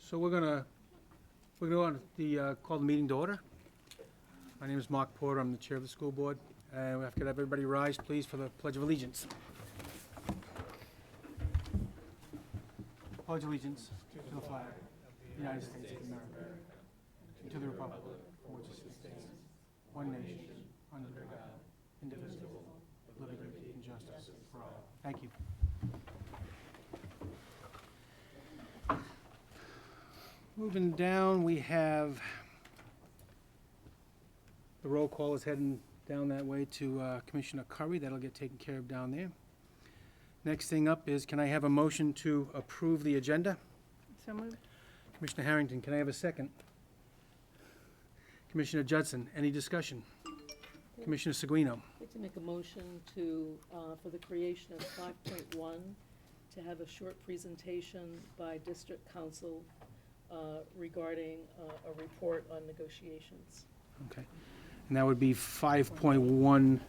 So we're gonna on the call the meeting to order. My name is Mark Porter. I'm the chair of the school board. And we have to have everybody rise, please, for the Pledge of Allegiance. Pledge allegiance to the flag of the United States of America, and to the republic for which it stands, one nation, under God, indivisible, with liberty and justice for all. Thank you. Moving down, we have the roll call is heading down that way to Commissioner Curry. That'll get taken care of down there. Next thing up is, can I have a motion to approve the agenda? So moved. Commissioner Harrington, can I have a second? Commissioner Judson, any discussion? Commissioner Seguino. I'd like to make a motion to, for the creation of 5.1, to have a short presentation by district council regarding a report on negotiations. Okay. And that would be 5.1.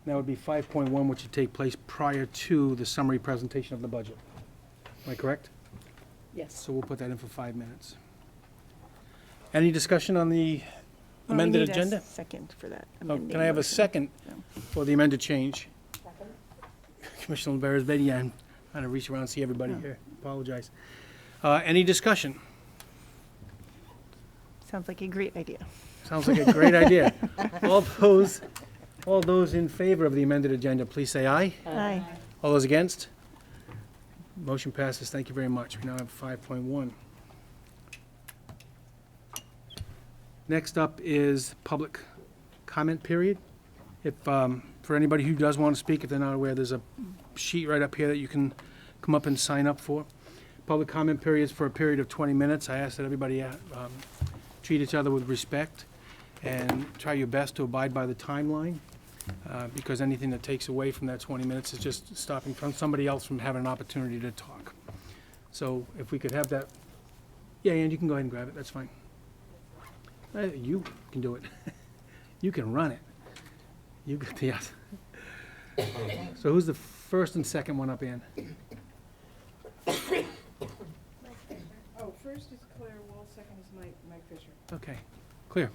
That would be 5.1, which would take place prior to the summary presentation of the budget. Am I correct? Yes. So we'll put that in for 5 minutes. Any discussion on the amended agenda? We need a second for that. Oh, amending can I have a motion. second No. for the amended change? Commissioner Beresbetti, I'm trying to reach around and see everybody Oh. here. Apologize. Any discussion? Sounds like a great idea. Sounds like a great idea. All those in favor of the amended agenda, please say aye. Aye. All those against? Motion passes. Thank you very much. We now have 5.1. Next up is public comment period. If, for anybody who does want to speak, if they're not aware, there's a sheet right up here that you can come up and sign up for. Public comment period is for a period of 20 minutes. I ask that everybody treat each other with respect and try your best to abide by the timeline, because anything that takes away from that 20 minutes is just stopping from somebody else from having an opportunity to talk. So if we could have that, yeah, and you can go ahead and grab it, that's fine. You can do it. You can run it. You got the, yes. So who's the first and second one up, Ann? Oh, first is Claire Wall, second is Mike Fisher. Okay, clear.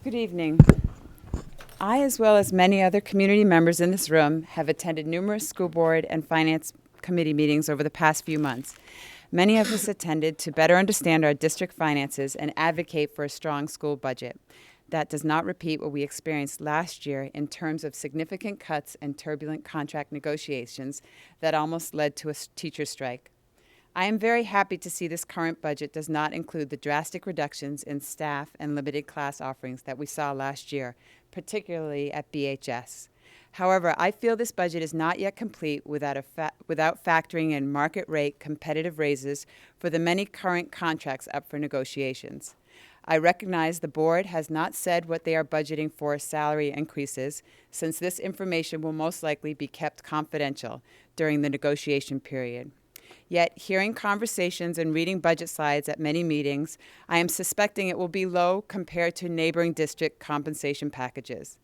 Good evening. I, as well as many other community members in this room, have attended numerous school board and finance committee meetings over the past few months. Many of us attended to better understand our district finances and advocate for a strong school budget that does not repeat what we experienced last year in terms of significant cuts and turbulent contract negotiations that almost led to a teacher strike. I am very happy to see this current budget does not include the drastic reductions in staff and limited class offerings that we saw last year, particularly at BHS. However, I feel this budget is not yet complete without factoring in market rate competitive raises for the many current contracts up for negotiations. I recognize the board has not said what they are budgeting for salary increases, since this information will most likely be kept confidential during the negotiation period. Yet, hearing conversations and reading budget slides at many meetings, I am suspecting it will be low compared to neighboring district compensation packages.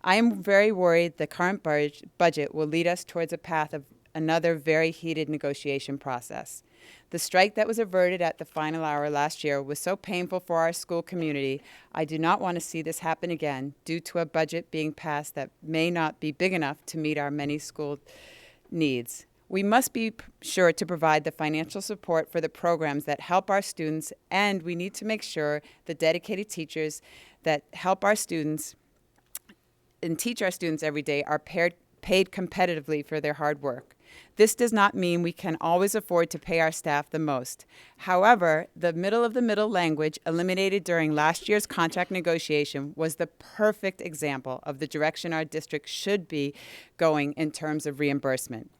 I am very worried the current budget will lead us towards a path of another very heated negotiation process. The strike that was averted at the final hour last year was so painful for our school community. I do not want to see this happen again due to a budget being passed that may not be big enough to meet our many school needs. We must be sure to provide the financial support for the programs that help our students, and we need to make sure the dedicated teachers that help our students and teach our students every day are paid competitively for their hard work. This does not mean we can always afford to pay our staff the most. However, the middle of the middle language eliminated during last year's contract negotiation was the perfect example of the direction our district should be going in terms of reimbursement.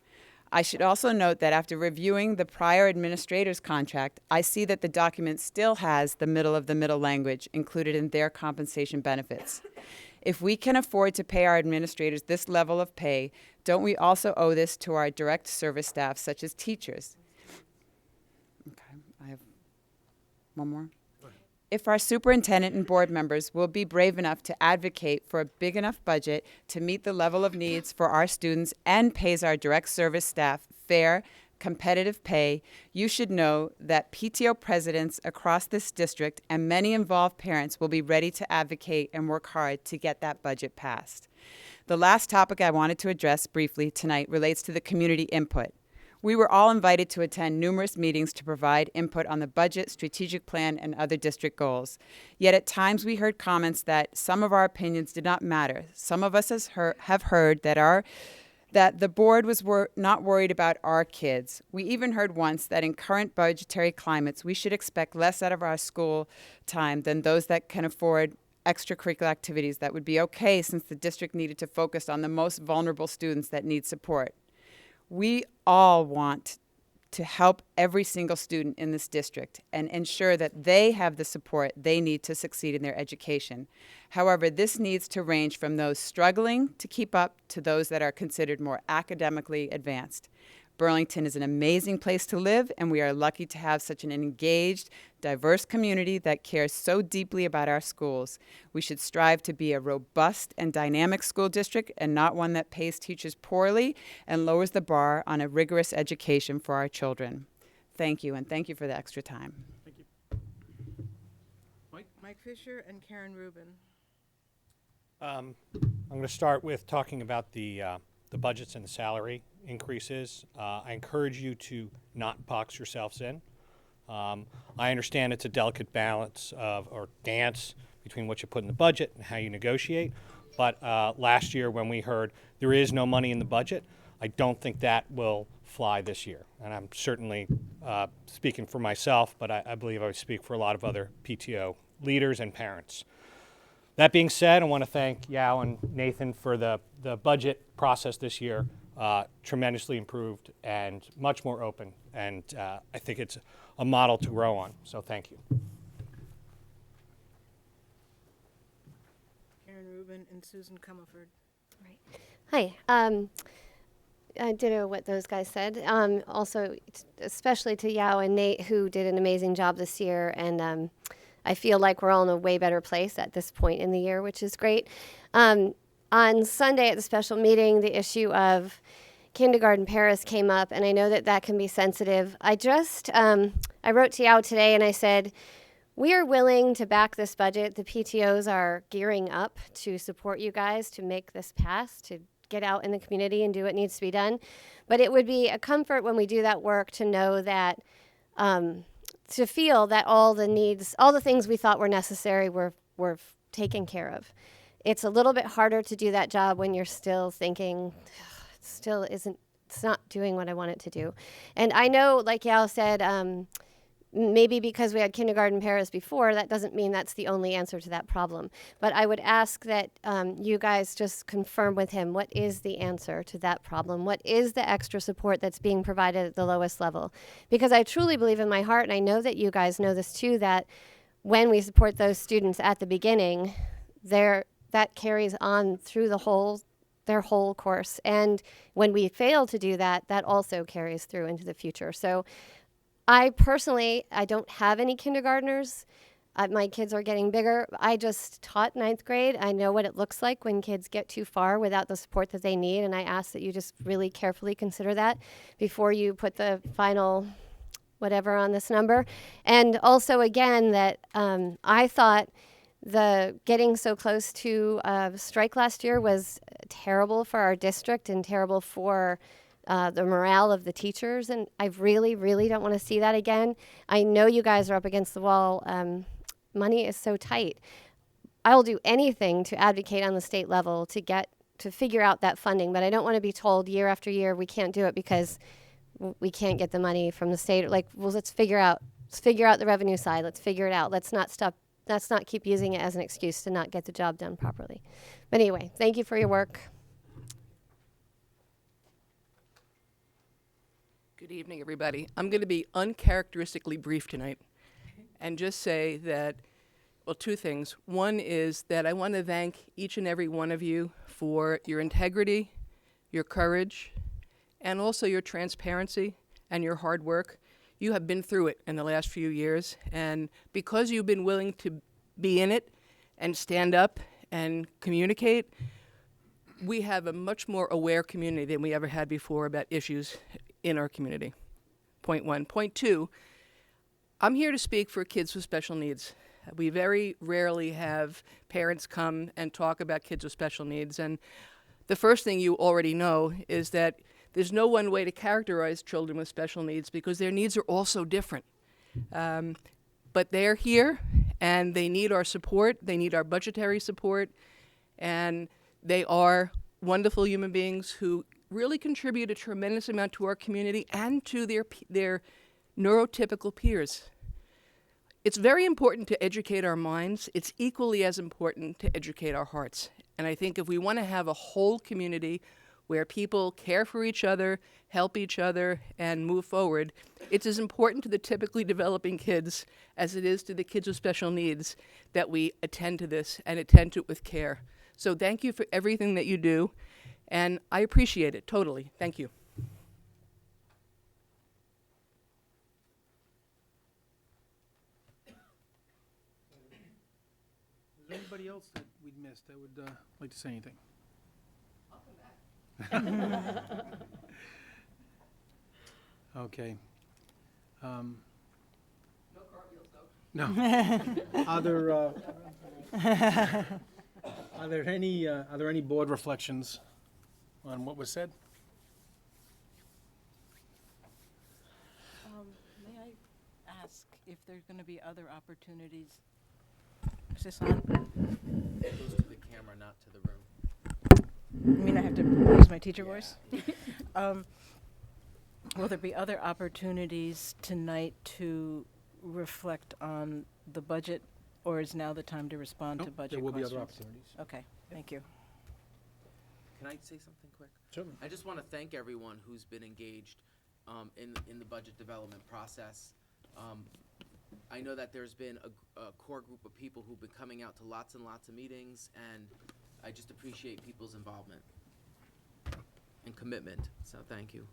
I should also note that after reviewing the prior administrator's contract, I see that the document still has the middle of the middle language included in their compensation benefits. If we can afford to pay our administrators this level of pay, don't we also owe this to our direct service staff, such as teachers? Okay, I have one more. if our superintendent and board members will be brave enough to advocate for a big enough budget to meet the level of needs for our students and pays our direct service staff fair, competitive pay, you should know that PTO presidents across this district and many involved parents will be ready to advocate and work hard to get that budget passed. The last topic I wanted to address briefly tonight relates to the community input. We were all invited to attend numerous meetings to provide input on the budget, strategic plan, and other district goals. Yet at times we heard comments that some of our opinions did not matter. Some of us have heard that the board was not worried about our kids. We even heard once that in current budgetary climates, we should expect less out of our school time than those that can afford extracurricular activities. That would be okay since the district needed to focus on the most vulnerable students that need support. We all want to help every single student in this district and ensure that they have the support they need to succeed in their education. However, this needs to range from those struggling to keep up to those that are considered more academically advanced. Burlington is an amazing place to live, and we are lucky to have such an engaged, diverse community that cares so deeply about our schools. We should strive to be a robust and dynamic school district and not one that pays teachers poorly and lowers the bar on a rigorous education for our children. Thank you, and thank you for the extra time. Thank you. Mike Fisher and Karen Rubin. I'm going to start with talking about the budgets and the salary increases. I encourage you to not box yourselves in. I understand it's a delicate balance or dance between what you put in the budget and how you negotiate. But last year when we heard there is no money in the budget, I don't think that will fly this year. And I'm certainly speaking for myself, but I believe I would speak for a lot of other PTO leaders and parents. That being said, I want to thank Yao and Nathan for the budget process this year. Tremendously improved and much more open, and I think it's a model to grow on, so thank you. Karen Rubin and Susan Comerford. Hi. I ditto what those guys said. Also, especially to Yao and Nate, who did an amazing job this year, and I feel like we're all in a way better place at this point in the year, which is great. On Sunday at the special meeting, the issue of kindergarten Paris came up, and I know that that can be sensitive. I wrote to Yao today and I said, we are willing to back this budget. The PTOs are gearing up to support you guys to make this pass, to get out in the community and do what needs to be done. But it would be a comfort when we do that work to know that, to feel that all the needs, all the things we thought were necessary were taken care of. It's a little bit harder to do that job when you're still thinking, it's not doing what I want it to do. And I know, like Yao said, maybe because we had kindergarten Paris before, that doesn't mean that's the only answer to that problem. But I would ask that you guys just confirm with him, what is the answer to that problem? What is the extra support that's being provided at the lowest level? Because I truly believe in my heart, and I know that you guys know this too, that when we support those students at the beginning, that carries on through their whole course. And when we fail to do that, that also carries through into the future. So I personally don't have any kindergartners. My kids are getting bigger. I just taught 9th grade. I know what it looks like when kids get too far without the support that they need. And I ask that you just really carefully consider that before you put the final whatever on this number. And also, again, that I thought the getting so close to strike last year was terrible for our district and terrible for the morale of the teachers, and I really, really don't want to see that again. I know you guys are up against the wall. Money is so tight. I'll do anything to advocate on the state level to figure out that funding, but I don't want to be told year after year we can't do it because we can't get the money from the state. Like, well, let's figure out the revenue side. Let's figure it out. Let's not keep using it as an excuse to not get the job done properly. But anyway, thank you for your work. Good evening, everybody. I'm going to be uncharacteristically brief tonight and just say that, well, two things. One is that I want to thank each and every one of you for your integrity, your courage, and also your transparency and your hard work. You have been through it in the last few years, and because you've been willing to be in it and stand up and communicate, we have a much more aware community than we ever had before about issues in our community. Point one. Point two, I'm here to speak for kids with special needs. We very rarely have parents come and talk about kids with special needs, and the first thing you already know is that there's no one way to characterize children with special needs because their needs are all so different. But they're here, and they need our support. They need our budgetary support, and they are wonderful human beings who really contribute a tremendous amount to our community and to their neurotypical peers. It's very important to educate our minds. It's equally as important to educate our hearts. And I think if we want to have a whole community where people care for each other, help each other, and move forward, it's as important to the typically developing kids as it is to the kids with special needs that we attend to this and attend to it with care. So thank you for everything that you do, and I appreciate it totally. Thank you. Is there anybody else that we'd missed that would like to say anything? Okay. No cartwheels, though. No. Are there any board reflections on what was said? May I ask if there's going to be other opportunities? Is this on? Goes to the camera, not to the room. I mean, I have to use my teacher voice? Will there be other opportunities tonight to reflect on the budget, or is now the time to respond to Nope, budget there will be questions? other opportunities. Okay, thank you. Can I say something quick? Certainly. I just want to thank everyone who's been engaged in the budget development process. I know that there's been a core group of people who've been coming out to lots and lots of meetings, and I just appreciate people's involvement and commitment, so thank you.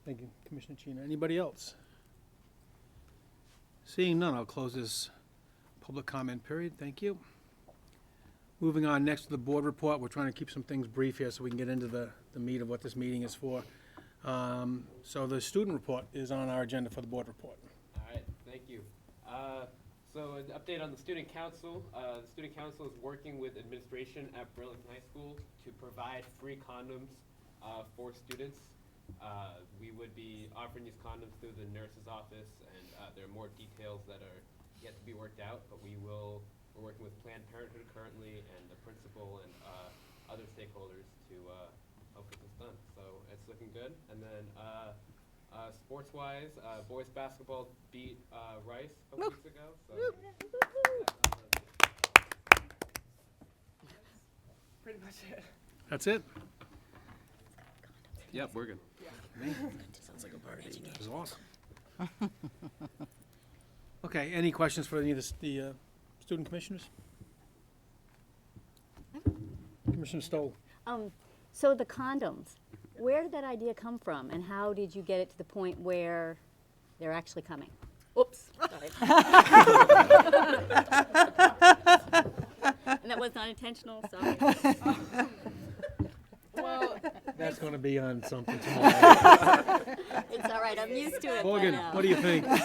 Thank you, Commissioner Chena. Anybody else? Seeing none, I'll close this public comment period. Thank you. Moving on next to the board report. We're trying to keep some things brief here so we can get into the meat of what this meeting is for. So the student report is on our agenda for the board report. All right, thank you. So an update on the student council. The student council is working with administration at Burlington High School to provide free condoms for students. We would be offering these condoms through the nurse's office, and there are more details that are yet to be worked out, but we're working with Planned Parenthood currently and the principal and other stakeholders to help get this done. So it's looking good. And then sports-wise, boys basketball beat Rice a couple weeks ago. So that's pretty much it. That's it? Yep, we're good. Sounds like a party. That was awesome. Okay, any questions for any of the student commissioners? Commissioner Stoll. So the condoms, where did that idea come from, and how did you get it to the point where they're actually coming? Oops, sorry. And that was not intentional, sorry. Well, That's going to be on something tomorrow. It's all right, I'm used to it by Morgan, now. what do you think? I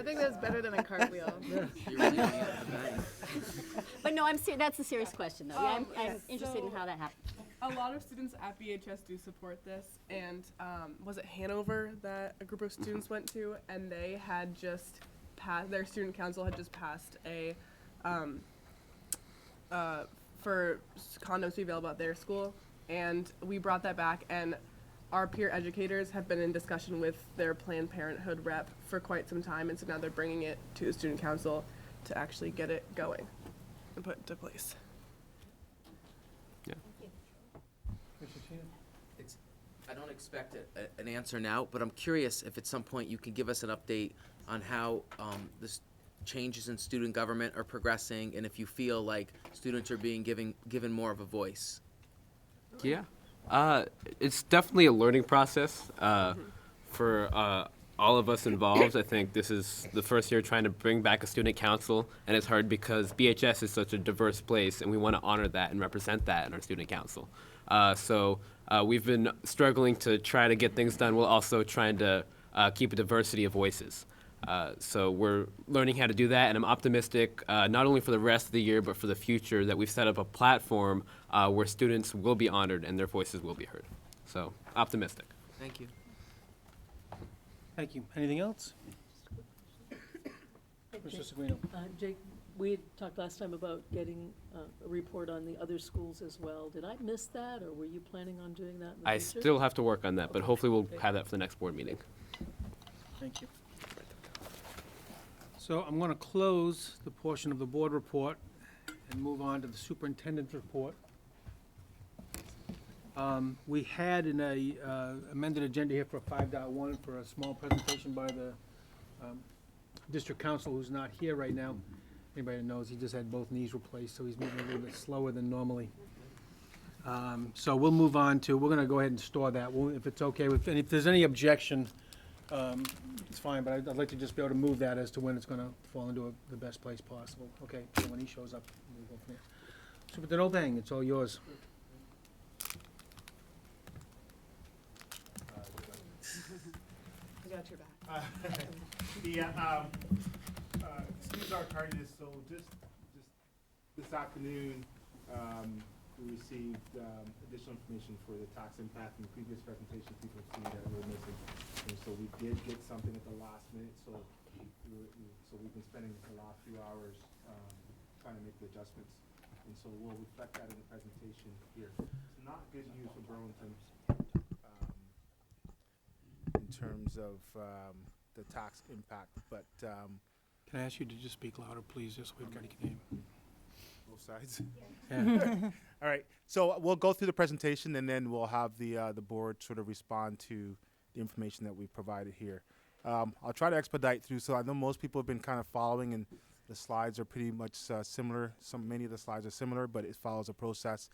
think that's better than a cartwheel. You're really on the bank. But no, that's a serious question, though. Yeah, I'm interested in how that happened. A lot of students at BHS do support this, and was it Hanover that a group of students went to, and they had just passed, their student council had just passed a, for condoms to be available at their school, and we brought that back, and our peer educators have been in discussion with their Planned Parenthood rep for quite some time, and so now they're bringing it to the student council to actually get it going and put into place. I don't expect an answer now, but I'm curious if at some point you can give us an update on how the changes in student government are progressing, and if you feel like students are being given more of a voice. Yeah. It's definitely a learning process for all of us involved. I think this is the first year trying to bring back a student council, and it's hard because BHS is such a diverse place, and we want to honor that and represent that in our student council. So we've been struggling to try to get things done while also trying to keep a diversity of voices. So we're learning how to do that, and I'm optimistic not only for the rest of the year, but for the future, that we've set up a platform where students will be honored and their voices will be heard. So optimistic. Thank you. Thank you. Anything else? Mr. Seguino. Jake, we had talked last time about getting a report on the other schools as well. Did I miss that, or were you planning on doing that in the I future? still have to work on that, but hopefully we'll have that for the next board meeting. Thank you. So I'm going to close the portion of the board report and move on to the superintendent's report. We had in a amended agenda here for 5.1 for a small presentation by the district council, who's not here right now. Anybody that knows, he just had both knees replaced, so he's moving a little bit slower than normally. So we'll move on to, we're going to go ahead and store that, if it's okay with, and if there's any objection, it's fine, but I'd like to just be able to move that as to when it's going to fall into the best place possible. Okay, so when he shows up, we'll go from there. Superintendent Oldhang, it's all yours. I got your back. Students are targeted, so just this afternoon, we received additional information for the tax impact. In the previous presentation, people have seen that we were missing. And so we did get something at the last minute, so we've been spending the last few hours trying to make the adjustments. And so we'll reflect that in the presentation here. It's not good news for Burlington in terms of the tax impact, but Can I ask you to just speak louder, please, just so we've got to get name? both sides. Yeah. All right, so we'll go through the presentation, and then we'll have the board sort of respond to the information that we provided here. I'll try to expedite through, so I know most people have been kind of following, and the slides are pretty much similar. Many of the slides are similar, but it follows a process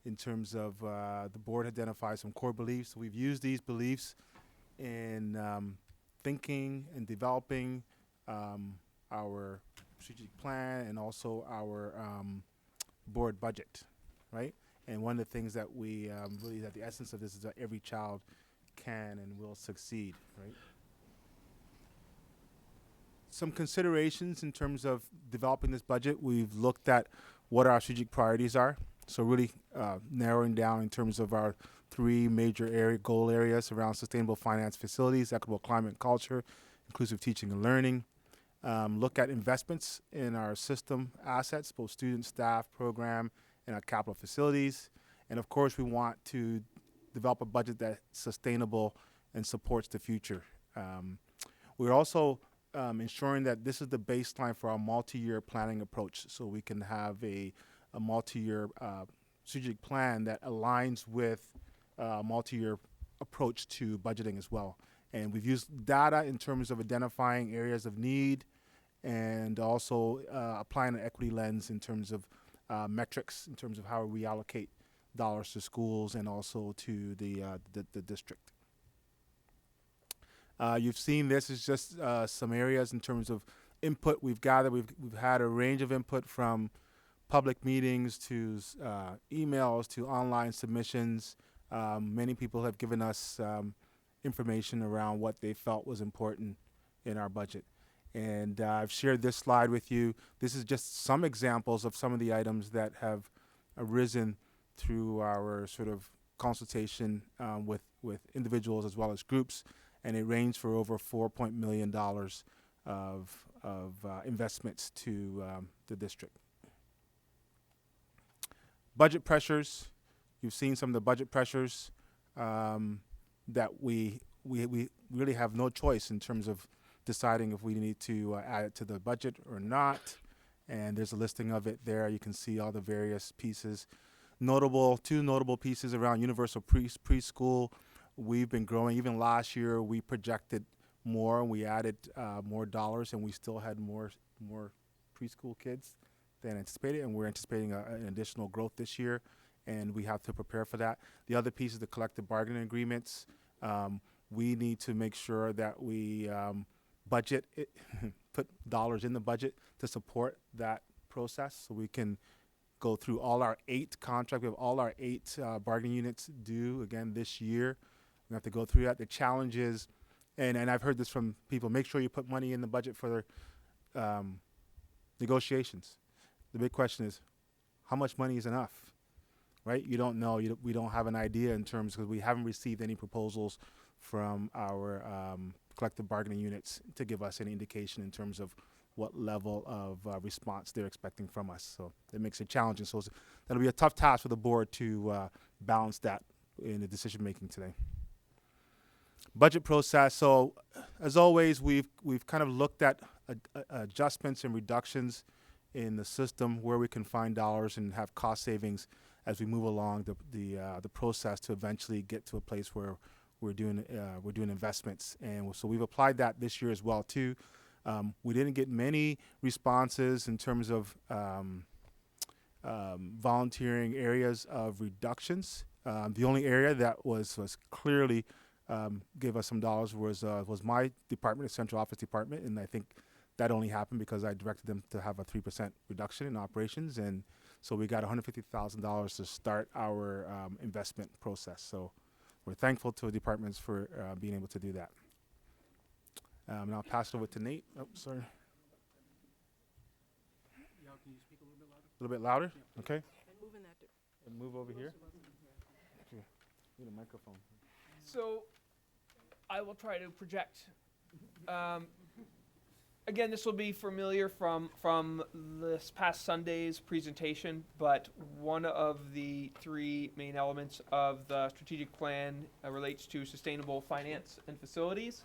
in terms of the board identifies some core beliefs. We've used these beliefs in thinking and developing our strategic plan and also our board budget, right? And one of the things that we really, that the essence of this is that every child can and will succeed, right? Some considerations in terms of developing this budget. We've looked at what our strategic priorities are. So really narrowing down in terms of our three major goal areas around sustainable finance facilities, equitable climate and culture, inclusive teaching and learning. Look at investments in our system assets, both student, staff, program, and our capital facilities. And of course, we want to develop a budget that's sustainable and supports the future. We're also ensuring that this is the baseline for our multi-year planning approach, so we can have a multi-year strategic plan that aligns with a multi-year approach to budgeting as well. And we've used data in terms of identifying areas of need and also applying an equity lens in terms of metrics, in terms of how we allocate dollars to schools and also to the district. You've seen this is just some areas in terms of input we've gathered. We've had a range of input from public meetings to emails to online submissions. Many people have given us information around what they felt was important in our budget. And I've shared this slide with you. This is just some examples of some of the items that have arisen through our sort of consultation with individuals as well as groups. And it ranged for over $4 million of investments to the district. Budget pressures. You've seen some of the budget pressures that we really have no choice in terms of deciding if we need to add it to the budget or not. And there's a listing of it there. You can see all the various pieces. Two notable pieces around universal preschool. We've been growing. Even last year, we projected more. We added more dollars, and we still had more preschool kids than anticipated. And we're anticipating an additional growth this year, and we have to prepare for that. The other piece is the collective bargaining agreements. we need to make sure that we budget it, put dollars in the budget to support that process, so we can go through all our 8 contract. We have all our 8 bargaining units due again this year. We have to go through that. The challenge is, and I've heard this from people, make sure you put money in the budget for their negotiations. The big question is, how much money is enough, right? You don't know. We don't have an idea in terms, because we haven't received any proposals from our collective bargaining units to give us any indication in terms of what level of response they're expecting from us. So it makes it challenging. So that'll be a tough task for the board to balance that in the decision making today. Budget process. So as always, we've kind of looked at adjustments and reductions in the system where we can find dollars and have cost savings as we move along the process to eventually get to a place where we're doing investments. And so we've applied that this year as well too. We didn't get many responses in terms of volunteering areas of reductions. The only area that was clearly gave us some dollars was my department, the central office department, and I think that only happened because I directed them to have a 3% reduction in operations, and so we got $150,000 to start our investment process. So we're thankful to the departments for being able to do that. And I'll pass it over to Nate. Oh, sorry. Can you speak a little bit louder? A little bit louder? Yeah. Okay. And move in that And move over here. Okay. Need a microphone. So I will try to project. Again, this will be familiar from this past Sunday's presentation, but one of the 3 main elements of the strategic plan relates to sustainable finance and facilities.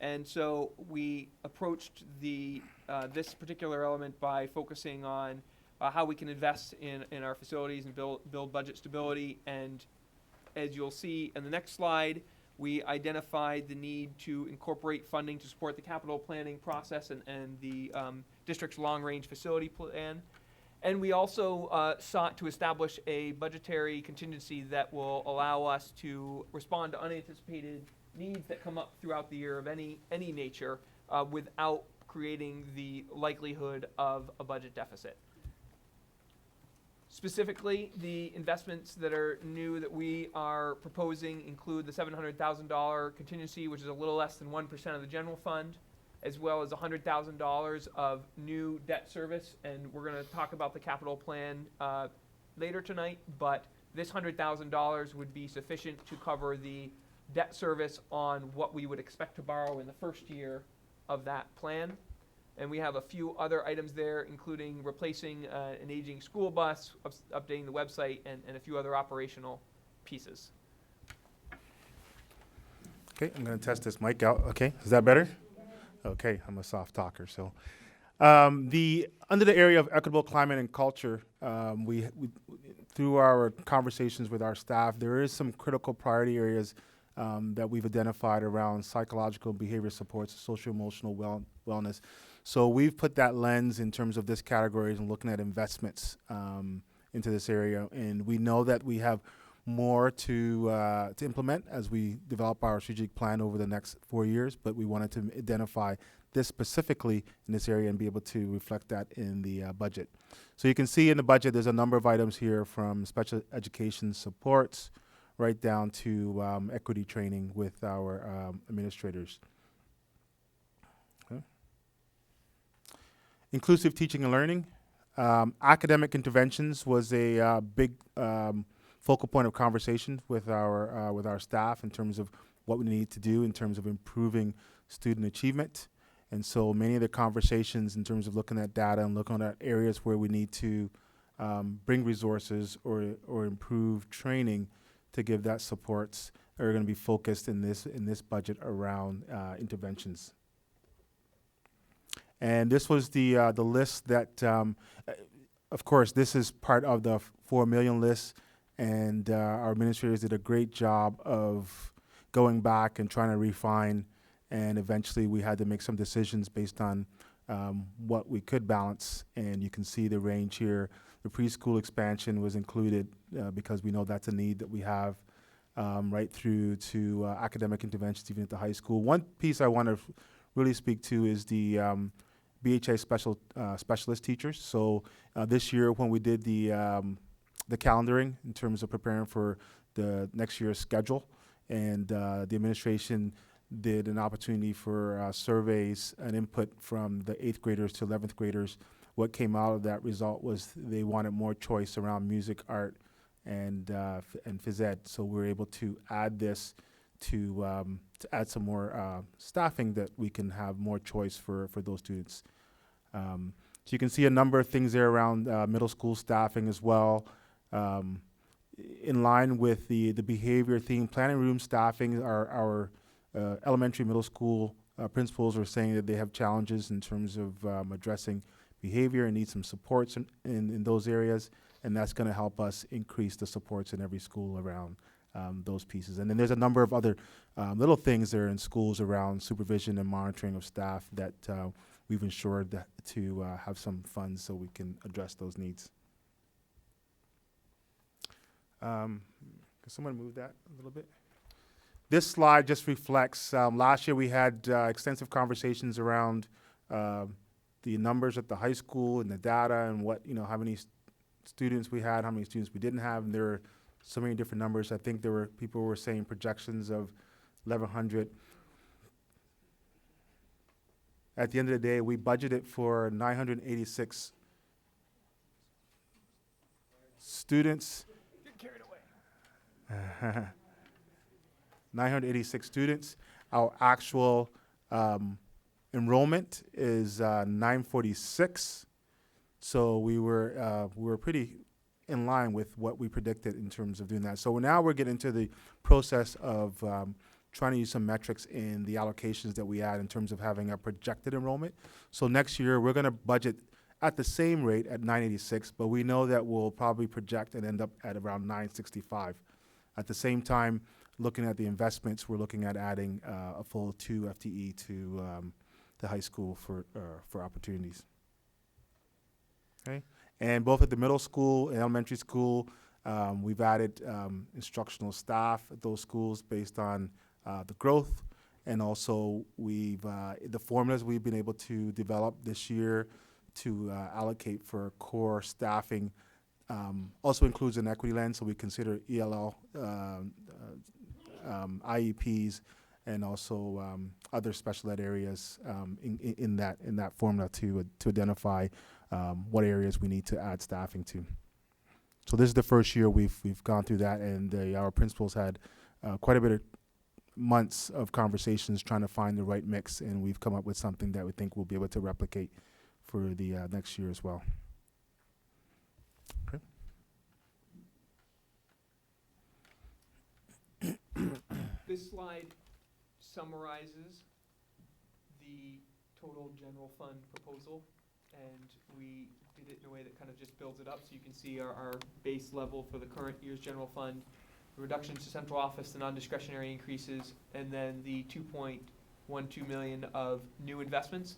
And so we approached this particular element by focusing on how we can invest in our facilities and build budget stability. And as you'll see in the next slide, we identified the need to incorporate funding to support the capital planning process and the district's long-range facility plan. And we also sought to establish a budgetary contingency that will allow us to respond to unanticipated needs that come up throughout the year of any nature without creating the likelihood of a budget deficit. Specifically, the investments that are new that we are proposing include the $700,000 contingency, which is a little less than 1% of the general fund, as well as $100,000 of new debt service. And we're going to talk about the capital plan later tonight, but this $100,000 would be sufficient to cover the debt service on what we would expect to borrow in the first year of that plan. And we have a few other items there, including replacing an aging school bus, updating the website, and a few other operational pieces. Okay, I'm going to test this mic out. Okay, is that better? Okay, I'm a soft talker. So, under the area of equitable climate and culture, we through our conversations with our staff, there is some critical priority areas that we've identified around psychological and behavior supports, social emotional wellness. So we've put that lens in terms of this categories and looking at investments into this area, and we know that we have more to implement as we develop our strategic plan over the next 4 years, but we wanted to identify this specifically in this area and be able to reflect that in the budget. So you can see in the budget there's a number of items here, from special education supports right down to equity training with our administrators. Okay. Inclusive teaching and learning. Academic interventions was a big focal point of conversation with our staff in terms of what we need to do in terms of improving student achievement. And so many of the conversations in terms of looking at data and looking at areas where we need to bring resources or improve training to give that supports are going to be focused in this budget around interventions. And this was the list that, of course, this is part of the 4 million list, and our administrators did a great job of going back and trying to refine, and eventually we had to make some decisions based on what we could balance. And you can see the range here. The preschool expansion was included because we know that's a need that we have. right through to academic interventions, even at the high school. One piece I want to really speak to is the BHA specialist teachers. So this year, when we did the calendaring in terms of preparing for the next year's schedule, and the administration did an opportunity for surveys and input from the 8th graders to 11th graders. What came out of that result was they wanted more choice around music, art, and phys ed. So we were able to add this to add some more staffing that we can have more choice for those students. So you can see a number of things there around middle school staffing as well. In line with the behavior theme, planning room staffing, our elementary, middle school principals are saying that they have challenges in terms of addressing behavior and need some supports in those areas, and that's going to help us increase the supports in every school around those pieces. And then there's a number of other little things there in schools around supervision and monitoring of staff that we've ensured that to have some funds so we can address those needs. Can someone move that a little bit? This slide just reflects, last year we had extensive conversations around the numbers at the high school and the data and what, how many students we had, how many students we didn't have, and there were so many different numbers. I think there were people who were saying projections of 1,100. At the end of the day, we budgeted for 986 students. 986 students. Our actual enrollment is 946. So we were pretty in line with what we predicted in terms of doing that. So now we're getting into the process of trying to use some metrics in the allocations that we add in terms of having a projected enrollment. So next year we're going to budget at the same rate at 986, but we know that we'll probably project and end up at around 965. At the same time, looking at the investments, we're looking at adding a full 2 FTE to the high school for opportunities. Okay, and both at the middle school and elementary school, we've added instructional staff at those schools based on the growth, and also we've the formulas we've been able to develop this year to allocate for core staffing. Also includes an equity lens, so we consider ELL, IEPs, and also other special ed areas in that formula to identify what areas we need to add staffing to. So this is the first year we've gone through that, and our principals had quite a bit of months of conversations trying to find the right mix, and we've come up with something that we think we'll be able to replicate for the next year as well. Okay. This slide summarizes the total general fund proposal, and we did it in a way that kind of just builds it up, so you can see our base level for the current year's general fund, the reductions to central office, the non-discretionary increases, and then the 2.12 million of new investments.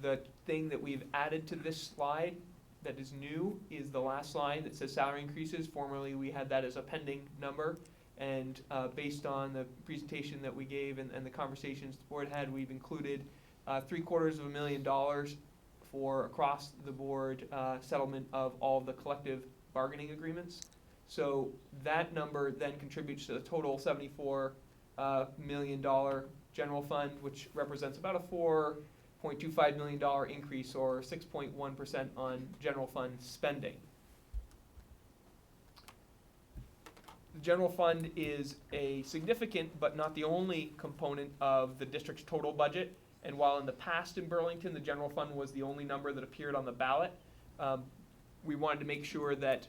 The thing that we've added to this slide that is new is the last line that says salary increases. Formerly, we had that as a pending number. And based on the presentation that we gave and the conversations the board had, we've included $750,000 for across the board settlement of all of the collective bargaining agreements. So that number then contributes to the total $74 million general fund, which represents about a $4.25 million increase, or 6.1% on general fund spending. The general fund is a significant but not the only component of the district's total budget. And while in the past in Burlington, the general fund was the only number that appeared on the ballot, we wanted to make sure that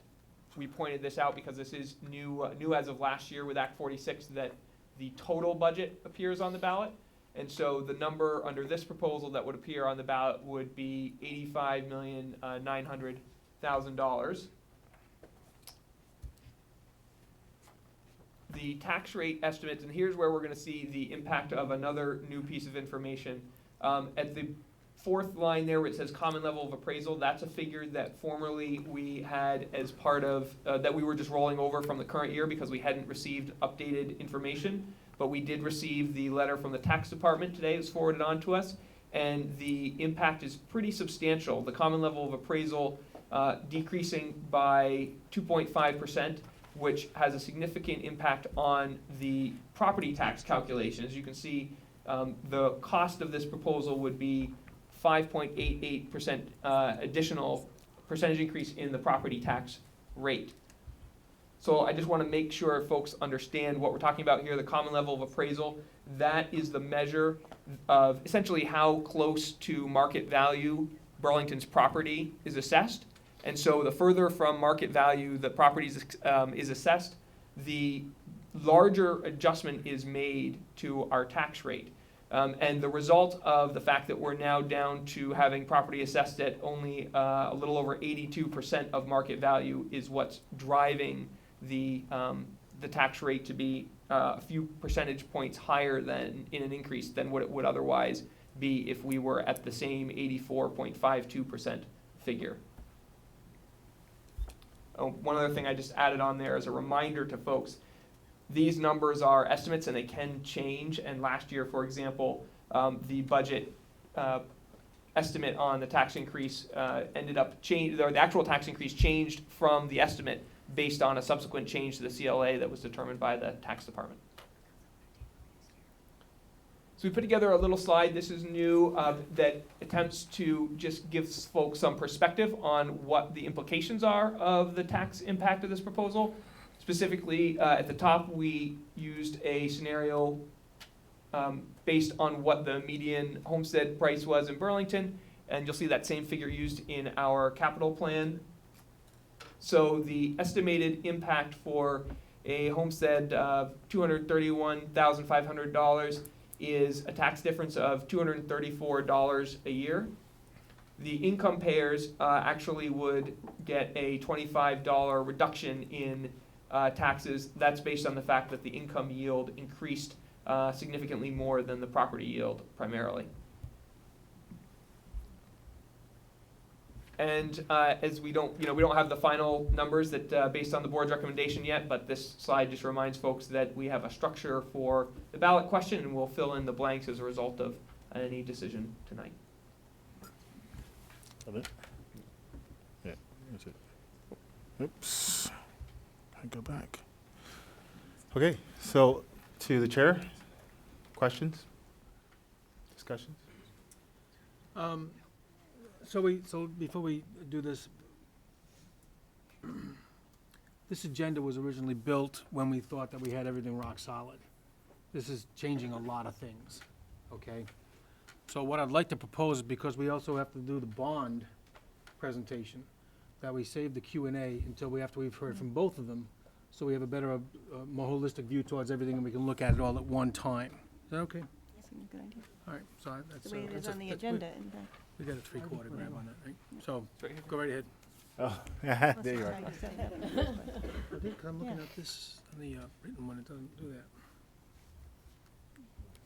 we pointed this out, because this is new as of last year with Act 46, that the total budget appears on the ballot. And so the number under this proposal that would appear on the ballot would be $85,900,000. The tax rate estimates, and here's where we're going to see the impact of another new piece of information. At the fourth line there where it says common level of appraisal, that's a figure that formerly we had as part of, that we were just rolling over from the current year because we hadn't received updated information. But we did receive the letter from the tax department today. It was forwarded on to us. And the impact is pretty substantial. The common level of appraisal decreasing by 2.5%, which has a significant impact on the property tax calculation. As you can see, the cost of this proposal would be 5.88% additional percentage increase in the property tax rate. So I just want to make sure folks understand what we're talking about here. The common level of appraisal, that is the measure of essentially how close to market value Burlington's property is assessed. And so the further from market value the property is assessed, the larger adjustment is made to our tax rate. And the result of the fact that we're now down to having property assessed at only a little over 82% of market value is what's driving the tax rate to be a few percentage points higher than in an increase than what it would otherwise be if we were at the same 84.52% figure. One other thing I just added on there as a reminder to folks, these numbers are estimates and they can change. And last year, for example, the budget estimate on the tax increase ended up changing, the actual tax increase changed from the estimate based on a subsequent change to the CLA that was determined by the tax department. So we put together a little slide, this is new, that attempts to just give folks some perspective on what the implications are of the tax impact of this proposal. Specifically, at the top, we used a scenario based on what the median homestead price was in Burlington, and you'll see that same figure used in our capital plan. So the estimated impact for a homestead of $231,500 is a tax difference of $234 a year. The income payers actually would get a $25 reduction in taxes. That's based on the fact that the income yield increased significantly more than the property yield primarily. And as we don't have the final numbers that based on the board's recommendation yet, but this slide just reminds folks that we have a structure for the ballot question, and we'll fill in the blanks as a result of any decision tonight. Love it. Yeah, that's it. Oops. I go back. Okay, so to the chair, questions, discussions? So before we do this, this agenda was originally built when we thought that we had everything rock solid. This is changing a lot of things, okay? So what I'd like to propose, because we also have to do the bond presentation, that we save the Q&A until after we've heard from both of them, so we have a better, more holistic view towards everything, and we can look at it all at one time. Is that okay? That's a good idea. All right, so that's. The way it is that's on the that's agenda. good. In fact. We got a three-quarter grab on that, right? So, go right ahead. Oh, there you are. I think I'm looking at this, on the written one, it doesn't do that.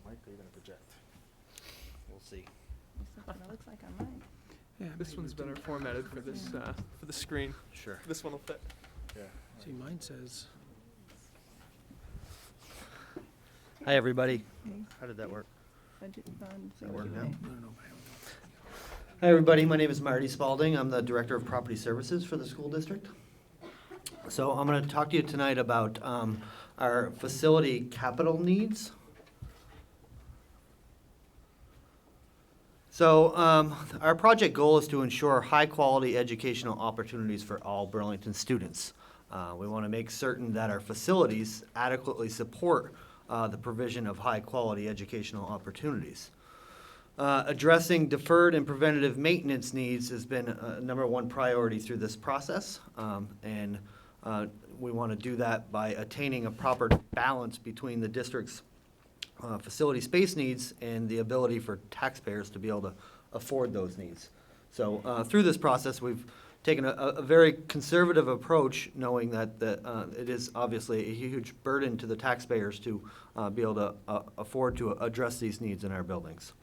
Mike, are you gonna project? We'll see. That's what it looks like on mine. Yeah, This maybe one's it's better formatted for this for the screen. Sure. This one will fit. Yeah. See, mine says, Hi, everybody. How did that work? Budget bond. Does that work now? no, I don't know. Hi, everybody. My name is Marty Spalding. I'm the Director of Property Services for the school district. So I'm going to talk to you tonight about our facility capital needs. So our project goal is to ensure high-quality educational opportunities for all Burlington students. We want to make certain that our facilities adequately support the provision of high-quality educational opportunities. Addressing deferred and preventative maintenance needs has been a #1 priority through this process, and we want to do that by attaining a proper balance between the district's facility space needs and the ability for taxpayers to be able to afford those needs. So through this process, we've taken a very conservative approach, knowing that it is obviously a huge burden to the taxpayers to be able to afford to address these needs in our buildings.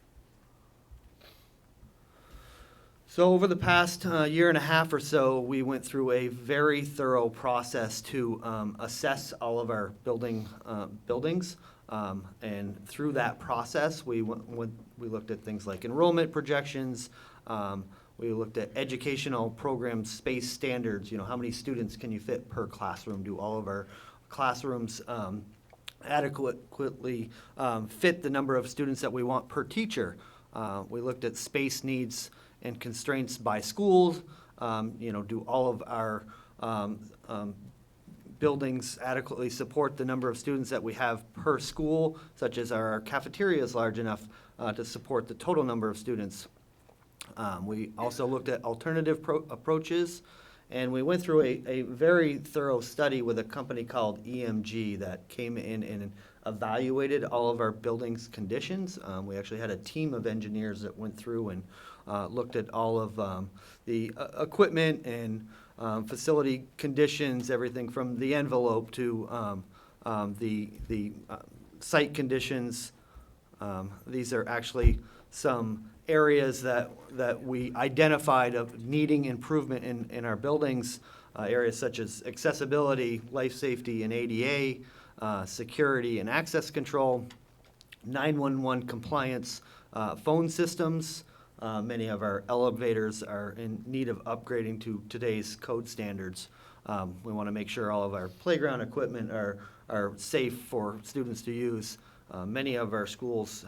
So over the past year and a half or so, we went through a very thorough process to assess all of our buildings. And through that process, we looked at things like enrollment projections. We looked at educational program space standards. You know, how many students can you fit per classroom? Do all of our classrooms adequately fit the number of students that we want per teacher? We looked at space needs and constraints by schools. You know, do all of our buildings adequately support the number of students that we have per school, such as our cafeteria is large enough to support the total number of students. We also looked at alternative approaches, and we went through a very thorough study with a company called EMG that came in and evaluated all of our buildings' conditions. We actually had a team of engineers that went through and looked at all of the equipment and facility conditions, everything from the envelope to the site conditions. These are actually some areas that we identified of needing improvement in our buildings, areas such as accessibility, life safety and ADA, security and access control, 911 compliance, phone systems. Many of our elevators are in need of upgrading to today's code standards. We want to make sure all of our playground equipment are safe for students to use. Many of our schools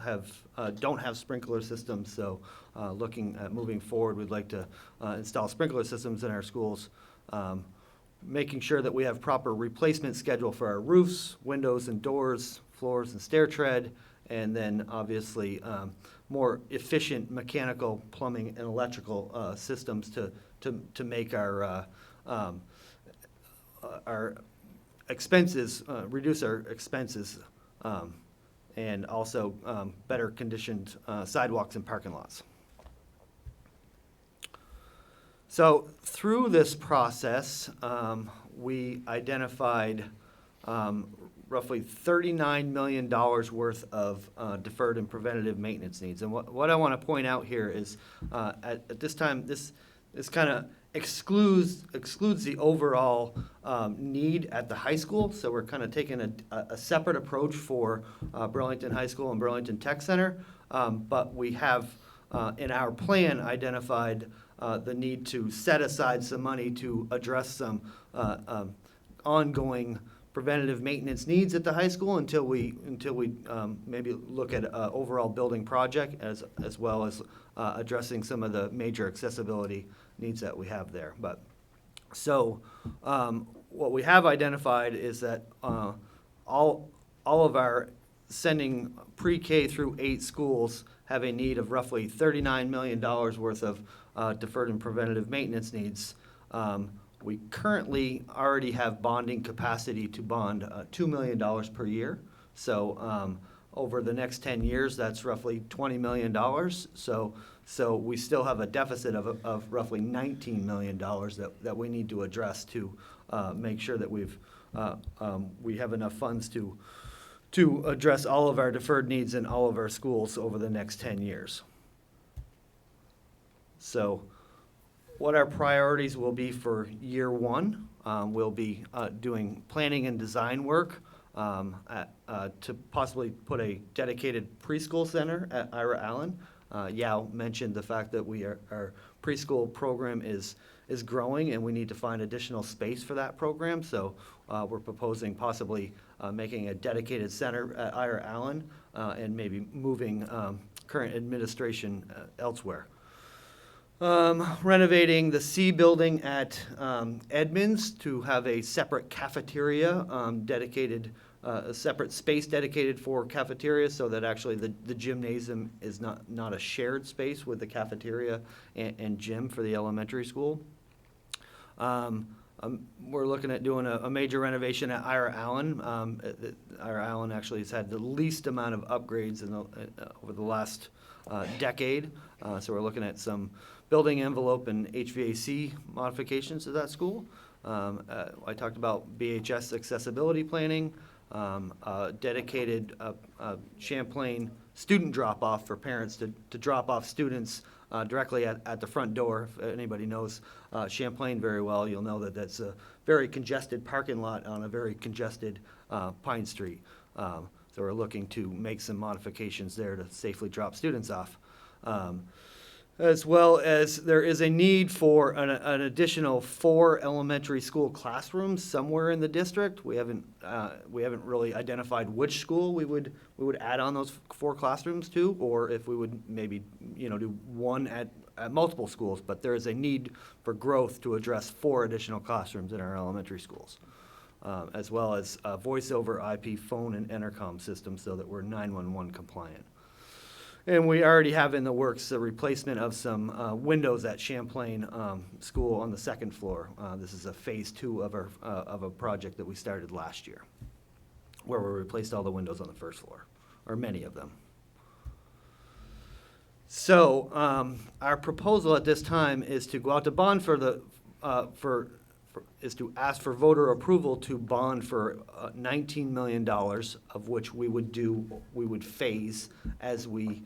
don't have sprinkler systems, so looking at moving forward, we'd like to install sprinkler systems in our schools. Making sure that we have proper replacement schedule for our roofs, windows and doors, floors and stair tread, and then obviously more efficient mechanical, plumbing, and electrical systems to make our expenses, reduce our expenses, and also better conditioned sidewalks and parking lots. So through this process, we identified roughly $39 million worth of deferred and preventative maintenance needs. And what I want to point out here is at this time, this kind of excludes the overall need at the high school. So we're kind of taking a separate approach for Burlington High School and Burlington Tech Center. But we have, in our plan, identified the need to set aside some money to address some ongoing preventative maintenance needs at the high school until we maybe look at an overall building project as well as addressing some of the major accessibility needs that we have there. But so what we have identified is that all of our sending pre-K through 8 schools have a need of roughly $39 million worth of deferred and preventative maintenance needs. We currently already have bonding capacity to bond $2 million per year. So over the next 10 years, that's roughly $20 million. So we still have a deficit of roughly $19 million that we need to address to make sure that we have enough funds to address all of our deferred needs in all of our schools over the next 10 years. So what our priorities will be for year one, we'll be doing planning and design work to possibly put a dedicated preschool center at Ira Allen. Yao mentioned the fact that our preschool program is growing and we need to find additional space for that program. So we're proposing possibly making a dedicated center at Ira Allen and maybe moving current administration elsewhere. Renovating the C building at Edmonds to have a separate cafeteria, a separate space dedicated for cafeteria, so that actually the gymnasium is not a shared space with the cafeteria and gym for the elementary school. We're looking at doing a major renovation at Ira Allen. Ira Allen actually has had the least amount of upgrades over the last decade. So we're looking at some building envelope and HVAC modifications to that school. I talked about BHS accessibility planning, dedicated Champlain student drop-off for parents to drop off students directly at the front door. If anybody knows Champlain very well, you'll know that that's a very congested parking lot on a very congested Pine Street. So we're looking to make some modifications there to safely drop students off. As well as there is a need for an additional 4 elementary school classrooms somewhere in the district. We haven't really identified which school we would add on those 4 classrooms to, or if we would maybe, do one at multiple schools. But there is a need for growth to address 4 additional classrooms in our elementary schools, as well as a voice over IP phone and intercom systems so that we're 911 compliant. And we already have in the works the replacement of some windows at Champlain School on the 2nd floor. This is a phase 2 of a project that we started last year, where we replaced all the windows on the 1st floor, or many of them. So our proposal at this time is to go out to bond is to ask for voter approval to bond for $19 million, of which we would phase as we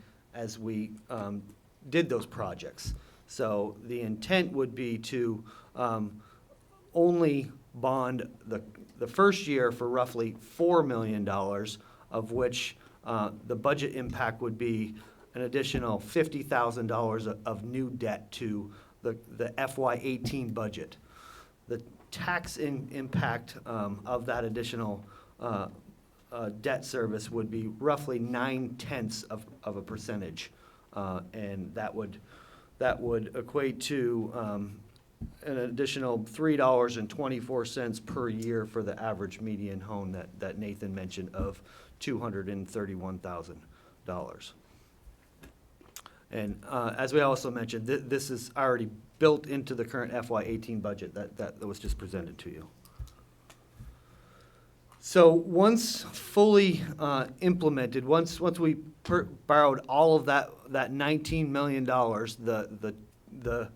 did those projects. So the intent would be to only bond the first year for roughly $4 million, of which the budget impact would be an additional $50,000 of new debt to the FY18 budget. The tax impact of that additional debt service would be roughly 0.9%, and that would equate to an additional $3.24 per year for the average median home that Nathan mentioned of $231,000. And as we also mentioned, this is already built into the current FY18 budget that was just presented to you. So once fully implemented, once we borrowed all of that $19 million, the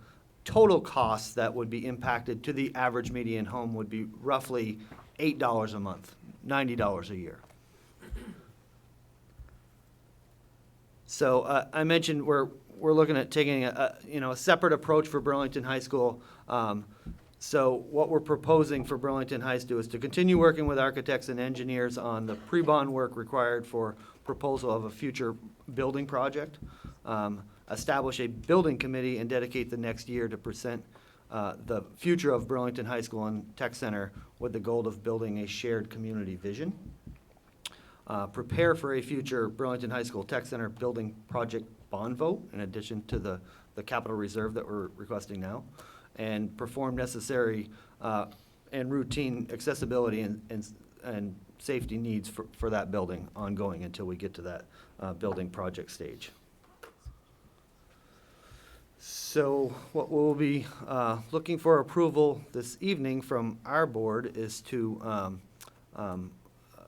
total cost that would be impacted to the average median home would be roughly $8 a month, $90 a year. So I mentioned we're looking at taking a separate approach for Burlington High School. So what we're proposing for Burlington High School is to continue working with architects and engineers on the pre-bond work required for proposal of a future building project, establish a building committee and dedicate the next year to present the future of Burlington High School and Tech Center with the goal of building a shared community vision. Prepare for a future Burlington High School Tech Center building project bond vote in addition to the capital reserve that we're requesting now, and perform necessary and routine accessibility and safety needs for that building ongoing until we get to that building project stage. So what we'll be looking for approval this evening from our board is to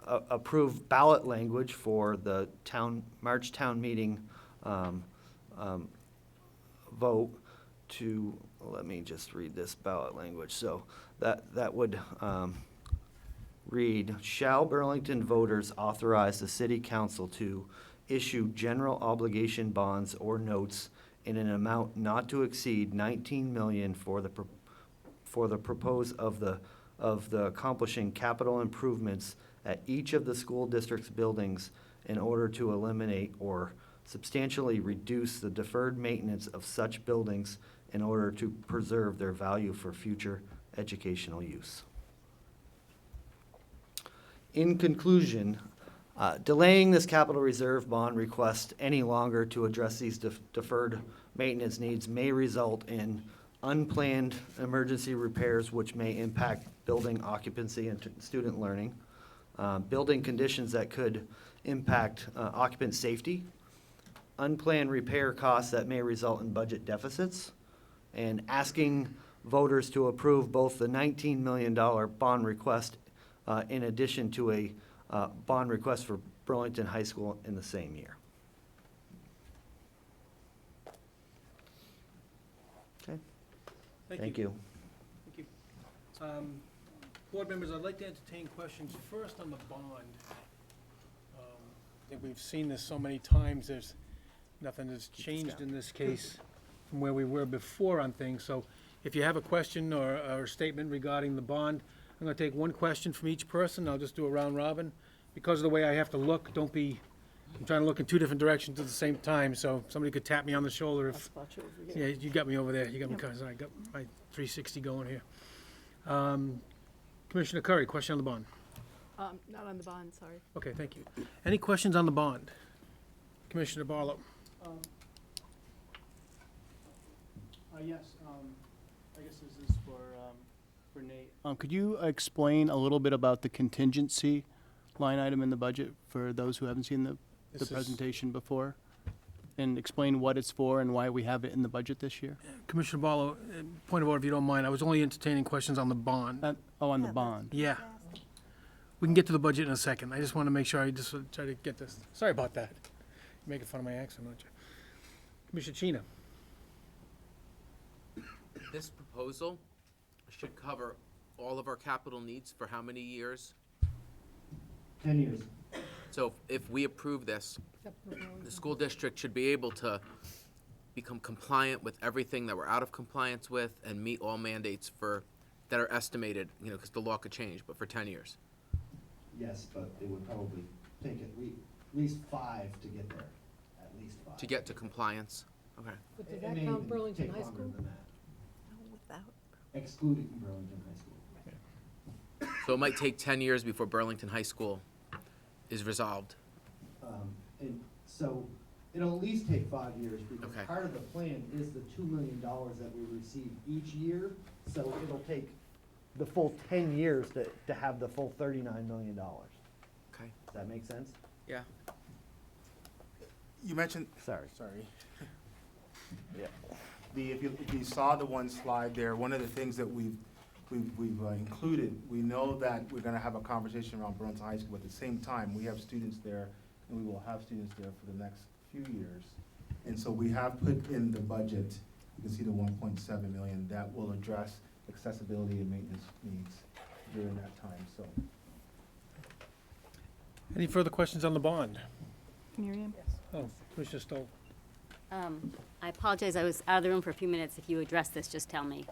approve ballot language for the March town meeting vote to, let me just read this ballot language. So that would read, shall Burlington voters authorize the city council to issue general obligation bonds or notes in an amount not to exceed 19 million for the propose of the accomplishing capital improvements at each of the school district's buildings in order to eliminate or substantially reduce the deferred maintenance of such buildings in order to preserve their value for future educational use. In conclusion, delaying this capital reserve bond request any longer to address these deferred maintenance needs may result in unplanned emergency repairs which may impact building occupancy and student learning, building conditions that could impact occupant safety, unplanned repair costs that may result in budget deficits, and asking voters to approve both the $19 million bond request in addition to a bond request for Burlington High School in the same year. Okay. Thank you. Thank you. Board members, I'd like to entertain questions first on the bond. I think we've seen this so many times, there's nothing that's changed in this case. from where we were before on things. So if you have a question or a statement regarding the bond, I'm gonna take one question from each person. I'll just do a round robin. Because of the way I have to look, I'm trying to look in two different directions at the same time, so somebody could tap me on the shoulder I'll if, spot you over here. yeah, you got me over there. You got me, I got my 360 going here. Commissioner Curry, question on the bond. Not on the bond, sorry. Okay, thank you. Any questions on the bond? Commissioner Barlow? Yes, I guess this is for Nate. Could you explain a little bit about the contingency line item in the budget for those who haven't seen the This is- presentation before? And explain what it's for and why we have it in the budget this year? Commissioner Barlow, point of order, if you don't mind, I was only entertaining questions on the bond. On the bond. Yeah. We can get to the budget in a second. I just want to make sure I just try to get this. Sorry about that. You're making fun of my accent, aren't you? Commissioner Chena? This proposal should cover all of our capital needs for how many years? 10 years. So if we approve this, the school district should be able to become compliant with everything that we're out of compliance with and meet all mandates that are estimated, because the law could change, but for 10 years. Yes, but it would probably take at least 5 to get there. At least 5. To get to compliance? Okay. But does that count Burlington High School? Excluding Burlington High School. So it might take 10 years before Burlington High School is resolved. And so it'll at least take 5 years because Okay. part of the plan is the $2 million that we receive each year. So it'll take the full 10 years to have the full $39 million. Okay. Does that make sense? Yeah. You mentioned. Sorry. Yeah. If you saw the one slide there, one of the things that we've included, we know that we're gonna have a conversation around Burlington High School, but at the same time, we have students there, and we will have students there for the next few years. And so we have put in the budget, you can see the 1.7 million, that will address accessibility and maintenance needs during that time, so. Any further questions on the bond? Miriam? Oh, Commissioner Stoll. I apologize, I was out of the room for a few minutes. If you address this, just tell me.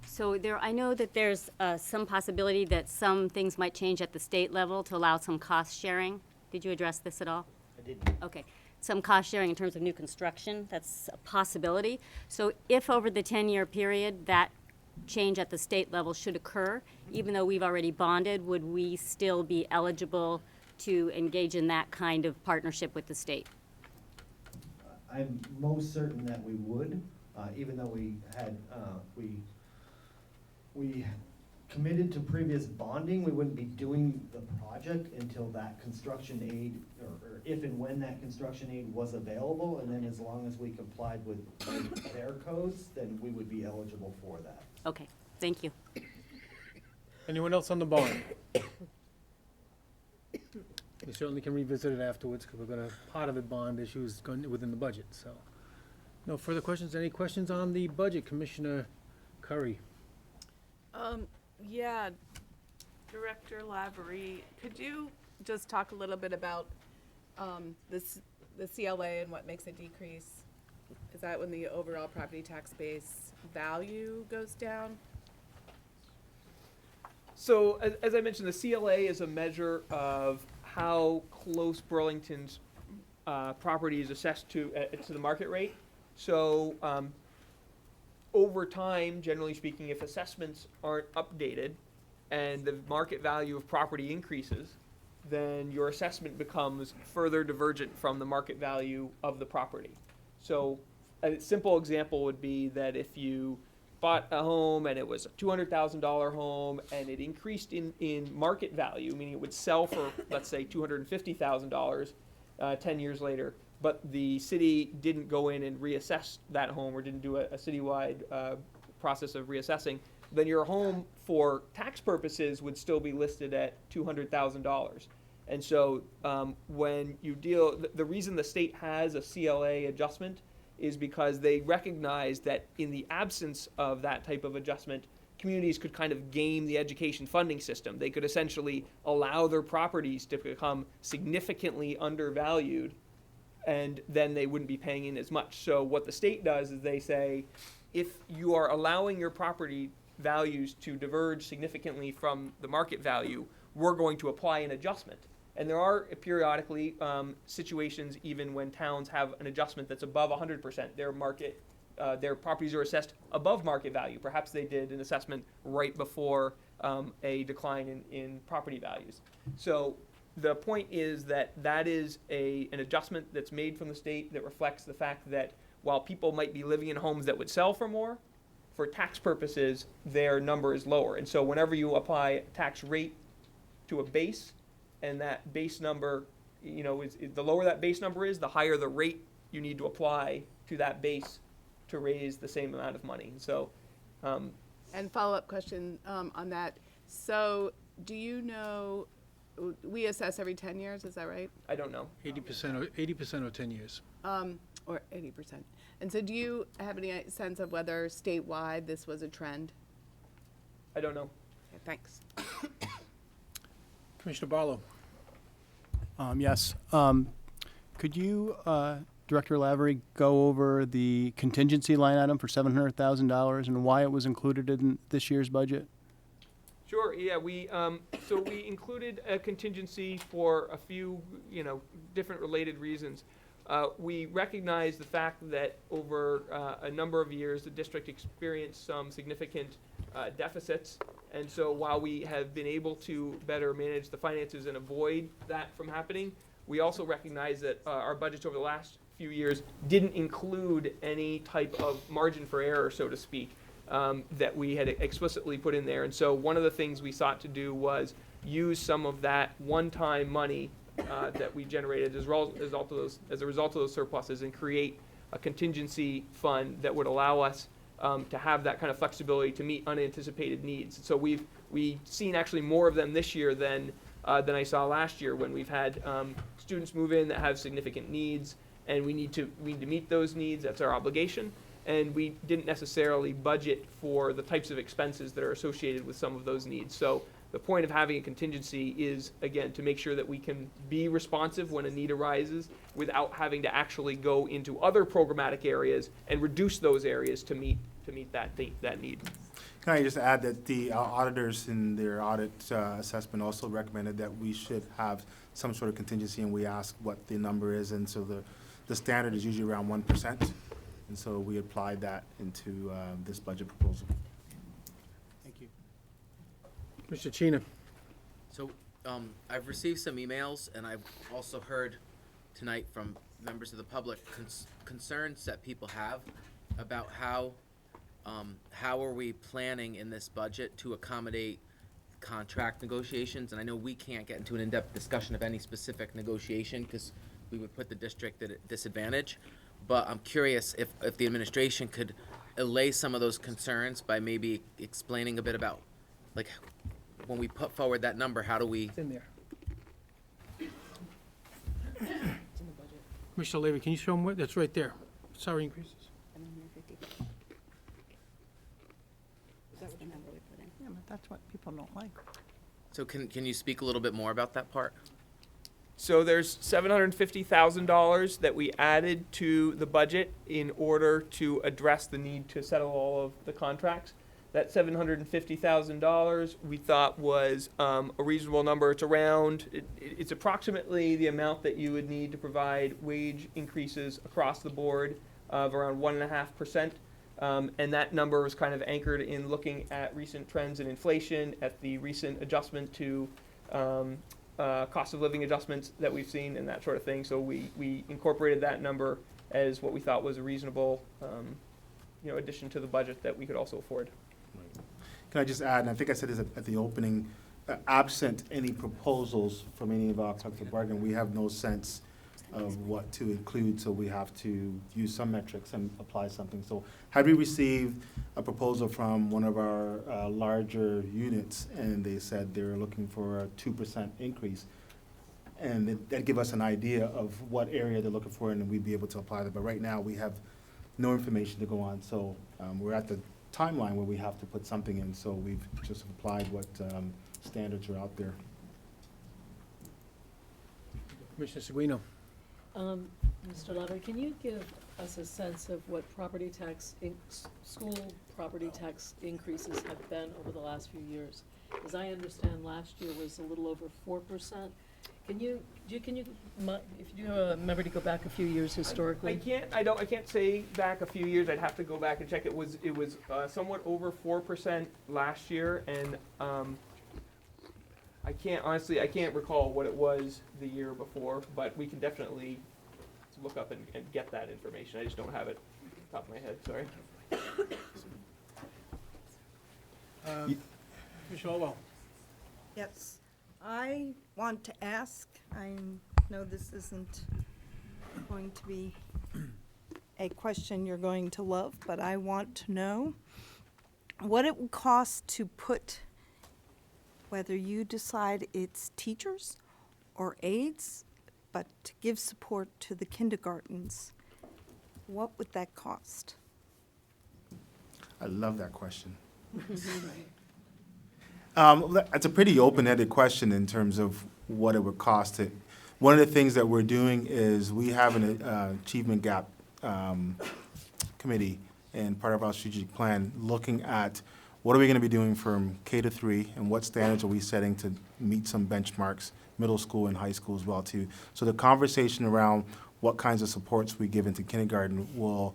So I know that there's some possibility that some things might change at the state level to allow some cost sharing. Did you address this at all? I did. Okay. Some cost sharing in terms of new construction, that's a possibility. So if over the 10-year period that change at the state level should occur, even though we've already bonded, would we still be eligible to engage in that kind of partnership with the state? I'm most certain that we would, even though we had, we committed to previous bonding, we wouldn't be doing the project until that construction aid, or if and when that construction aid was available, and then as long as we complied with their codes, then we would be eligible for that. Okay, thank you. Anyone else on the bond? We certainly can revisit it afterwards, because we're gonna, part of the bond issue is going within the budget, so. No further questions? Any questions on the budget? Commissioner Curry? Yeah, Director Lavery, could you just talk a little bit about the CLA and what makes it decrease? Is that when the overall property tax base value goes down? So as I mentioned, the CLA is a measure of how close Burlington's property is assessed to the market rate. So over time, generally speaking, if assessments aren't updated and the market value of property increases, then your assessment becomes further divergent from the market value of the property. So a simple example would be that if you bought a home and it was a $200,000 home and it increased in market value, meaning it would sell for, let's say, $250,000 10 years later, but the city didn't go in and reassess that home or didn't do a citywide process of reassessing, then your home for tax purposes would still be listed at $200,000. And so when you deal, the reason the state has a CLA adjustment is because they recognize that in the absence of that type of adjustment, communities could kind of game the education funding system. They could essentially allow their properties to become significantly undervalued and then they wouldn't be paying in as much. So what the state does is they say, if you are allowing your property values to diverge significantly from the market value, we're going to apply an adjustment. And there are periodically situations even when towns have an adjustment that's above 100%. Their properties are assessed above market value. Perhaps they did an assessment right before a decline in property values. So the point is that that is an adjustment that's made from the state that reflects the fact that while people might be living in homes that would sell for more, for tax purposes, their number is lower. And so whenever you apply a tax rate to a base, and that base number, is the lower that base number is, the higher the rate you need to apply to that base to raise the same amount of money. So, And follow-up question on that. So do you know, we assess every 10 years, is that right? I don't know. 80% or 10 years. Or 80%. And so do you have any sense of whether statewide this was a trend? I don't know. Okay, thanks. Commissioner Barlow. Yes. Could you, Director Lavery, go over the contingency line item for $700,000 and why it was included in this year's budget? Sure. Yeah, we included a contingency for a few, different related reasons. We recognize the fact that over a number of years, the district experienced some significant deficits. And so while we have been able to better manage the finances and avoid that from happening, we also recognize that our budgets over the last few years didn't include any type of margin for error, so to speak, that we had explicitly put in there. And so one of the things we sought to do was use some of that one-time money that we generated as a result of those surpluses and create a contingency fund that would allow us to have that kind of flexibility to meet unanticipated needs. So we've seen actually more of them this year than I saw last year, when we've had students move in that have significant needs, and we need to meet those needs. That's our obligation. And we didn't necessarily budget for the types of expenses that are associated with some of those needs. So the point of having a contingency is, again, to make sure that we can be responsive when a need arises without having to actually go into other programmatic areas and reduce those areas to meet that need. Can I just add that the auditors in their audit assessment also recommended that we should have some sort of contingency, and we asked what the number is, and so the standard is usually around 1%, and so we applied that into this budget proposal. Thank you. Mr. Chena. So I've received some emails, and I've also heard tonight from members of the public concerns that people have about how are we planning in this budget to accommodate contract negotiations. And I know we can't get into an in-depth discussion of any specific negotiation because we would put the district at a disadvantage. But I'm curious if the administration could allay some of those concerns by maybe explaining a bit about, like, when we put forward that number, how do we? It's in there. Commissioner Levy, can you show them what? That's right there. Salary increases. Yeah, but that's what people don't like. So can you speak a little bit more about that part? So there's $750,000 that we added to the budget in order to address the need to settle all of the contracts. That $750,000 we thought was a reasonable number. It's approximately the amount that you would need to provide wage increases across the board of around 1.5%. And that number was kind of anchored in looking at recent trends in inflation, at the recent adjustment to cost of living adjustments that we've seen and that sort of thing. So we incorporated that number as what we thought was a reasonable addition to the budget that we could also afford. Can I just add, and I think I said this at the opening, absent any proposals from any of our collective bargaining, we have no sense of what to include, so we have to use some metrics and apply something. So had we received a proposal from one of our larger units, and they said they were looking for a 2% increase, and that'd give us an idea of what area they're looking for, and we'd be able to apply that. But right now, we have no information to go on, so we're at the timeline where we have to put something in, so we've just applied what standards are out there. Commissioner Seguino. Mr. Laverne, can you give us a sense of what property tax, school property tax increases have been over the last few years? As I understand, last year was a little over 4%. Can you, if you remember to go back a few years historically? I can't say back a few years. I'd have to go back and check. It was somewhat over 4% last year, and I can't recall what it was the year before, but we can definitely look up and get that information. I just don't have it off the top of my head. Sorry. Michelle, well. Yes, I want to ask, I know this isn't going to be a question you're going to love, but I want to know what it would cost to put, whether you decide it's teachers or aides, but to give support to the kindergartens. What would that cost? I love that question. It's a pretty open-ended question in terms of what it would cost. One of the things that we're doing is we have an achievement gap committee and part of our strategic plan looking at what are we going to be doing from K to 3 and what standards are we setting to meet some benchmarks, middle school and high school as well too. So the conversation around what kinds of supports we give into kindergarten will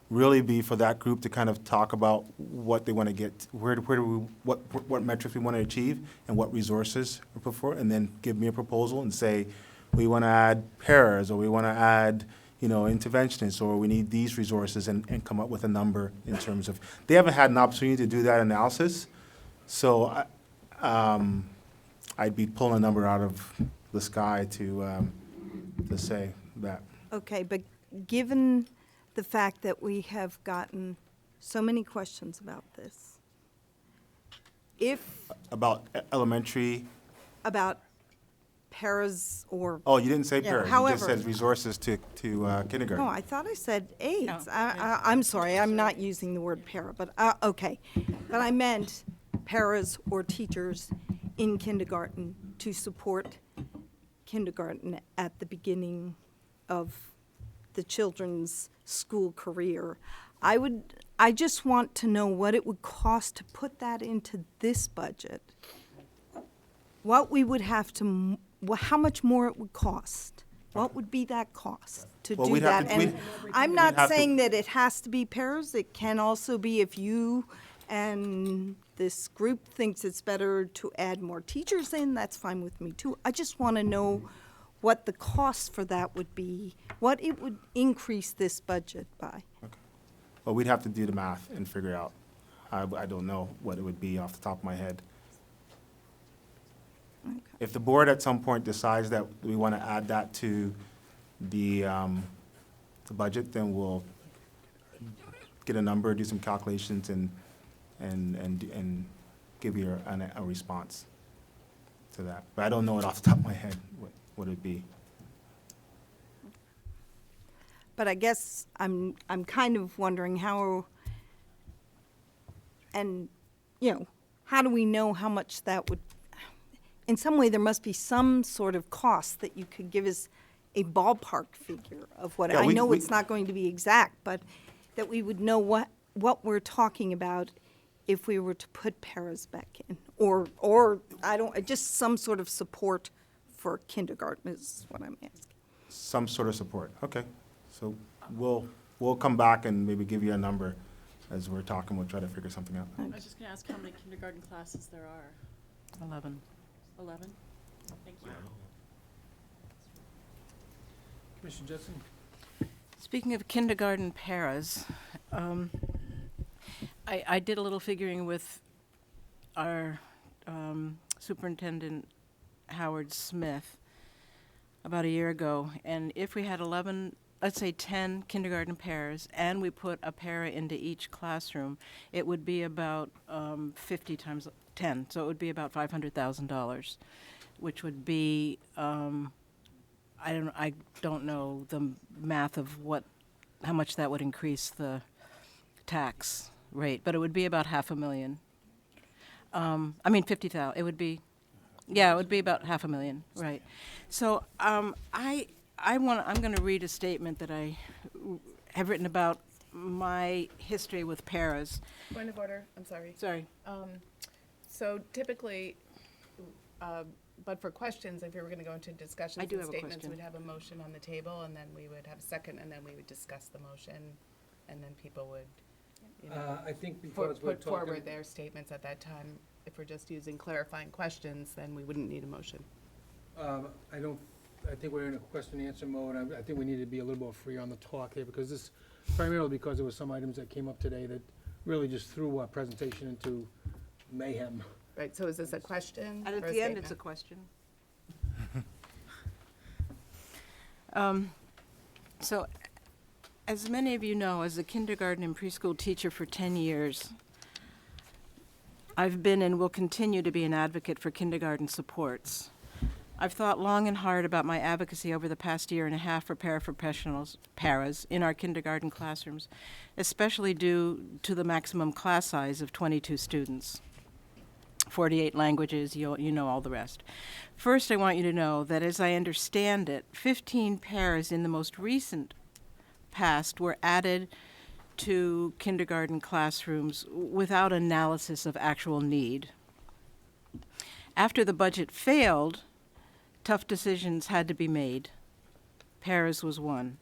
really be for that group to kind of talk about what they want to get, what metrics we want to achieve and what resources we put for, and then give me a proposal and say, we want to add paras, or we want to add, interventionists, or we need these resources, and come up with a number in terms of, they haven't had an opportunity to do that analysis, so I'd be pulling a number out of the sky to say that. Okay, but given the fact that we have gotten so many questions about this, About elementary, about paras or. oh, you didn't say Yeah, paras, you however. just said resources to kindergarten. No, I thought I said aides. No. I'm sorry, I'm not using the word para, but, okay. But I meant paras or teachers in kindergarten to support kindergarten at the beginning of the children's school career. I just want to know what it would cost to put that into this budget. What we would have to, how much more it would cost. What would be that cost to Well, do we'd have that? to- And we'd- I'm we'd not have to- saying that it has to be pairs. It can also be if you and this group thinks it's better to add more teachers in, that's fine with me too. I just want to know what the cost for that would be, what it would increase this budget by. Well, we'd have to do the math and figure out. I don't know what it would be off the top of my head. If the board at some point decides that we want to add that to the budget, then we'll get a number, do some calculations, and give you a response to that. But I don't know it off the top of my head, what it'd be. But I guess I'm kind of wondering how, and, how do we know how much that would, in some way, there must be some sort of cost that you could give us a ballpark figure of what, Yeah, I know we- it's not going to be exact, but that we would know what we're talking about if we were to put paras back in, or just some sort of support for kindergarten is what I'm asking. Some sort of support, okay. So we'll come back and maybe give you a number as we're talking, we'll try to figure something out. I was just gonna ask how many kindergarten classes there are. 11. 11? Thank you. Commissioner Judson? Speaking of kindergarten paras, I did a little figuring with our superintendent, Howard Smith, about a year ago, and if we had 11, let's say 10 kindergarten pairs, and we put a para into each classroom, it would be about 50 times 10, so it would be about $500,000, which would be, I don't know the math of how much that would increase the tax rate, but it would be about $500,000. 50,000. It would be, yeah, it would be about $500,000, right? So I I'm going to read a statement that I have written about my history with paras. Point of order, I'm sorry. Sorry. So typically, but for questions, if you were going to go into discussions I do and have a statements, question. we'd have a motion on the table, and then we would have a second, and then we would discuss the motion, and then people would, you know, I think because we're put forward talking, their statements at that time. If we're just using clarifying questions, then we wouldn't need a motion. I think we're in a question and answer mode. I think we need to be a little more free on the talk here, because this, primarily because there were some items that came up today that really just threw our presentation into mayhem. Right, so is this a question? And or at a the end, it's a statement? question. So, as many of you know, as a kindergarten and preschool teacher for 10 years, I've been and will continue to be an advocate for kindergarten supports. I've thought long and hard about my advocacy over the past year and a half for paraprofessionals, paras, in our kindergarten classrooms, especially due to the maximum class size of 22 students. 48 languages, you know all the rest. First, I want you to know that as I understand it, 15 paras in the most recent past were added to kindergarten classrooms without analysis of actual need. After the budget failed, tough decisions had to be made. Paras was one.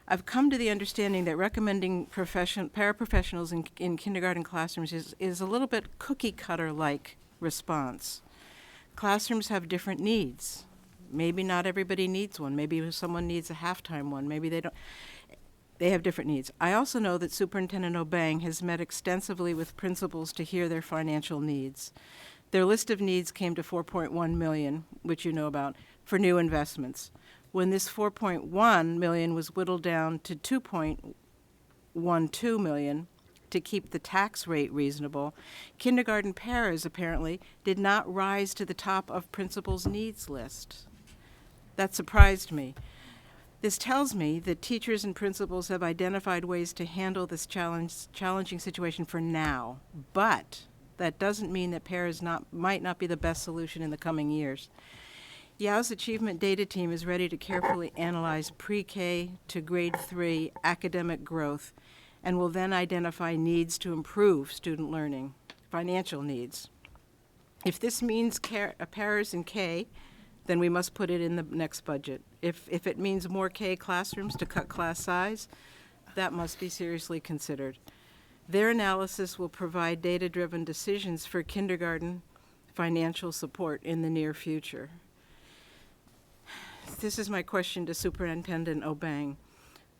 I've come to the understanding that recommending paraprofessionals in kindergarten classrooms is a little bit cookie-cutter-like response. Classrooms have different needs. Maybe not everybody needs one. Maybe someone needs a halftime one. Maybe they don't. They have different needs. I also know that Superintendent Obeng has met extensively with principals to hear their financial needs. Their list of needs came to $4.1 million, which you know about, for new investments. When this $4.1 million was whittled down to $2.12 million to keep the tax rate reasonable, kindergarten paras apparently did not rise to the top of principals' needs list. That surprised me. This tells me that teachers and principals have identified ways to handle this challenging situation for now, but that doesn't mean that paras might not be the best solution in the coming years. YOW's Achievement Data Team is ready to carefully analyze pre-K to grade 3 academic growth and will then identify needs to improve student learning, financial needs. If this means paras in K, then we must put it in the next budget. If it means more K classrooms to cut class size, that must be seriously considered. Their analysis will provide data-driven decisions for kindergarten financial support in the near future. This is my question to Superintendent Obeng.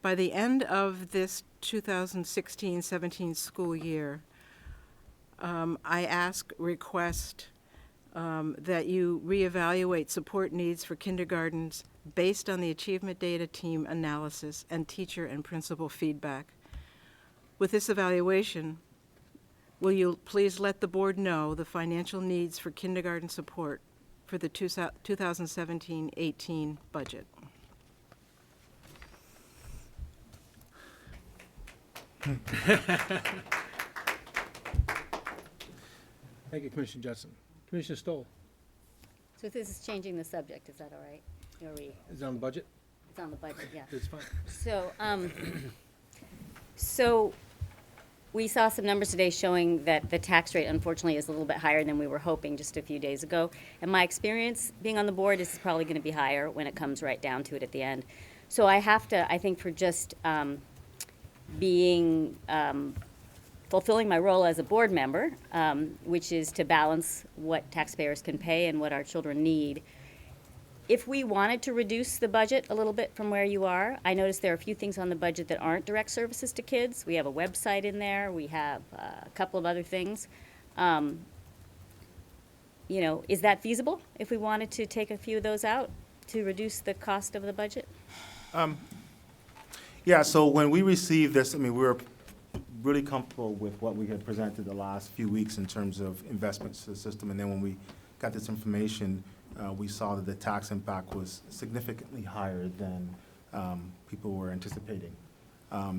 By the end of this 2016-17 school year, I request that you reevaluate support needs for kindergartens based on the Achievement Data Team analysis and teacher and principal feedback. With this evaluation, will you please let the board know the financial needs for kindergarten support for the 2017-18 budget? Thank you, Commissioner Judson. Commissioner Stoll, So this is changing the subject, is that all right? Or is it on the budget? it's on the budget, yeah. It's fine. So we saw some numbers today showing that the tax rate unfortunately is a little bit higher than we were hoping just a few days ago. And my experience being on the board is probably going to be higher when it comes right down to it at the end. So I have to, I think for just fulfilling my role as a board member, which is to balance what taxpayers can pay and what our children need. If we wanted to reduce the budget a little bit from where you are, I noticed there are a few things on the budget that aren't direct services to kids. We have a website in there. We have a couple of other things. You know, is that feasible if we wanted to take a few of those out to reduce the cost of the budget? Yeah, so when we received this, I mean, we were really comfortable with what we had presented the last few weeks in terms of investments to the system. And then when we got this information, we saw that the tax impact was significantly higher than people were anticipating.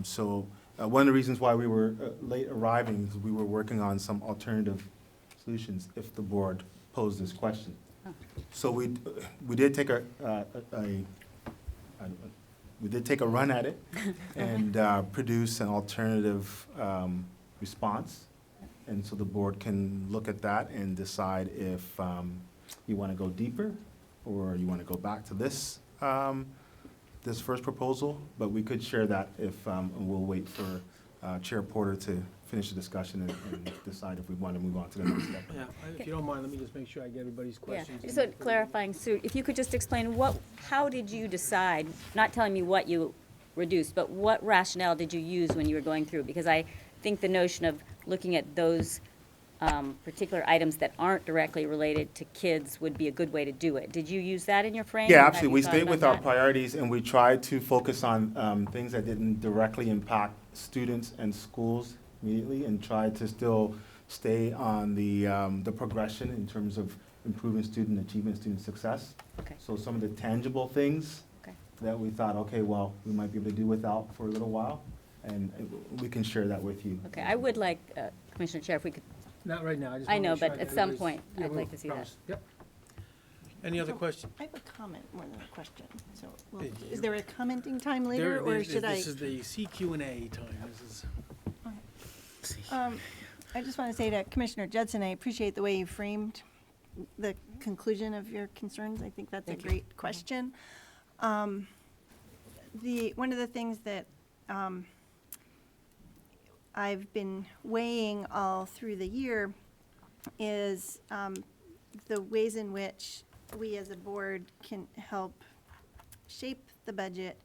So one of the reasons why we were late arriving is we were working on some alternative solutions if the board posed this question. So we did take a we did take a run at it and produce an alternative response. And so the board can look at that and decide if you want to go deeper or you want to go back to this this first proposal. But we could share that if, and we'll wait for Chair Porter to finish the discussion and decide if we want to move on to the next step. Yeah, if you don't mind, let me just make sure I get everybody's questions. Yeah, so clarifying, Sue, if you could just explain how did you decide, not telling me what you reduced, but what rationale did you use when you were going through? Because I think the notion of looking at those particular items that aren't directly related to kids would be a good way to do it. Did you use that in your frame? Yeah, Have absolutely. you We thought stayed about with our that? priorities and we tried to focus on things that didn't directly impact students and schools immediately, and tried to still stay on the progression in terms of improving student achievement, student success. Okay. So some of the tangible things that we thought, okay, well, we might be able to do without for a little while, and we can share that with you. Okay, I would like, Commissioner Chair, if we could, Not right now, I just I want to know, make sure but I get at some everybody's- point, Yeah, I'd we'll like to see that. promise. Yep. Any other questions? I have a comment more than a question. So, well, Did is you- there a commenting time later, or should I? This is the CQ&A time. This is. I just want to say to Commissioner Judson, I appreciate the way you framed the conclusion of your concerns. I think that's a great question. One of the things that I've been weighing all through the year is the ways in which we as a board can help shape the budget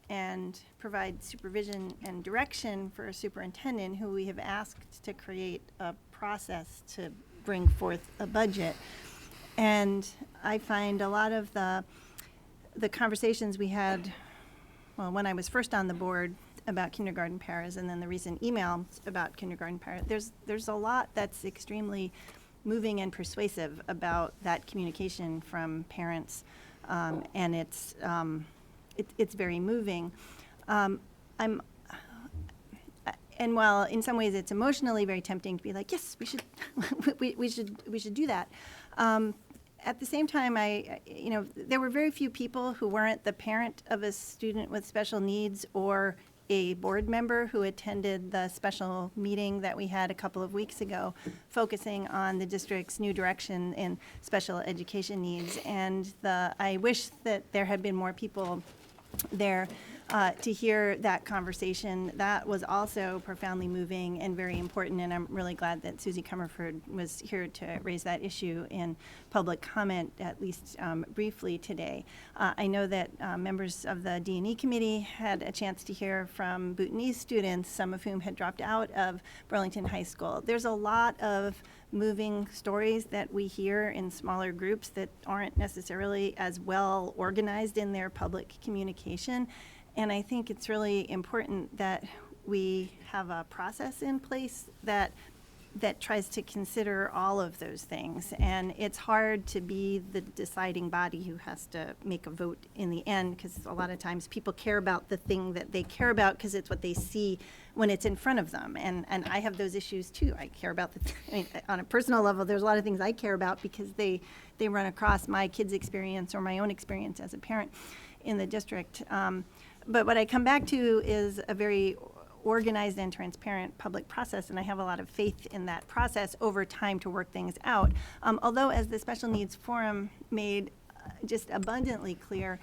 and provide supervision and direction for a superintendent who we have asked to create a process to bring forth a budget. And I find a lot of the conversations we had, well, when I was first on the board about kindergarten paras, and then the recent emails about kindergarten paras, there's a lot that's extremely moving and persuasive about that communication from parents, and it's very moving. And while in some ways it's emotionally very tempting to be like, yes, we should, we should do that. At the same time, there were very few people who weren't the parent of a student with special needs or a board member who attended the special meeting that we had a couple of weeks ago, focusing on the district's new direction in special education needs. And I wish that there had been more people there to hear that conversation. That was also profoundly moving and very important, and I'm really glad that Susie Comerford was here to raise that issue in public comment, at least briefly today. I know that members of the D&E committee had a chance to hear from Bhutanese students, some of whom had dropped out of Burlington High School. There's a lot of moving stories that we hear in smaller groups that aren't necessarily as well organized in their public communication. And I think it's really important that we have a process in place that tries to consider all of those things. And it's hard to be the deciding body who has to make a vote in the end, because a lot of times people care about the thing that they care about because it's what they see when it's in front of them. And I have those issues too. I care about on a personal level, there's a lot of things I care about because they run across my kids' experience or my own experience as a parent in the district. But what I come back to is a very organized and transparent public process, and I have a lot of faith in that process over time to work things out. Although, as the Special Needs Forum made just abundantly clear,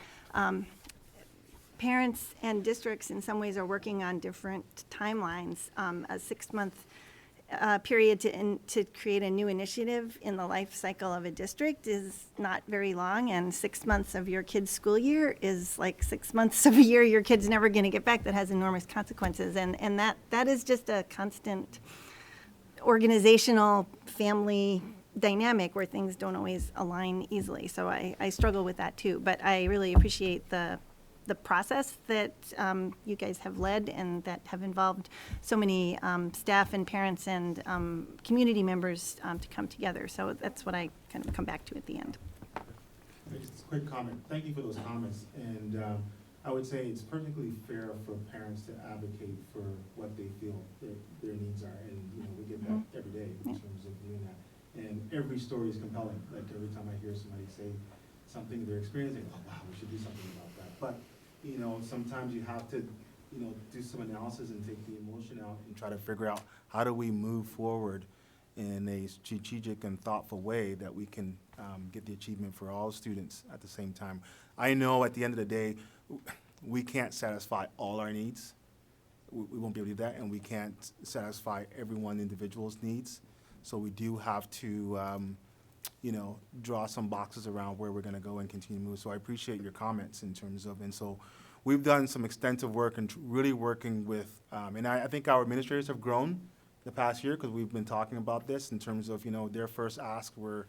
parents and districts in some ways are working on different timelines. A 6-month period to create a new initiative in the life cycle of a district is not very long, and 6 months of your kid's school year is like 6 months of a year your kid's never going to get back. That has enormous consequences, and that is just a constant organizational family dynamic where things don't always align easily. So I struggle with that too, but I really appreciate the process that you guys have led and that have involved so many staff and parents and community members to come together. So that's what I kind of come back to at the end. Just a quick comment. Thank you for those comments. And I would say it's perfectly fair for parents to advocate for what they feel their needs are. And we get that every day in terms of doing that. And every story is compelling. Like every time I hear somebody say something they're experiencing, oh wow, we should do something about that. But you know, sometimes you have to, you know, do some analysis and take the emotion out and try to figure out how do we move forward in a strategic and thoughtful way that we can get the achievement for all students at the same time. I know at the end of the day, we can't satisfy all our needs. We won't be able to do that, and we can't satisfy everyone individual's needs. So we do have to, you know, draw some boxes around where we're going to go and continue to move. So I appreciate your comments in terms of, and so we've done some extensive work and really working with, and I think our administrators have grown the past year because we've been talking about this in terms of, you know, their first ask were,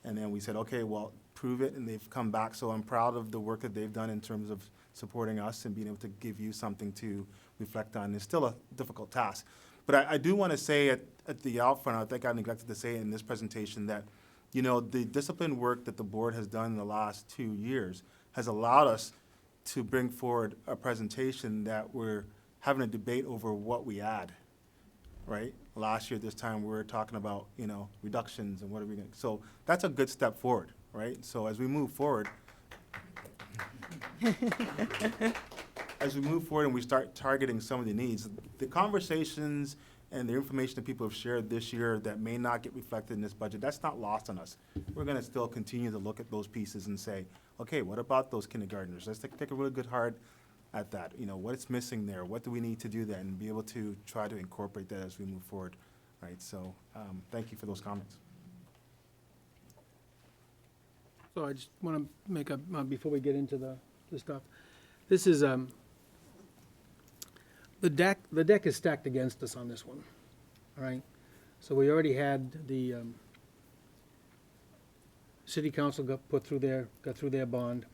and then we said, okay, well, prove it, and they've come back. So I'm proud of the work that they've done in terms of supporting us and being able to give you something to reflect on. It's still a difficult task. But I do want to say at the outfront, I think I neglected to say in this presentation that, you know, the discipline work that the board has done in the last 2 years has allowed us to bring forward a presentation that we're having a debate over what we add, right? Last year, this time, we were talking about, you know, reductions and what are we going to, so that's a good step forward, right? So as we move forward, and we start targeting some of the needs, the conversations and the information that people have shared this year that may not get reflected in this budget, that's not lost on us. We're going to still continue to look at those pieces and say, okay, what about those kindergartners? Let's take a really good hard at that. You know, what's missing there? What do we need to do then? And be able to try to incorporate that as we move forward, right? So thank you for those comments. So I just want to make a, before we get into the stuff, this is, the deck is stacked against us on this one, all right? So we already had the city council got through their bond.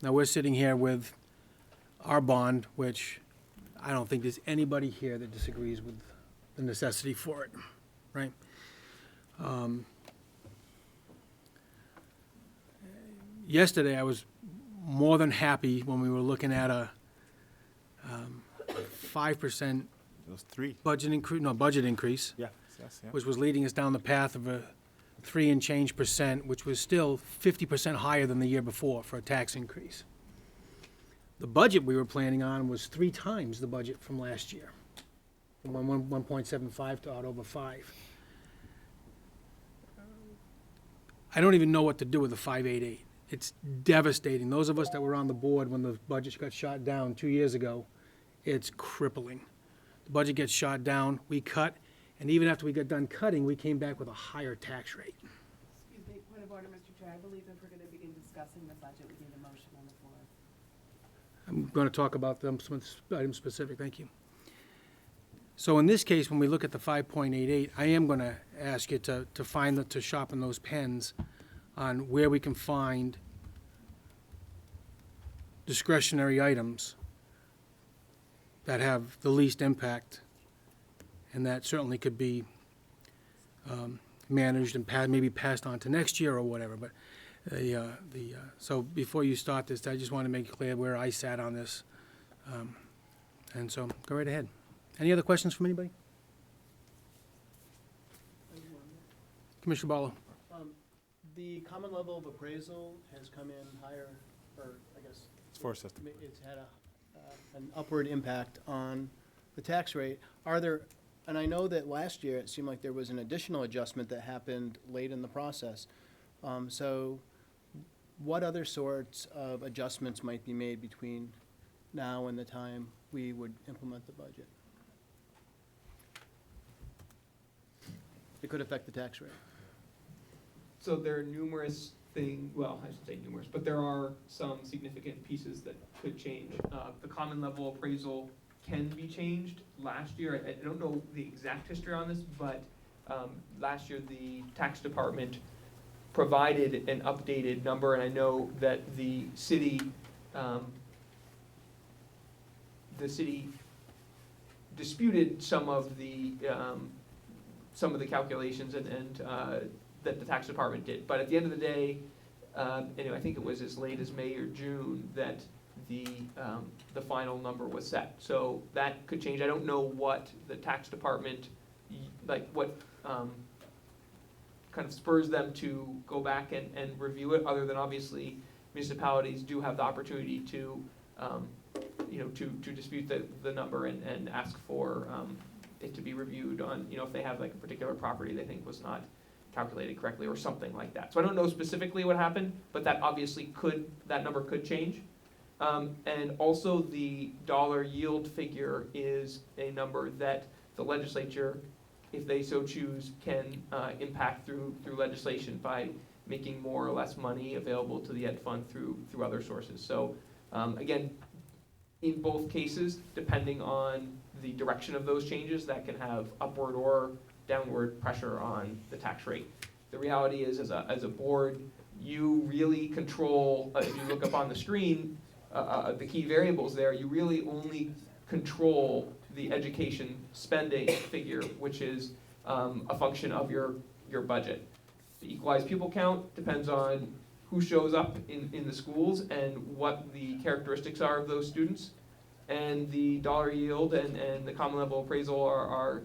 Now we're sitting here with our bond, which I don't think there's anybody here that disagrees with the necessity for it, right? Yesterday, I was more than happy when we were looking at a 5% Those three. budget increase, Yeah. Yes, yeah. which was leading us down the path of a 3 and change percent, which was still 50% higher than the year before for a tax increase. The budget we were planning on was 3 times the budget from last year, from 1.75 to over 5. I don't even know what to do with the 588. It's devastating. Those of us that were on the board when the budget got shot down 2 years ago, it's crippling. The budget gets shot down, we cut, and even after we got done cutting, we came back with a higher tax rate. Excuse me, point of order, Mr. Chair. I believe if we're going to begin discussing the budget, we need a motion on the floor. I'm going to talk about them, some items specific, thank you. So in this case, when we look at the 5.88, I am going to ask you to sharpen those pens on where we can find discretionary items that have the least impact, and that certainly could be managed and maybe passed on to next year or whatever. But so before you start this, I just want to make clear where I sat on this. And so go right ahead. Any other questions from anybody? Commissioner Barlow. The common level of appraisal has come in higher, or I guess. It's for system. It's had an upward impact on the tax rate. Are there, and I know that last year it seemed like there was an additional adjustment that happened late in the process. So what other sorts of adjustments might be made between now and the time we would implement the budget? It could affect the tax rate. So there are numerous things, well, I should say numerous, but there are some significant pieces that could change. The common level appraisal can be changed. Last year, I don't know the exact history on this, but last year the tax department provided an updated number, and I know that the city disputed some of the calculations and that the tax department did. But at the end of the day, I think it was as late as May or June that the final number was set. So that could change. I don't know what the tax department, what kind of spurs them to go back and review it, other than obviously municipalities do have the opportunity to to dispute the number and ask for it to be reviewed on, if they have like a particular property they think was not calculated correctly or something like that. So I don't know specifically what happened, but that obviously that number could change. And also the dollar yield figure is a number that the legislature, if they so choose, can impact through legislation by making more or less money available to the ed fund through other sources. So again, in both cases, depending on the direction of those changes, that can have upward or downward pressure on the tax rate. The reality is, as a board, you really control, if you look up on the screen, the key variables there, you really only control the education spending figure, which is a function of your budget. The equalized pupil count depends on who shows up in the schools and what the characteristics are of those students. And the dollar yield and the common level appraisal are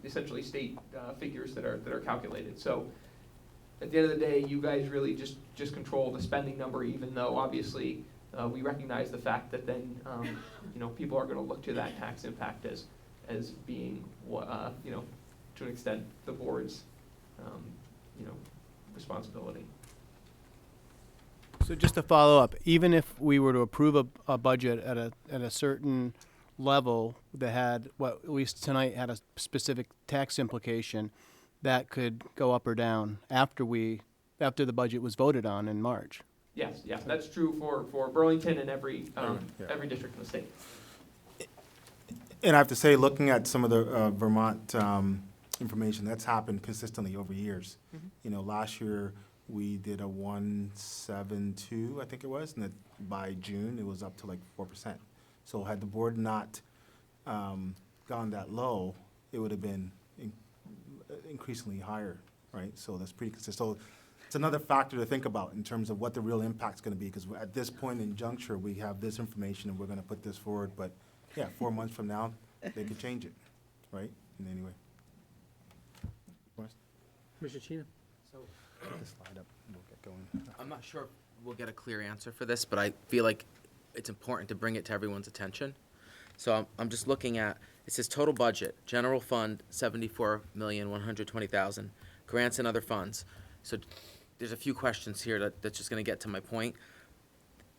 essentially state figures that are calculated. So at the end of the day, you guys really just control the spending number, even though obviously we recognize the fact that then people are going to look to that tax impact as being to an extent the board's responsibility. So just to follow up, even if we were to approve a budget at a certain level that had, what at least tonight had a specific tax implication, that could go up or down after the budget was voted on in March. Yes, that's true for Burlington and every district in the state. And I have to say, looking at some of the Vermont information, that's happened consistently over years. Last year we did a 172, I think it was, and that by June it was up to like 4%. So had the board not gone that low, it would have been increasingly higher, right? So that's pretty consistent. So it's another factor to think about in terms of what the real impact's going to be, because at this point in juncture, we have this information and we're going to put this forward. But yeah, 4 months from now, they could change it, right? And anyway. Mr. Chena? Put the slide up and we'll get going. I'm not sure if we'll get a clear answer for this, but I feel like it's important to bring it to everyone's attention. So I'm just looking at, it says total budget, general fund, $74,120,000, grants and other funds. So there's a few questions here that's just gonna get to my point.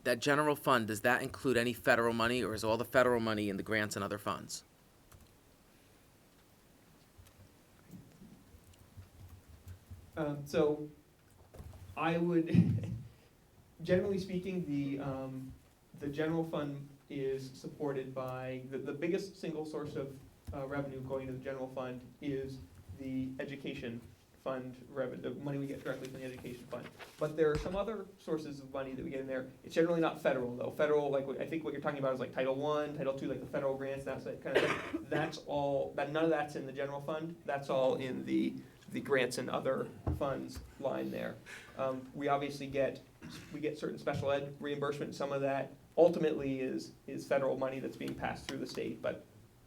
That general fund, does that include any federal money, or is all the federal money in the grants and other funds? So I would, generally speaking, the general fund is supported by, the biggest single source of revenue going to the general fund is the education fund revenue, the money we get directly from the education fund. But there are some other sources of money that we get in there. It's generally not federal though. Federal, like I think what you're talking about is like Title I, Title II, like the federal grants, that kind of thing. That's all, none of that's in the general fund. That's all in the grants and other funds line there. We obviously get certain special ed reimbursement. Some of that ultimately is federal money that's being passed through the state. But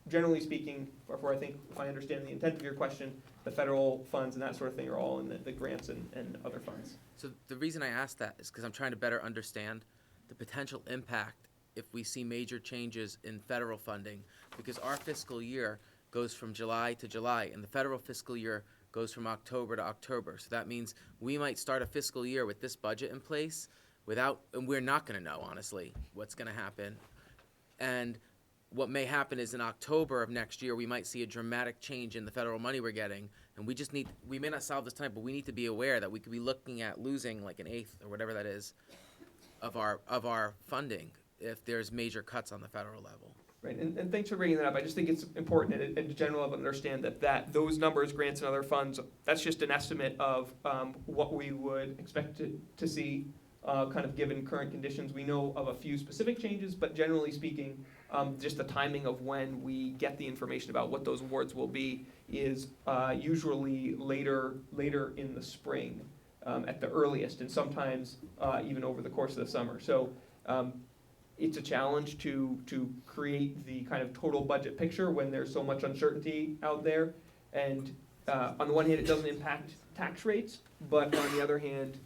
generally speaking, I think if I understand the intent of your question, the federal funds and that sort of thing are all in the grants and other funds. So the reason I ask that is because I'm trying to better understand the potential impact if we see major changes in federal funding, because our fiscal year goes from July to July, and the federal fiscal year goes from October to October. So that means we might start a fiscal year with this budget in place and we're not gonna know, honestly, what's gonna happen. And what may happen is in October of next year, we might see a dramatic change in the federal money we're getting. And we may not solve this tonight, but we need to be aware that we could be looking at losing like an eighth or whatever that is of our funding if there's major cuts on the federal level. Right, and thanks for bringing that up. I just think it's important and in general to understand that those numbers, grants and other funds, that's just an estimate of what we would expect to see kind of given current conditions. We know of a few specific changes, but generally speaking, just the timing of when we get the information about what those awards will be is usually later in the spring at the earliest, and sometimes even over the course of the summer. So it's a challenge to create the kind of total budget picture when there's so much uncertainty out there. And on the one hand, it doesn't impact tax rates, but on the other hand,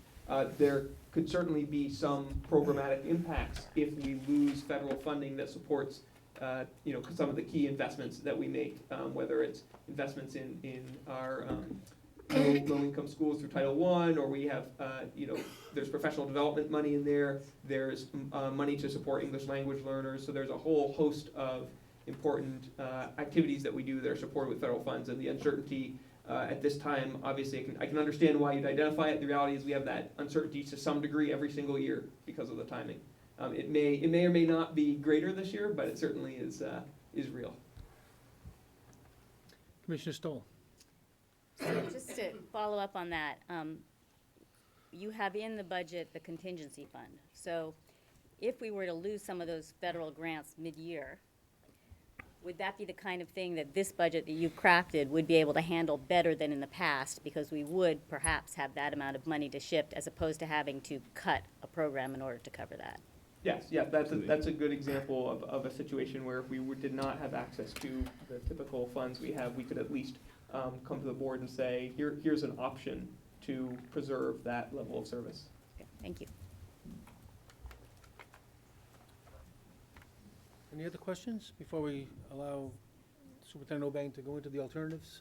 there could certainly be some programmatic impacts if we lose federal funding that supports some of the key investments that we make, whether it's investments in our low-income schools through Title I, or we have, there's professional development money in there, there's money to support English language learners, so there's a whole host of important activities that we do that are supported with federal funds, and the uncertainty at this time, obviously, I can understand why you'd identify it. The reality is we have that uncertainty to some degree every single year because of the timing. It may or may not be greater this year, but it certainly is real. Commissioner Stoll. So just to follow up on that, you have in the budget the contingency fund. So if we were to lose some of those federal grants mid-year, would that be the kind of thing that this budget that you've crafted would be able to handle better than in the past, because we would perhaps have that amount of money to shift as opposed to having to cut a program in order to cover that? Yes, yeah, that's a good example of a situation where if we did not have access to the typical funds we have, we could at least come to the board and say, here's an option to preserve that level of service. Okay, thank you. Any other questions before we allow Superintendent Obeng to go into the alternatives?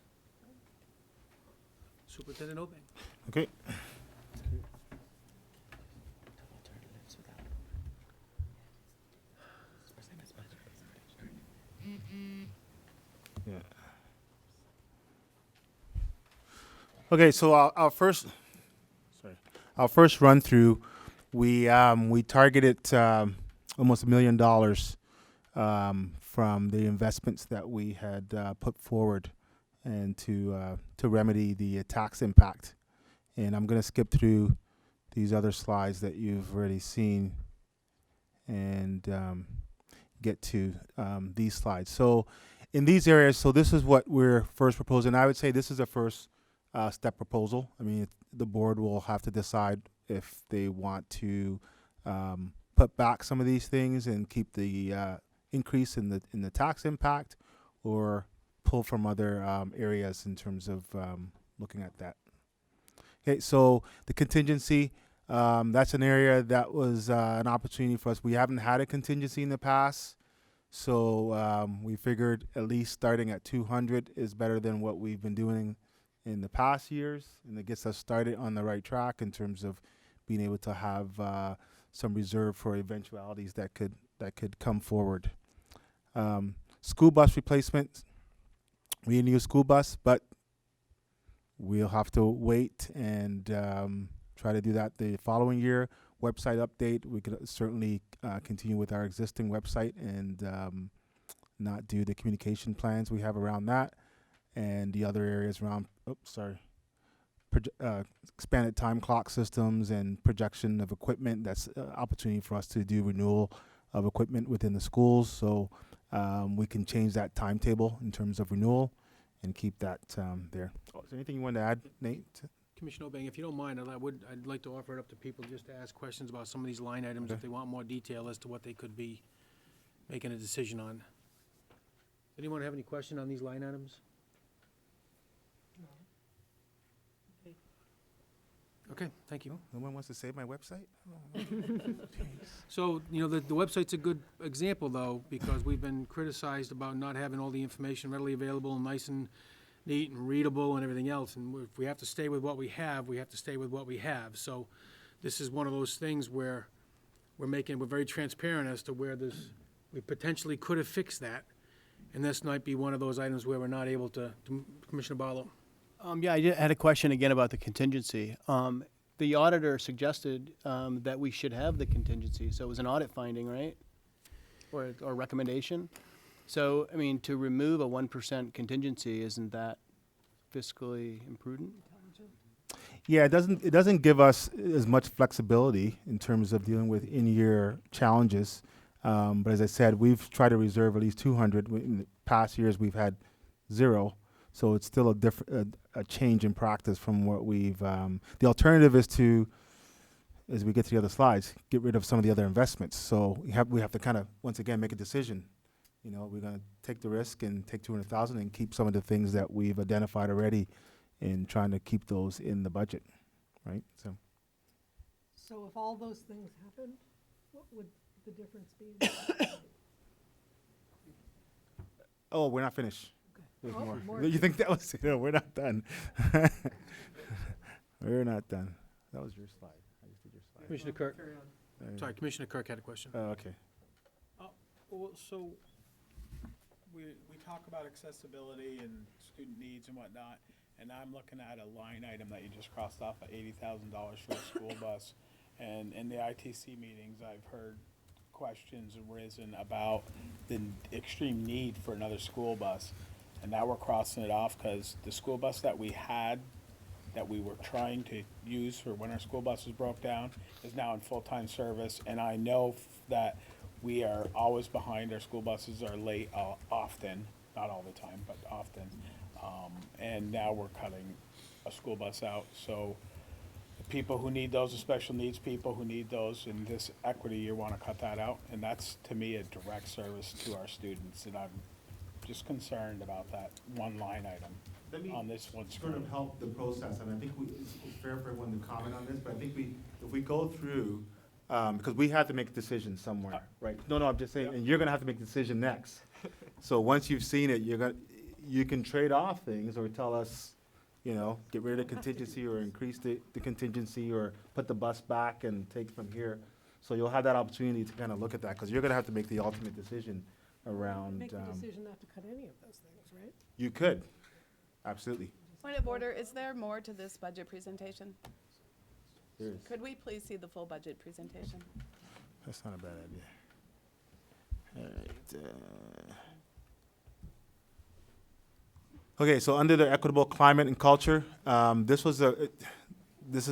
Superintendent Obeng. Okay. Yeah. Okay, so our first run through, we targeted almost $1 million from the investments that we had put forward, and to remedy the tax impact. And I'm going to skip through these other slides that you've already seen and get to these slides. So in these areas, so this is what we're first proposing. I would say this is a first step proposal. I mean, the board will have to decide if they want to put back some of these things and keep the increase in the tax impact, or pull from other areas in terms of looking at that. Okay, so the contingency, that's an area that was an opportunity for us. We haven't had a contingency in the past, so we figured at least starting at 200 is better than what we've been doing in the past years, and it gets us started on the right track in terms of being able to have some reserve for eventualities that could come forward. School bus replacement, we need a new school bus, but we'll have to wait and try to do that the following year. Website update, we could certainly continue with our existing website and not do the communication plans we have around that, and the other areas around, expanded time clock systems and projection of equipment. That's an opportunity for us to do renewal of equipment within the schools, so we can change that timetable in terms of renewal and keep that there. Oh, is there anything you want to add, Nate? Commissioner Obeng, if you don't mind, I'd like to offer it up to people just to ask questions about some of these line items if they want more detail as to what they could be making a decision on. Anyone have any question on these line items? Okay, thank you. No one wants to save my website? So, the website's a good example, though, because we've been criticized about not having all the information readily available and nice and neat and readable and everything else. And if we have to stay with what we have, we have to stay with what we have. So this is one of those things where we're very transparent as to where we potentially could have fixed that. And this might be one of those items where we're not able to Commissioner Barlow. Yeah, I had a question again about the contingency. The auditor suggested that we should have the contingency, so it was an audit finding, right? Or recommendation? So, I mean, to remove a 1% contingency, isn't that fiscally imprudent? Yeah, it doesn't give us as much flexibility in terms of dealing with in-year challenges. But as I said, we've tried to reserve at least 200. In the past years, we've had 0. So it's still a change in practice from what we've. The alternative is to, as we get to the other slides, get rid of some of the other investments. So we have to kind of once again make a decision. We're going to take the risk and take 200,000 and keep some of the things that we've identified already, and trying to keep those in the budget, right? So if all those things happened, what would the difference be? Oh, we're not finished. There's Oh, more. more. You think that was it? No, we're not done. We're not done. That was your slide. I just did your slide. Commissioner Kirk. Carry on. Sorry, Commissioner Kirk had a question. Oh, okay. Well, so we talk about accessibility and student needs and whatnot, and I'm looking at a line item that you just crossed off at $80,000 for a school bus. And in the ITC meetings, I've heard questions arisen about the extreme need for another school bus. And now we're crossing it off because the school bus that we had, that we were trying to use for when our school buses broke down, is now in full-time service. And I know that we are always behind. Our school buses are late often, not all the time, but often. And now we're cutting a school bus out. So the people who need those, the special needs people who need those in this equity year, want to cut that out. And that's, to me, a direct service to our students. And I'm just concerned about that one line item on this one screen. Sort of help the process, and I think it's fair for everyone to comment on this, but I think if we go through, because we have to make a decision somewhere, right? No, I'm just saying, and you're gonna have to make a decision next. So once you've seen it, you can trade off things or tell us, get rid of the contingency or increase the contingency or put the bus back and take from here. So you'll have that opportunity to kind of look at that, because you're gonna have to make the ultimate decision around. Make the decision not to cut any of those things, right? You could, absolutely. Point of order, is there more to this budget presentation? There is. Could we please see the full budget presentation? That's not a bad idea. All right. Okay, so under the equitable climate and culture, this is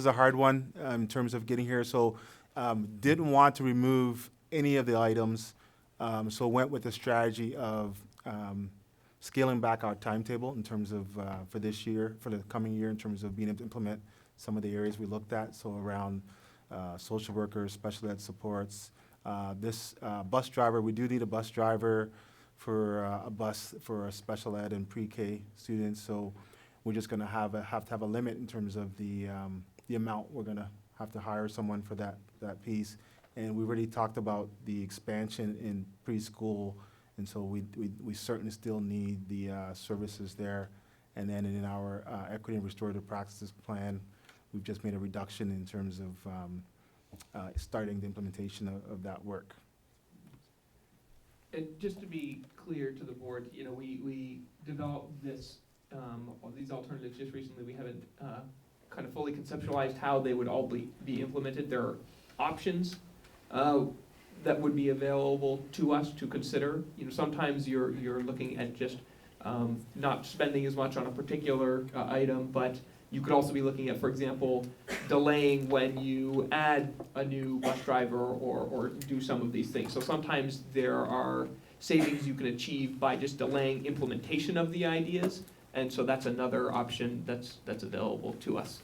a hard one in terms of getting here. So didn't want to remove any of the items, so went with the strategy of scaling back our timetable in terms of for this year, for the coming year, in terms of being able to implement some of the areas we looked at. So around social workers, special ed supports. This bus driver, we do need a bus driver for a special ed and pre-K students. So we're just going to have to have a limit in terms of the amount we're going to have to hire someone for that piece. And we already talked about the expansion in preschool, and so we certainly still need the services there. And then in our equity and restorative practices plan, we've just made a reduction in terms of starting the implementation of that work. And just to be clear to the board, we developed these alternatives just recently. We haven't kind of fully conceptualized how they would all be implemented. There are options that would be available to us to consider. Sometimes you're looking at just not spending as much on a particular item, but you could also be looking at, for example, delaying when you add a new bus driver or do some of these things. So sometimes there are savings you can achieve by just delaying implementation of the ideas, and so that's another option that's available to us.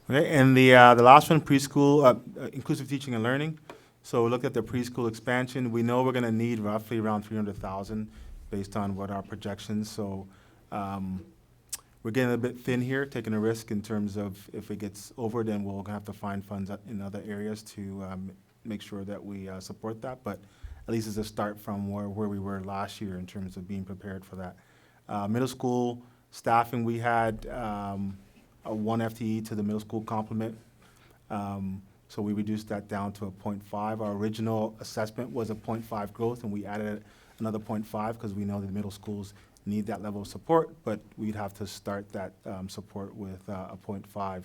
Okay, and the last one, preschool, inclusive teaching and learning. So we looked at the preschool expansion. We know we're going to need roughly around 300,000 based on what our projections. So we're getting a bit thin here, taking a risk in terms of if it gets over, then we'll have to find funds in other areas to make sure that we support that. But at least it's a start from where we were last year in terms of being prepared for that. Middle school staffing, we had a 1 FTE to the middle school complement. So we reduced that down to a 0.5. Our original assessment was a 0.5 growth, and we added another 0.5 because we know that middle schools need that level of support, but we'd have to start that support with a 0.5.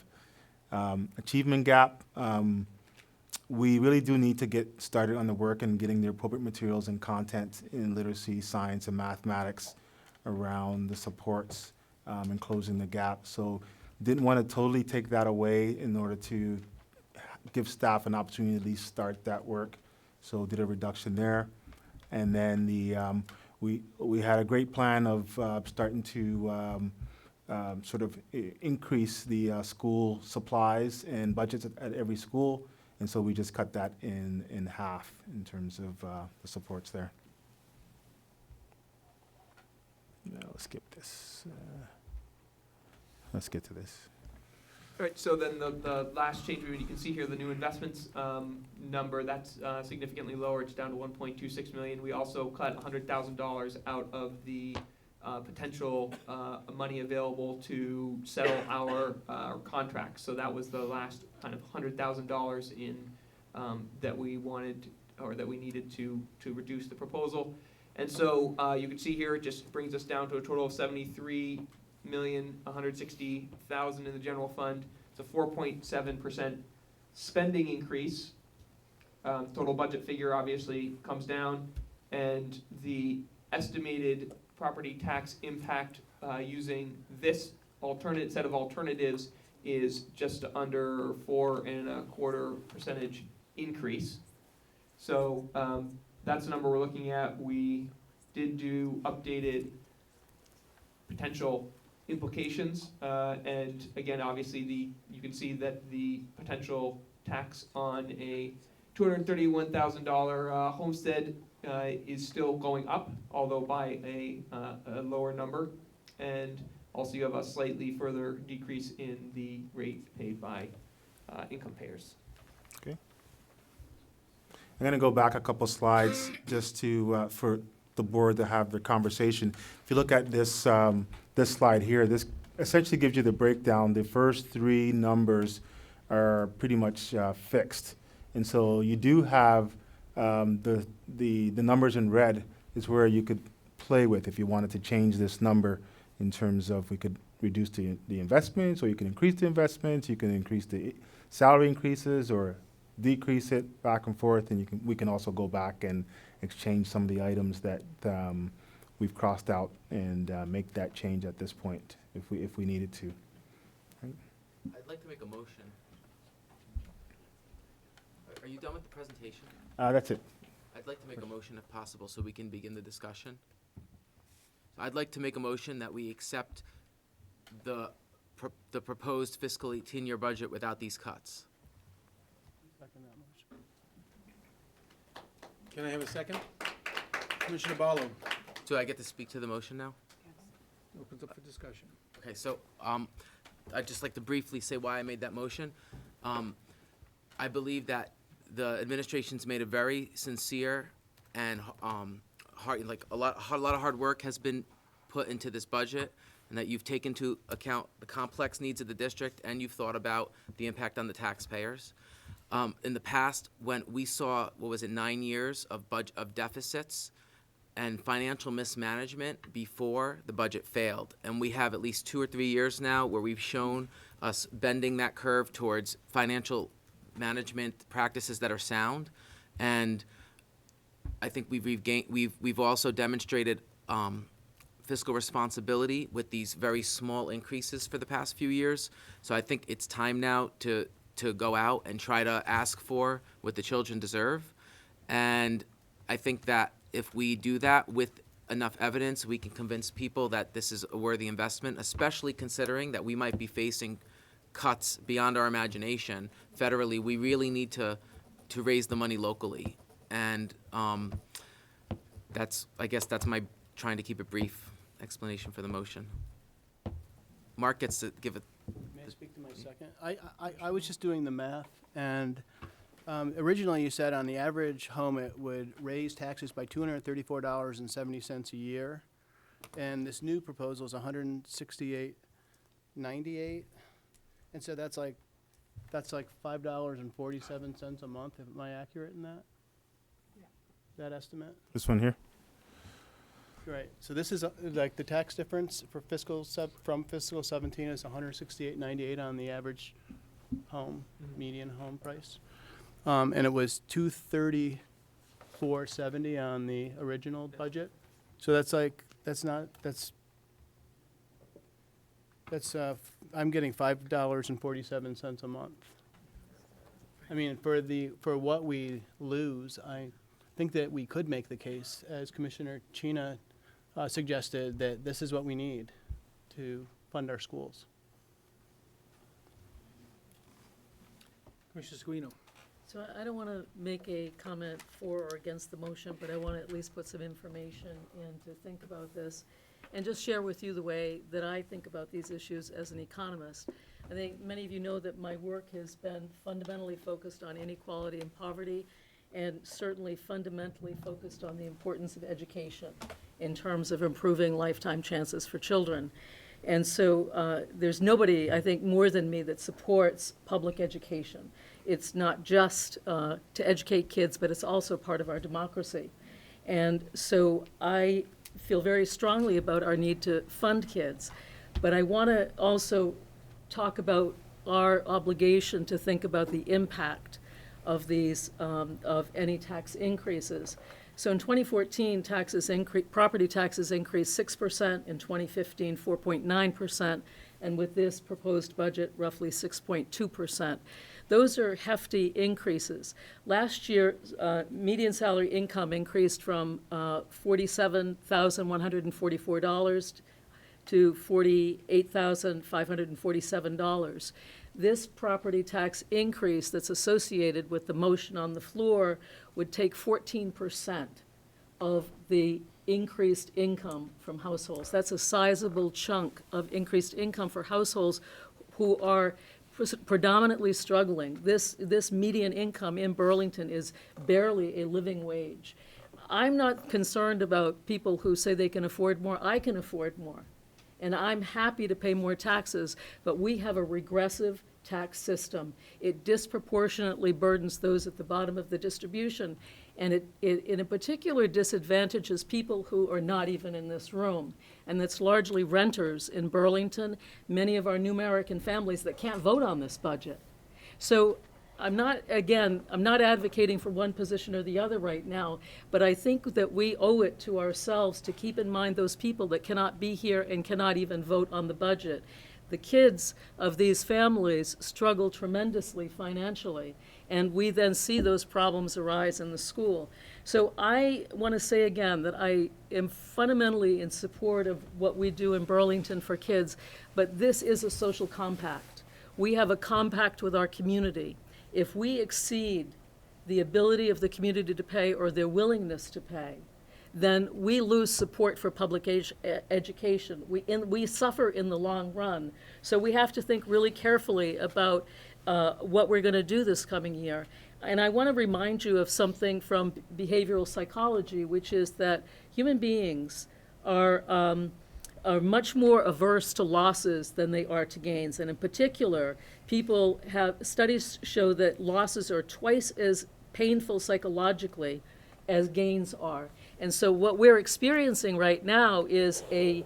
Achievement gap, we really do need to get started on the work and getting the appropriate materials and content in literacy, science, and mathematics around the supports and closing the gap. So didn't want to totally take that away in order to give staff an opportunity to at least start that work. So did a reduction there. And then we had a great plan of starting to sort of increase the school supplies and budgets at every school. And so we just cut that in half in terms of the supports there. Now let's skip this. Let's get to this. All right, so then the last change, you can see here the new investments number, that's significantly lower. It's down to 1.26 million. We also cut $100,000 out of the potential money available to settle our contracts. So that was the last kind of $100,000 in that we wanted or that we needed to reduce the proposal. And so you can see here it just brings us down to a total of $73,160,000 in the general fund. It's a 4.7% spending increase. Total budget figure obviously comes down, and the estimated property tax impact using this alternate set of alternatives is just under 4.25% increase. So that's the number we're looking at. We did do updated potential implications, and again, obviously, you can see that the potential tax on a $231,000 homestead is still going up, although by a lower number, and also you have a slightly further decrease in the rate paid by income payers. Okay. I'm going to go back a couple slides just to for the board to have the conversation. If you look at this this slide here, this essentially gives you the breakdown. The first three numbers are pretty much fixed, and so you do have the numbers in red is where you could play with if you wanted to change this number in terms of we could reduce the investments, or you can increase the investments, you can increase the salary increases, or decrease it back and forth, and we can also go back and exchange some of the items that we've crossed out and make that change at this point if we needed to. Right? I'd like to make a motion. Are you done with the presentation? That's it. I'd like to make a motion if possible so we can begin the discussion. So I'd like to make a motion that we accept the proposed fiscal 18-year budget without these cuts. Can I have a second? Commissioner Barlow. Do I get to speak to the motion now? Opens up for discussion. Okay, so I'd just like to briefly say why I made that motion. I believe that the administration's made a very sincere and hard, like a lot of hard work has been put into this budget, and that you've taken into account the complex needs of the district, and you've thought about the impact on the taxpayers. In the past, when we saw, 9 years of deficits and financial mismanagement before the budget failed. And we have at least 2 or 3 years now where we've shown us bending that curve towards financial management practices that are sound. And I think we've also demonstrated fiscal responsibility with these very small increases for the past few years. So I think it's time now to go out and try to ask for what the children deserve. And I think that if we do that with enough evidence, we can convince people that this is a worthy investment, especially considering that we might be facing cuts beyond our imagination. Federally, we really need to raise the money locally. And I guess that's my trying to keep it brief explanation for the motion. Mark gets to give it. May I speak to my second? I was just doing the math, and originally you said on the average home it would raise taxes by $234.70 a year, and this new proposal is $168.98, and so that's like $5.47 a month. Am I accurate in that? Yeah. That estimate? This one here? Right. So this is like the tax difference for from fiscal 17 is $168.98 on the average home, median home price, and it was $234.70 on the original budget. So I'm getting $5.47 a month. I mean, for what we lose, I think that we could make the case, as Commissioner Chena suggested, that this is what we need to fund our schools. Commissioner Squino. So I don't want to make a comment for or against the motion, but I want to at least put some information in to think about this and just share with you the way that I think about these issues as an economist. I think many of you know that my work has been fundamentally focused on inequality and poverty, and certainly fundamentally focused on the importance of education in terms of improving lifetime chances for children. And so there's nobody, I think, more than me that supports public education. It's not just to educate kids, but it's also part of our democracy. And so I feel very strongly about our need to fund kids. But I want to also talk about our obligation to think about the impact of these, of any tax increases. So in 2014, property taxes increased 6%, in 2015, 4.9%, and with this proposed budget, roughly 6.2%. Those are hefty increases. Last year, median salary income increased from $47,144 to $48,547. This property tax increase that's associated with the motion on the floor would take 14% of the increased income from households. That's a sizable chunk of increased income for households who are predominantly struggling. This median income in Burlington is barely a living wage. I'm not concerned about people who say they can afford more. I can afford more. And I'm happy to pay more taxes, but we have a regressive tax system. It disproportionately burdens those at the bottom of the distribution, and it in particular disadvantages people who are not even in this room, and that's largely renters in Burlington, many of our new American families that can't vote on this budget. So I'm not advocating for one position or the other right now, but I think that we owe it to ourselves to keep in mind those people that cannot be here and cannot even vote on the budget. The kids of these families struggle tremendously financially, and we then see those problems arise in the school. So I want to say again that I am fundamentally in support of what we do in Burlington for kids, but this is a social compact. We have a compact with our community. If we exceed the ability of the community to pay or their willingness to pay, then we lose support for public education. We suffer in the long run. So we have to think really carefully about what we're going to do this coming year. And I want to remind you of something from behavioral psychology, which is that human beings are much more averse to losses than they are to gains. And in particular, studies show that losses are twice as painful psychologically as gains are. And so what we're experiencing right now is a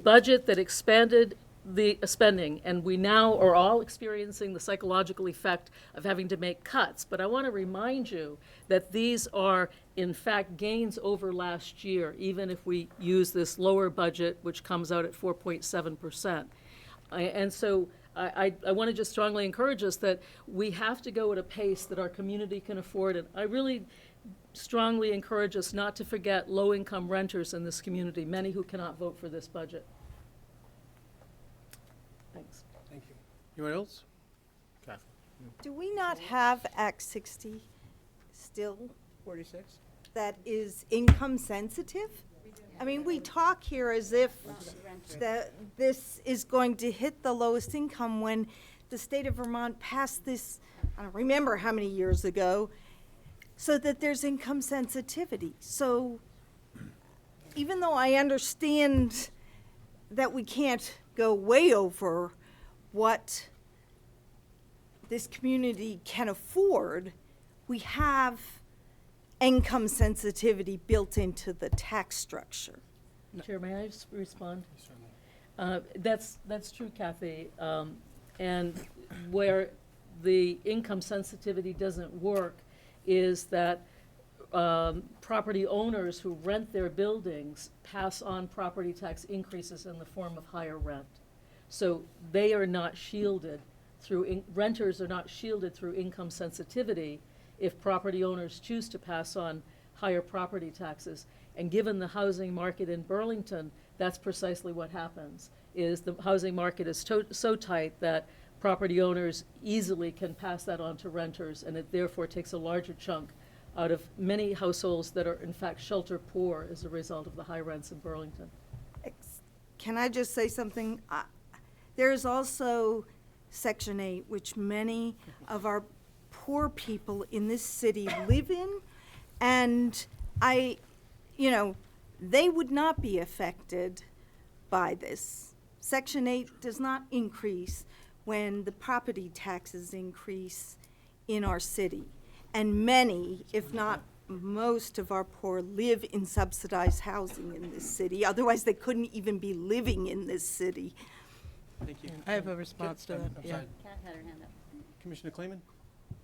budget that expanded the spending, and we now are all experiencing the psychological effect of having to make cuts. But I want to remind you that these are, in fact, gains over last year, even if we use this lower budget, which comes out at 4.7%. And so I want to just strongly encourage us that we have to go at a pace that our community can afford. And I really strongly encourage us not to forget low-income renters in this community, many who cannot vote for this budget. Thanks. Thank you. Anyone else? Do we not have Act 60 still 46? that is income sensitive? I mean, we talk here as if this is going to hit the lowest income when the state of Vermont passed this, I don't remember how many years ago, so that there's income sensitivity. So even though I understand that we can't go way over what this community can afford, we have income sensitivity built into the tax structure. Chair, may I just respond? That's true, Kathy. And where the income sensitivity doesn't work is that property owners who rent their buildings pass on property tax increases in the form of higher rent. So they are not shielded through, renters are not shielded through income sensitivity if property owners choose to pass on higher property taxes. And given the housing market in Burlington, that's precisely what happens, is the housing market is so tight that property owners easily can pass that on to renters, and it therefore takes a larger chunk out of many households that are in fact shelter poor as a result of the high rents in Burlington. Can I just say something? There's also Section 8, which many of our poor people in this city live in, and they would not be affected by this. Section 8 does not increase when the property taxes increase in our city. And many, if not most of our poor, live in subsidized housing in this city. Otherwise, they couldn't even be living in this city. Thank you. I have a response to that. I'm Yeah. sorry. Kat had her hand up. Commissioner Kleeman?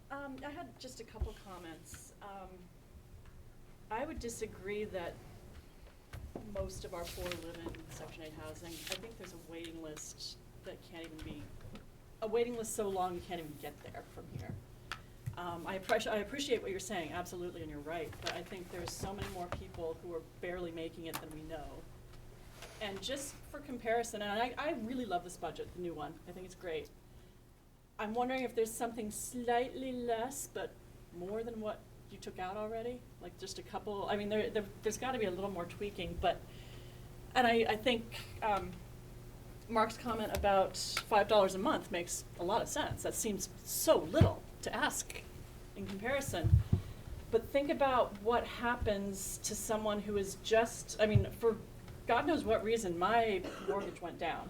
I had just a couple comments. I would disagree that most of our poor live in Section 8 housing. I think there's a waiting list that can't even be, a waiting list so long you can't even get there from here. I appreciate what you're saying, absolutely, and you're right, but I think there's so many more people who are barely making it than we know. And just for comparison, and I really love this budget, the new one. I think it's great. I'm wondering if there's something slightly less, but more than what you took out already? Like just a couple, I mean, there's got to be a little more tweaking, but, and I think Mark's comment about $5 a month makes a lot of sense. That seems so little to ask in comparison. But think about what happens to someone who is just, I mean, for God knows what reason, my mortgage went down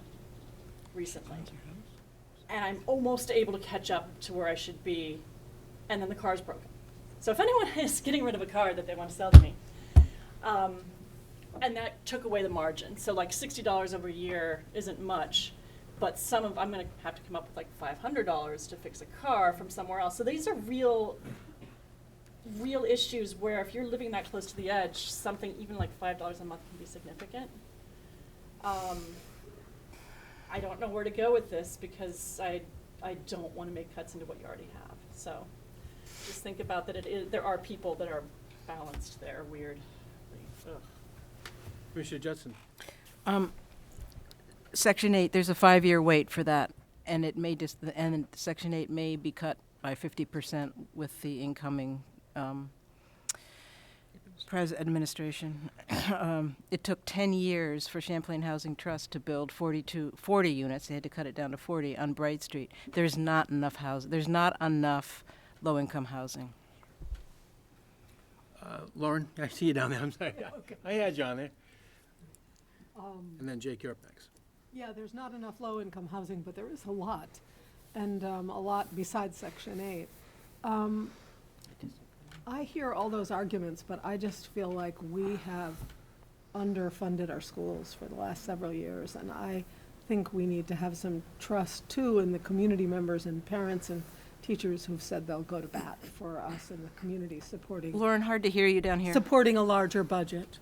recently. And I'm almost able to catch up to where I should be, and then the car's broken. So if anyone is getting rid of a car that they want to sell to me, and that took away the margin. So like $60 over a year isn't much, but I'm going to have to come up with like $500 to fix a car from somewhere else. So these are real issues where if you're living that close to the edge, something even like $5 a month can be significant. I don't know where to go with this because I don't want to make cuts into what you already have. So just think about that there are people that are balanced there weirdly. Ugh. Commissioner Judson? Section 8, there's a 5-year wait for that, and it may and Section 8 may be cut by 50% with the incoming administration. It took 10 years for Champlain Housing Trust to build 40 units. They had to cut it down to 40 on Bright Street. There's not enough housing. There's not enough low-income housing. Lauren, I see you down there, I'm sorry. I had you on there. And then Jake, you're up next. Yeah, there's not enough low-income housing, but there is a lot, and a lot besides Section 8. I hear all those arguments, but I just feel like we have underfunded our schools for the last several years, and I think we need to have some trust, too, in the community members and parents and teachers who've said they'll go to bat for us in the community supporting. Lauren, hard to hear you down here. Supporting a larger budget.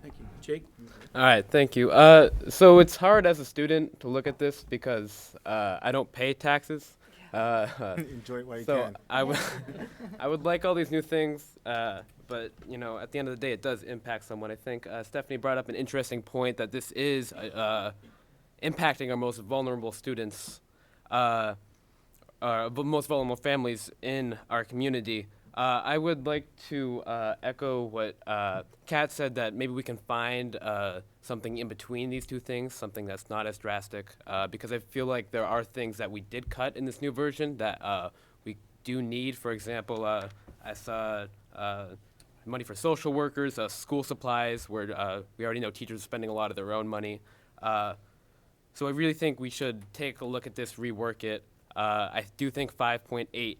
Thank you. Jake? All right, thank you. So it's hard as a student to look at this because I don't pay taxes. Enjoy it while you can. I would like all these new things, but you know, at the end of the day, it does impact someone. I think Stephanie brought up an interesting point that this is impacting our most vulnerable students, our most vulnerable families in our community. I would like to echo what Kat said, that maybe we can find something in between these two things, something that's not as drastic, because I feel like there are things that we did cut in this new version that we do need. For example, I saw money for social workers, school supplies, where we already know teachers are spending a lot of their own money. So I really think we should take a look at this, rework it. I do think 5.8%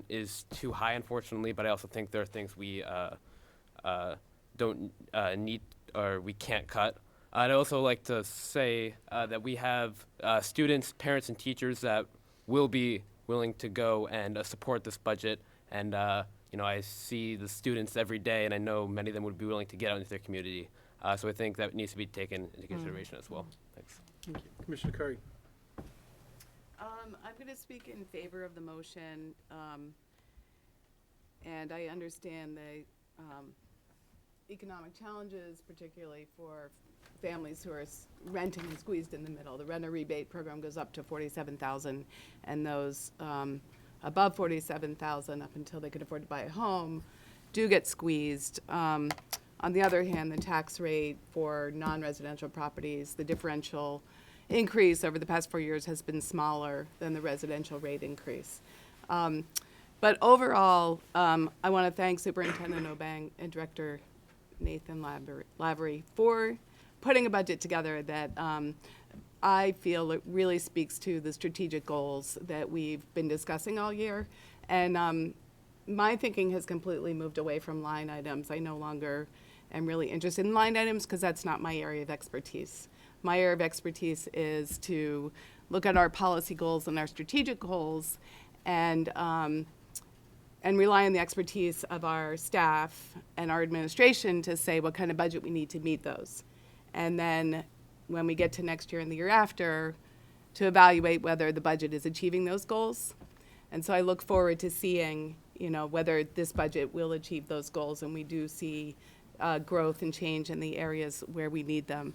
is too high, unfortunately, but I also think there are things we don't need or we can't cut. I'd also like to say that we have students, parents, and teachers that will be willing to go and support this budget. And you know, I see the students every day, and I know many of them would be willing to get out into their community. So I think that needs to be taken into consideration as well. Thanks. Thank you. Commissioner Curry? I'm going to speak in favor of the motion, and I understand the economic challenges, particularly for families who are renting and squeezed in the middle. The renter rebate program goes up to $47,000, and those above $47,000, up until they could afford to buy a home, do get squeezed. On the other hand, the tax rate for non-residential properties, the differential increase over the past 4 years has been smaller than the residential rate increase. But overall, I want to thank Superintendent Obang and Director Nathan Lavery for putting a budget together that I feel it really speaks to the strategic goals that we've been discussing all year. And my thinking has completely moved away from line items. I no longer am really interested in line items because that's not my area of expertise. My area of expertise is to look at our policy goals and our strategic goals and rely on the expertise of our staff and our administration to say what kind of budget we need to meet those. And then when we get to next year and the year after, to evaluate whether the budget is achieving those goals. And so I look forward to seeing, whether this budget will achieve those goals, and we do see growth and change in the areas where we need them.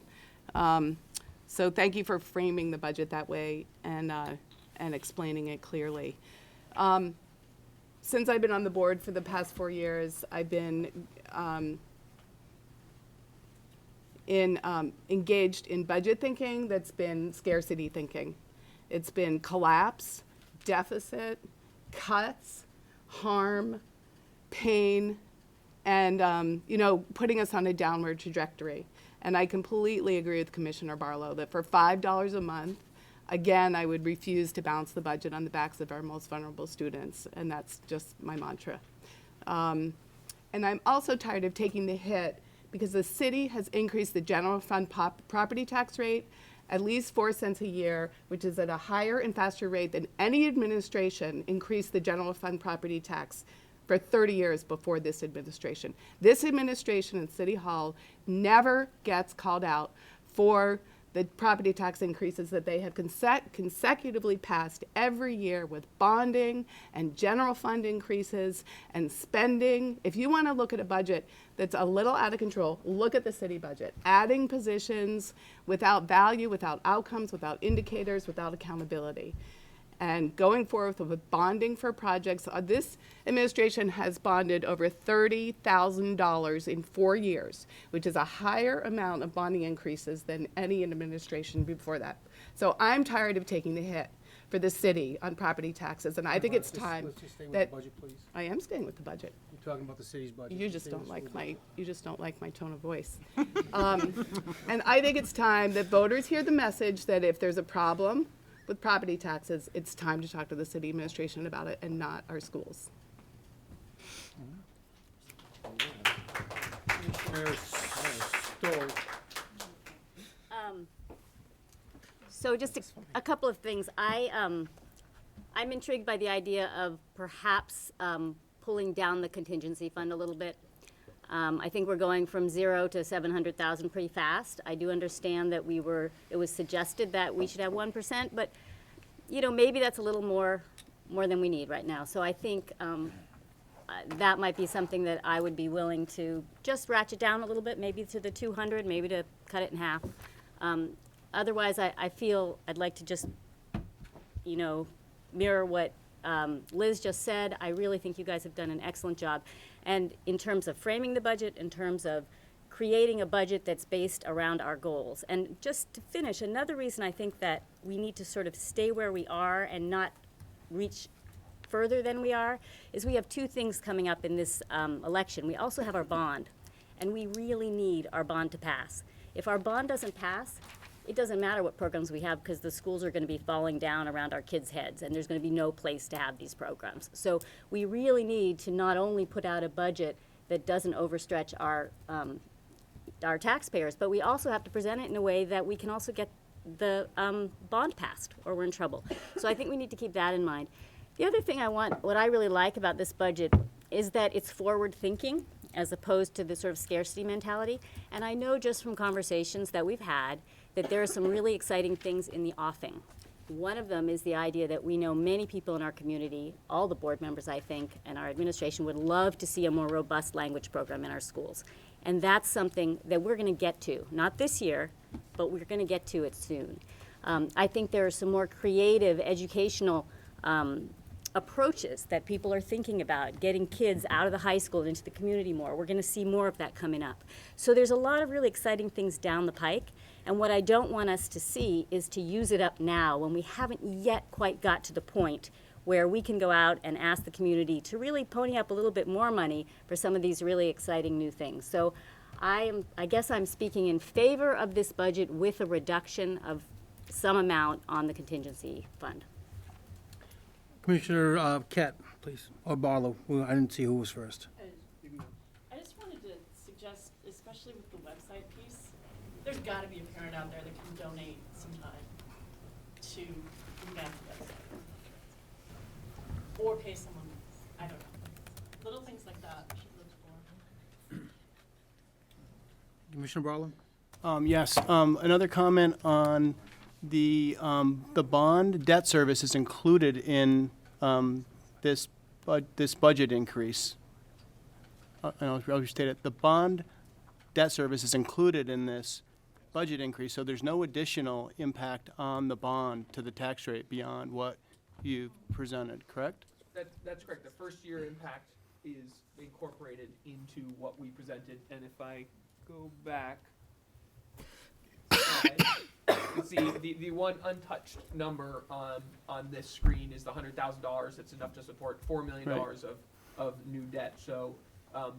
So thank you for framing the budget that way and explaining it clearly. Since I've been on the board for the past 4 years, I've been engaged in budget thinking that's been scarcity thinking. It's been collapse, deficit, cuts, harm, pain, and putting us on a downward trajectory. And I completely agree with Commissioner Barlow that for $5 a month, again, I would refuse to balance the budget on the backs of our most vulnerable students, and that's just my mantra. And I'm also tired of taking the hit because the city has increased the general fund property tax rate at least 4 cents a year, which is at a higher and faster rate than any administration increased the general fund property tax for 30 years before this administration. This administration and City Hall never gets called out for the property tax increases that they have consecutively passed every year with bonding and general fund increases and spending. If you want to look at a budget that's a little out of control, look at the city budget. Adding positions without value, without outcomes, without indicators, without accountability. And going forward with bonding for projects, this administration has bonded over $30,000 in 4 years, which is a higher amount of bonding increases than any administration before that. So I'm tired of taking the hit for the city on property taxes, and I think it's time Let's just stay with that the budget, please. I am staying with the budget. You're talking about the city's budget. You just Stay don't with like school budget. my tone of voice. And I think it's time that voters hear the message that if there's a problem with property taxes, it's time to talk to the city administration about it and not our schools. Commissioner Stoll. So just a couple of things. I'm intrigued by the idea of perhaps pulling down the contingency fund a little bit. I think we're going from 0 to 700,000 pretty fast. I do understand that it was suggested that we should have 1%, but maybe that's a little more than we need right now. So I think that might be something that I would be willing to just ratchet down a little bit, maybe to the 200, maybe to cut it in half. Otherwise, I feel I'd like to just, mirror what Liz just said. I really think you guys have done an excellent job. And in terms of framing the budget, in terms of creating a budget that's based around our goals. And just to finish, another reason I think that we need to sort of stay where we are and not reach further than we are is we have 2 things coming up in this election. We also have our bond, and we really need our bond to pass. If our bond doesn't pass, it doesn't matter what programs we have because the schools are going to be falling down around our kids' heads, and there's going to be no place to have these programs. So we really need to not only put out a budget that doesn't overstretch our taxpayers, but we also have to present it in a way that we can also get the bond passed, or we're in trouble. So I think we need to keep that in mind. The other thing what I really like about this budget is that it's forward-thinking as opposed to the sort of scarcity mentality. And I know just from conversations that we've had that there are some really exciting things in the offing. One of them is the idea that we know many people in our community, all the board members, I think, and our administration would love to see a more robust language program in our schools. And that's something that we're going to get to, not this year, but we're going to get to it soon. I think there are some more creative educational approaches that people are thinking about, getting kids out of the high school and into the community more. We're going to see more of that coming up. So there's a lot of really exciting things down the pike. And what I don't want us to see is to use it up now when we haven't yet quite got to the point where we can go out and ask the community to really pony up a little bit more money for some of these really exciting new things. So I guess I'm speaking in favor of this budget with a reduction of some amount on the contingency fund. Commissioner Cat, please, or Barlow. Well, I didn't see who was first. I just wanted to suggest, especially with the website piece, there's got to be a parent out there that can donate some time to revamp the website. Or pay someone else. I don't know. Little things like that we should look for. Commissioner Barlow? Yes, another comment on the bond debt service is included in this budget increase. And I'll restate it. The bond debt service is included in this budget increase, so there's no additional impact on the bond to the tax rate beyond what you presented, correct? That's correct. The first year impact is incorporated into what we presented, and if I go back, you see the one untouched number on this screen is the $100,000. That's enough to support $4 million of new debt. So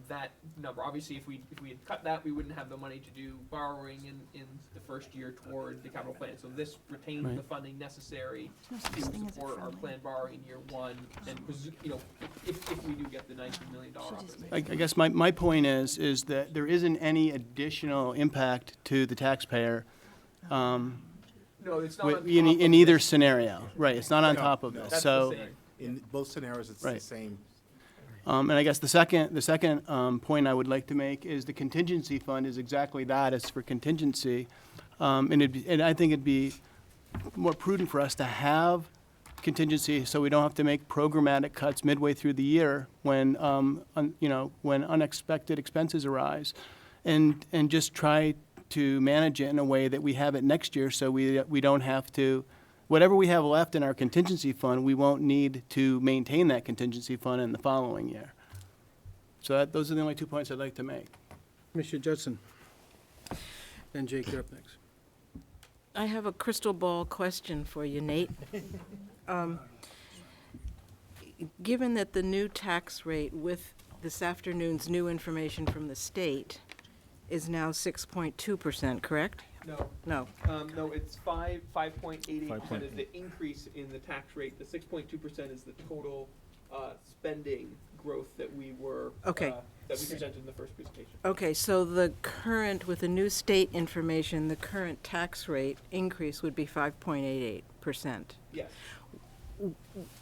that number, obviously, if we had cut that, we wouldn't have the money to do borrowing in the first year toward the capital plan. So this retains the funding necessary to support our planned borrowing in year one, and if we do get the $19 million authorization. I guess my point is that there isn't any additional impact to the taxpayer. No, it's not in either scenario, right? It's not on top of this. That's So the same. In both scenarios, it's the same. And I guess the second point I would like to make is the contingency fund is exactly that. It's for contingency, and I think it'd be more prudent for us to have contingency so we don't have to make programmatic cuts midway through the year when when unexpected expenses arise, and just try to manage it in a way that we have it next year so we don't have to, whatever we have left in our contingency fund, we won't need to maintain that contingency fund in the following year. So those are the only 2 points I'd like to make. Commissioner Judson. Then Jake, you're up next. I have a crystal ball question for you, Nate. Given that the new tax rate with this afternoon's new information from the state is now 6.2%, correct? No. No. No, it's 5.88% is the increase in the tax rate. The 6.2% is the total spending growth that we were that we presented in the first presentation. Okay, so the current, with the new state information, the current tax rate increase would be 5.88%. Yes.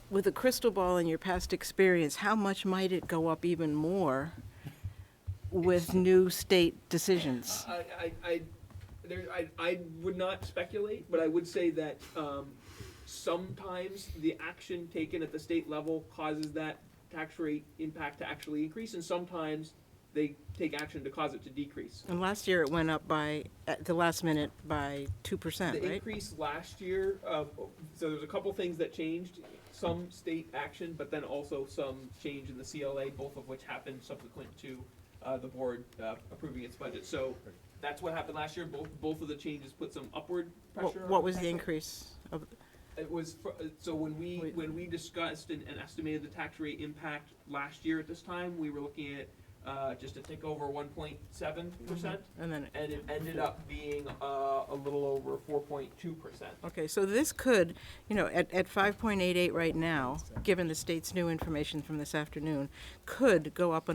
With a crystal ball and your past experience, how much might it go up even more with new state decisions? I would not speculate, but I would say that sometimes the action taken at the state level causes that tax rate impact to actually increase, and sometimes they take action to cause it to decrease. And last year it went up by, at the last minute, by 2%, right? The increase last year, so there's a couple things that changed. Some state action, but then also some change in the CLA, both of which happened subsequent to the board approving its budget. So that's what happened last year. Both of the changes put some upward pressure. What was the increase of? It was so when we discussed and estimated the tax rate impact last year at this time, we were looking at just a tick over 1.7%, and then it ended up being a little over 4.2%. Okay, so this could, at 5.88 right now, given the state's new information from this afternoon, could go up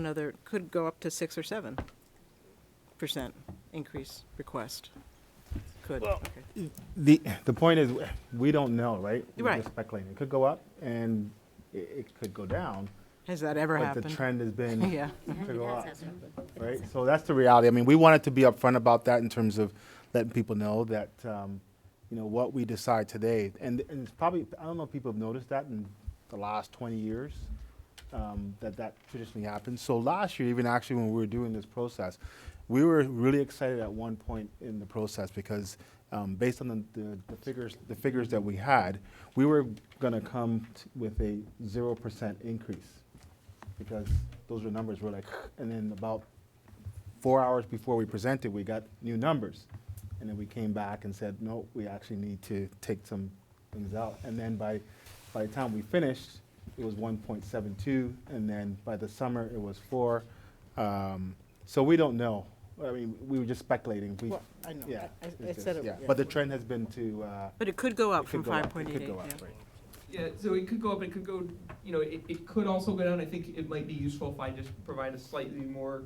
to 6 or 7% increase request. Could. Well, okay. The point is, we don't know, right? We're Right. just speculating. It could go up, and it could go down. Has that ever but happened? The trend has been Yeah. to go up, right? So that's the reality. I mean, we wanted to be upfront about that in terms of letting people know that, what we decide today. And it's probably, I don't know if people have noticed that in the last 20 years, that traditionally happens. So last year, even actually when we were doing this process, We were really excited at one point in the process because based on the figures that we had, we were going to come with a 0% increase because those were numbers were like, and then about 4 hours before we presented, we got new numbers. And then we came back and said, no, we actually need to take some things out. And then by the time we finished, it was 1.72, and then by the summer, it was 4. So we don't know. I mean, we were just speculating. Well, I know. Yeah. I it's said just- it, yeah. yeah. But the trend has been to. But it could go up it from could go up. 5.88, It could go up, yeah. right. Yeah, so it could go up, it could go, you know, it could also go down. I think it might be useful if I just provide a slightly more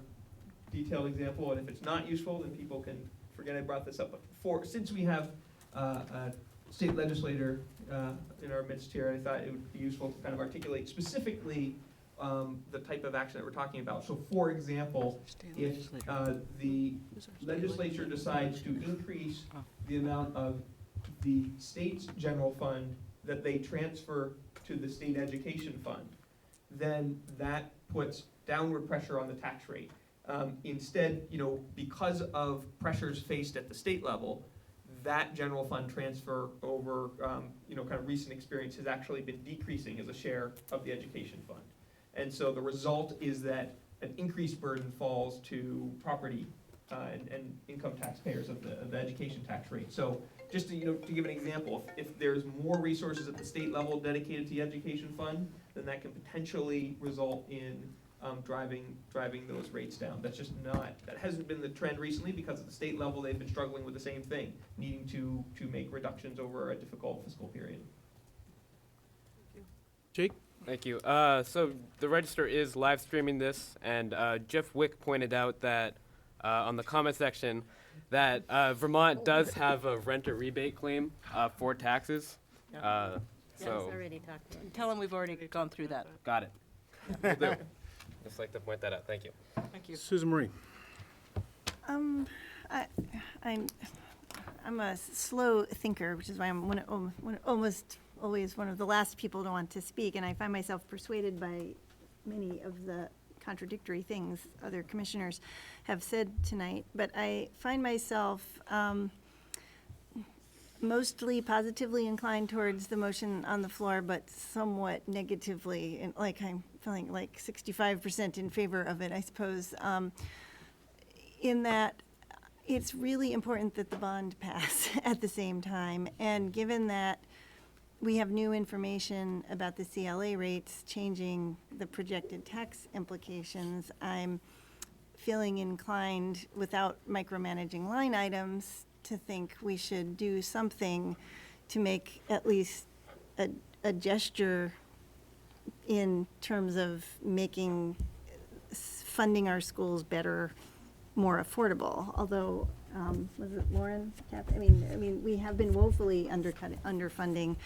detailed example, and if it's not useful, then people can forget I brought this up. But since we have a state legislator in our midst here, I thought it would be useful to kind of articulate specifically the type of action that we're talking about. So for example, if the legislature decides to increase the amount of the state's general fund that they transfer to the state education fund, then that puts downward pressure on the tax rate. Instead, you know, because of pressures faced at the state level, that general fund transfer over, you know, kind of recent experience has actually been decreasing as a share of the education fund. And so the result is that an increased burden falls to property and income taxpayers of the education tax rate. So just to, you know, to give an example, if there's more resources at the state level dedicated to the education fund, then that can potentially result in driving those rates down. That's just not, that hasn't been the trend recently because at the state level they've been struggling with the same thing, needing to make reductions over a difficult fiscal period. Jake? Thank you. So the Register is live streaming this, and Jeff Wick pointed out that on the comment section that Vermont does have a renter rebate claim for taxes. Yes, So already talked about it. Tell them we've already gone through that. got it. Will do. Just like to point that out. Thank you. Thank you. Susan Marie? I'm a slow thinker, which is why I'm almost always one of the last people to want to speak, and I find myself persuaded by many of the contradictory things other commissioners have said tonight. But I find myself mostly positively inclined towards the motion on the floor, but somewhat negatively, and like I'm feeling like 65% in favor of it, I suppose, in that it's really important that the bond pass at the same time. And given that we have new information about the CLA rates changing the projected tax implications, I'm feeling inclined, without micromanaging line items, to think we should do something to make at least a gesture in terms of making funding our schools better, more affordable. Although, was it Lauren? I mean, we have been woefully underfunding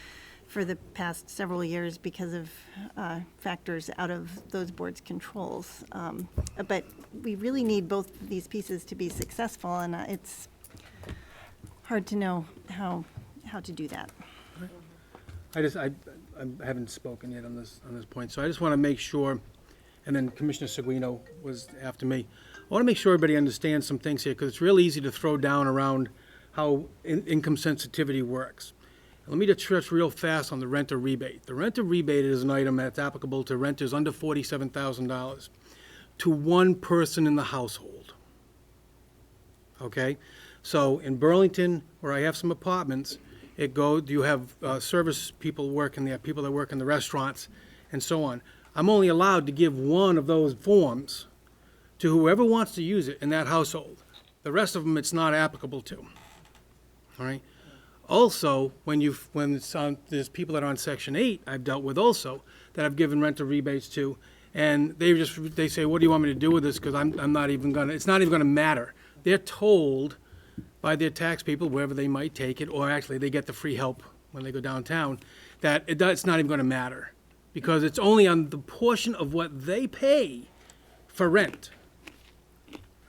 for the past several years because of factors out of those boards' controls. But we really need both of these pieces to be successful, and it's hard to know how to do that. I haven't spoken yet on this point, so I just want to make sure, and then Commissioner Seguino was after me. I want to make sure everybody understands some things here, because it's real easy to throw down around how income sensitivity works. Let me just touch real fast on the renter rebate. The renter rebate is an item that's applicable to renters under $47,000 to one person in the household. Okay? So in Burlington, where I have some apartments, you have service people working there, people that work in the restaurants, and so on. I'm only allowed to give one of those forms to whoever wants to use it in that household. The rest of them, it's not applicable to. All right? Also, there's people that are on Section 8, I've dealt with also, that I've given renter rebates to, and they say, what do you want me to do with this? Because I'm not even gonna, it's not even gonna matter. They're told by their tax people, wherever they might take it, or actually they get the free help when they go downtown, that it's not even gonna matter. Because it's only on the portion of what they pay for rent.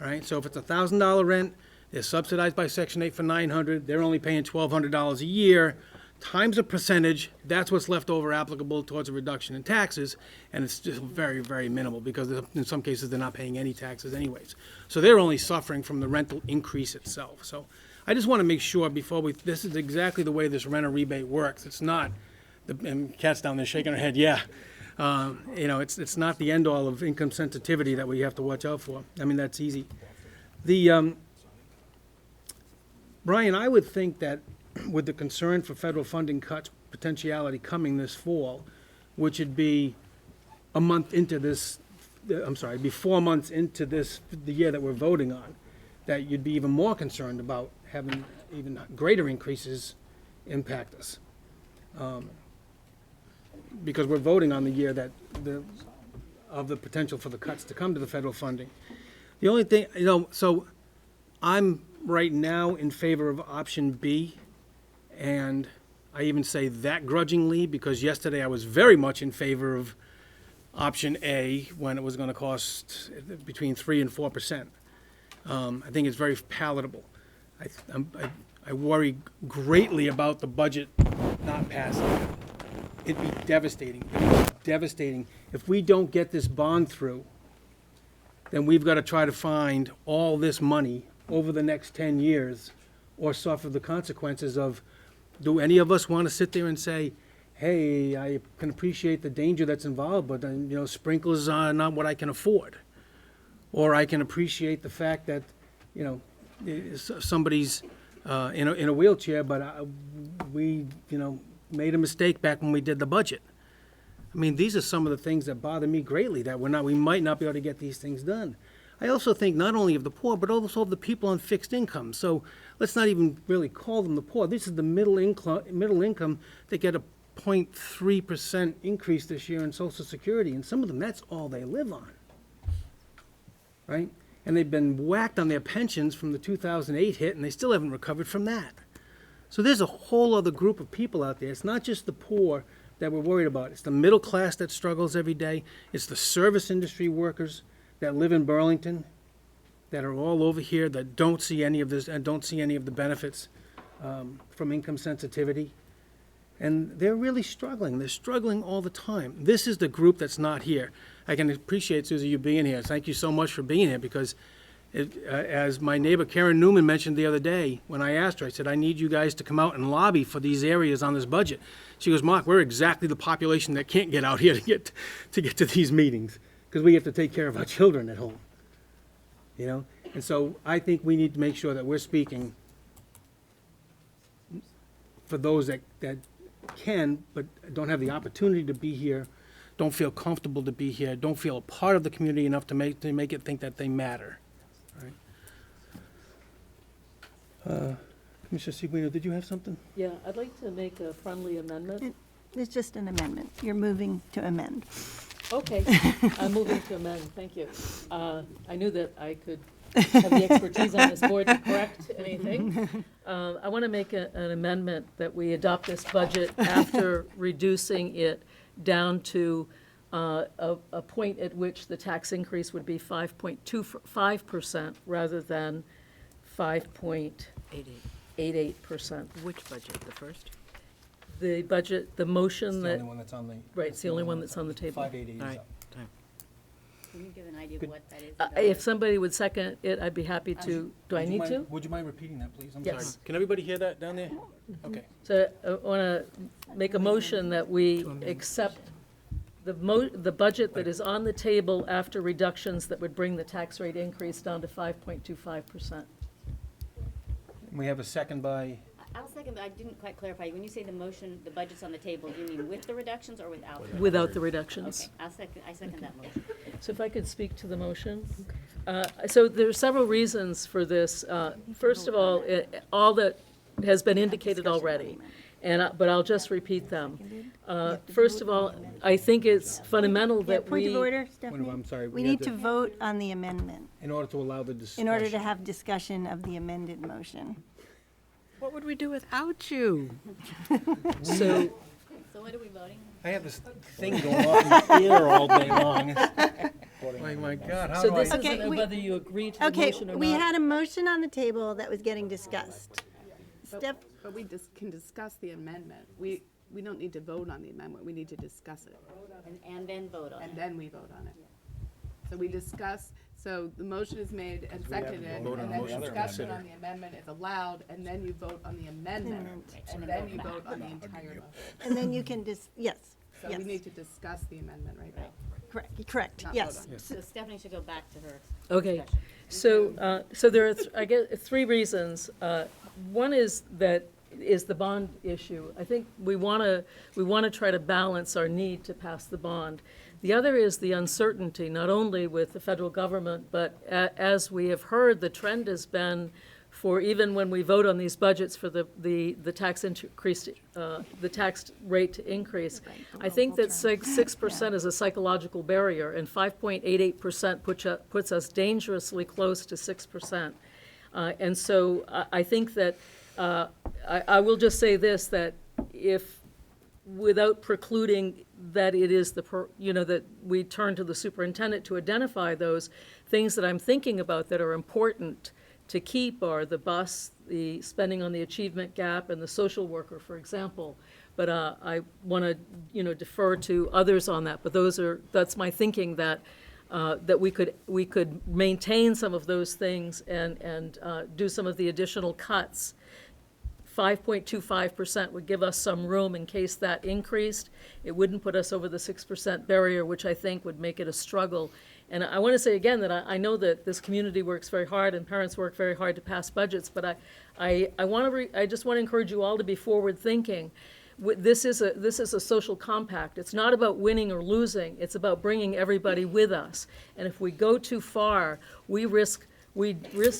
All right, so if it's $1,000 rent, they're subsidized by Section 8 for $900, they're only paying $1,200 a year times a percentage, that's what's left over applicable towards a reduction in taxes, and it's just very, very minimal, because in some cases, they're not paying any taxes anyways. So they're only suffering from the rental increase itself. So I just want to make sure before this is exactly the way this renter rebate works. It's not, and Kat's down there shaking her head, yeah. It's not the end-all of income sensitivity that we have to watch out for. I mean, that's easy. Brian, I would think that with the concern for federal funding cuts potentiality coming this fall, which would be a month into this, be 4 months into the year that we're voting on, that you'd be even more concerned about having even greater increases impact us. Because we're voting on the year of the potential for the cuts to come to the federal funding. The only thing, so I'm right now in favor of option B, and I even say that grudgingly, because yesterday I was very much in favor of option A when it was going to cost between 3% and 4%. I think it's very palatable. I worry greatly about the budget not passing. It'd be devastating. Devastating. If we don't get this bond through, then we've got to try to find all this money over the next 10 years or suffer the consequences of, do any of us want to sit there and say, hey, I can appreciate the danger that's involved, but sprinklers are not what I can afford. Or I can appreciate the fact that, somebody's in a wheelchair, but we made a mistake back when we did the budget. I mean, these are some of the things that bother me greatly, that we might not be able to get these things done. I also think not only of the poor, but also of the people on fixed income. So let's not even really call them the poor. This is the middle income that get a 0.3% increase this year in Social Security, and some of them, that's all they live on, right? And they've been whacked on their pensions from the 2008 hit, and they still haven't recovered from that. So there's a whole other group of people out there. It's not just the poor that we're worried about. It's the middle class that struggles every day. It's the service industry workers that live in Burlington, that are all over here, that don't see any of this and don't see any of the benefits from income sensitivity. And they're really struggling. They're struggling all the time. This is the group that's not here. I can appreciate, Susie, you being here. Thank you so much for being here, because as my neighbor Karen Newman mentioned the other day, when I asked her, I said, I need you guys to come out and lobby for these areas on this budget. She goes, Mark, we're exactly the population that can't get out here to get to these meetings, because we have to take care of our children at home. And so I think we need to make sure that we're speaking for those that can, but don't have the opportunity to be here, don't feel comfortable to be here, don't feel a part of the community enough to make it think that they matter. Right? Commissioner Seguino, did you have something? Yeah, I'd like to make a friendly amendment. It's just an amendment. You're moving to amend. Okay, I'm moving to amend, thank you. I knew that I could have the expertise on this board to correct anything. I want to make an amendment that we adopt this budget after reducing it down to a point at which the tax increase would be 5.25% rather than 5.88%. Which budget, the first? The budget, the motion that. It's the only one that's on the. Right, it's the only one that's on the table. 588 is up. Can you give an idea of what that is? If somebody would second it, I'd be happy to. Do I need to? Would you mind repeating that, please? I'm Yes. sorry. Can everybody hear that down there? Okay. So I want to make a motion that we accept the budget that is on the table after reductions that would bring the tax rate increase down to 5.25%. We have a second by, I'll second, but I didn't quite clarify. When you say the motion, the budget's on the table, do you mean with the reductions or without? Without the reductions. Okay, I second that motion. So if I could speak to the motion. So there are several reasons for this. First of all that has been indicated already, but I'll just repeat them. First of all, I think it's fundamental that Point of we. order, Stephanie. I'm sorry. We need to vote on the amendment in order to allow the discussion. in order to have discussion of the amended motion. What would we do without you? So what are we voting? I have this thing going off in my ear all day long. Oh my God, how So do this I? isn't whether you agree to the Okay, motion or not. we had a motion on the table that was getting discussed. But we just can discuss the amendment. We don't need to vote on the amendment, we need to discuss it. And then vote on it. And then we vote on it. So we discuss, so the motion is made and seconded, and then discussion on the amendment is allowed, and then you vote on the amendment, and then you vote on the entire motion. And then you can yes, So yes. we need to discuss the amendment right now. Correct, Not yes. vote on it. So Stephanie should go back to her. Okay, discussion. so there are, I guess, three reasons. One is the bond issue. I think we want to try to balance our need to pass the bond. The other is the uncertainty, not only with the federal government, but as we have heard, the trend has been for even when we vote on these budgets for the tax increase, the tax rate to increase. I think that 6% is a psychological barrier, and 5.88% puts us dangerously close to 6%. And so I think that I will just say this, that if, without precluding that it is that we turn to the superintendent to identify those things that I'm thinking about that are important to keep are the bus, the spending on the achievement gap, and the social worker, for example. But I want to, defer to others on that. But that's my thinking, that we could maintain some of those things and do some of the additional cuts. 5.25% would give us some room in case that increased. It wouldn't put us over the 6% barrier, which I think would make it a struggle. And I want to say again that I know that this community works very hard and parents work very hard to pass budgets, but I just want to encourage you all to be forward thinking. This is a social compact. It's not about winning or losing. It's about bringing everybody with us. And if we go too far, we risk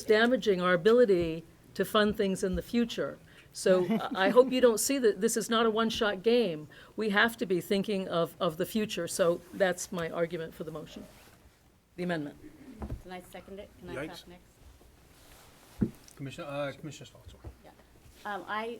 damaging our ability to fund things in the future. So I hope you don't see that this is not a one-shot game. We have to be thinking of the future. So that's my argument for the motion, the amendment. Can I second it? Can I talk Yikes. next? Commissioner Spalzer. I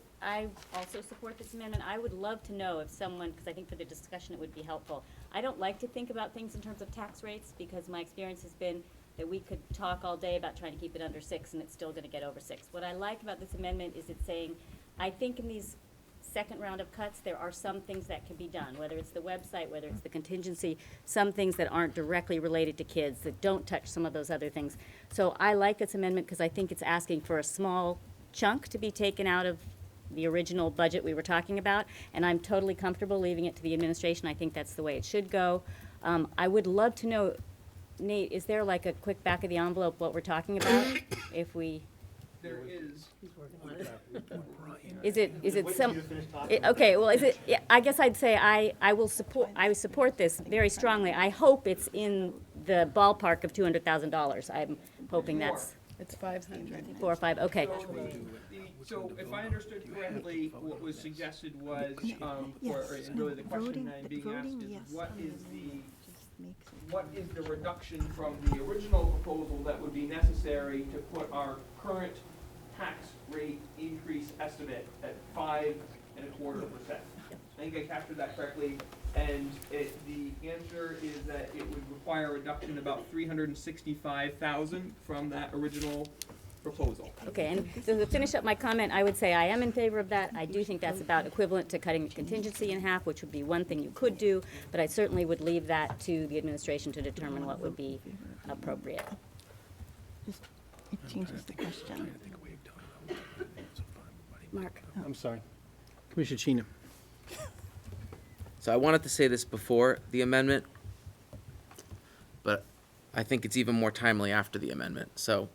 also support this amendment. I would love to know if someone, because I think for the discussion it would be helpful. I don't like to think about things in terms of tax rates, because my experience has been that we could talk all day about trying to keep it under 6 and it's still going to get over 6. What I like about this amendment is it's saying, I think in these second round of cuts, there are some things that can be done, whether it's the website, whether it's the contingency, some things that aren't directly related to kids, that don't touch some of those other things. So I like this amendment because I think it's asking for a small chunk to be taken out of the original budget we were talking about, and I'm totally comfortable leaving it to the administration. I think that's the way it should go. I would love to know, Nate, is there like a quick back of the envelope what we're talking about? If we, There is. is it some, okay, well, is it, yeah, I guess I'd say I support this very strongly. I hope it's in the ballpark of $200,000. I'm hoping that's It's 500. 4 or 5, okay. So if I understood correctly, what was suggested was, and really the question I'm being asked is, what is the reduction from the original proposal that would be necessary to put our current tax rate increase estimate at 5.25%? I think I captured that correctly, and the answer is that it would require a reduction about $365,000 from that original proposal. Okay, and so to finish up my comment, I would say I am in favor of that. I do think that's about equivalent to cutting the contingency in half, which would be one thing you could do, but I certainly would leave that to the administration to determine what would be appropriate. It changes the question. Mark. I'm sorry. Commissioner Cheena. So I wanted to say this before the amendment, but I think it's even more timely after the amendment. So,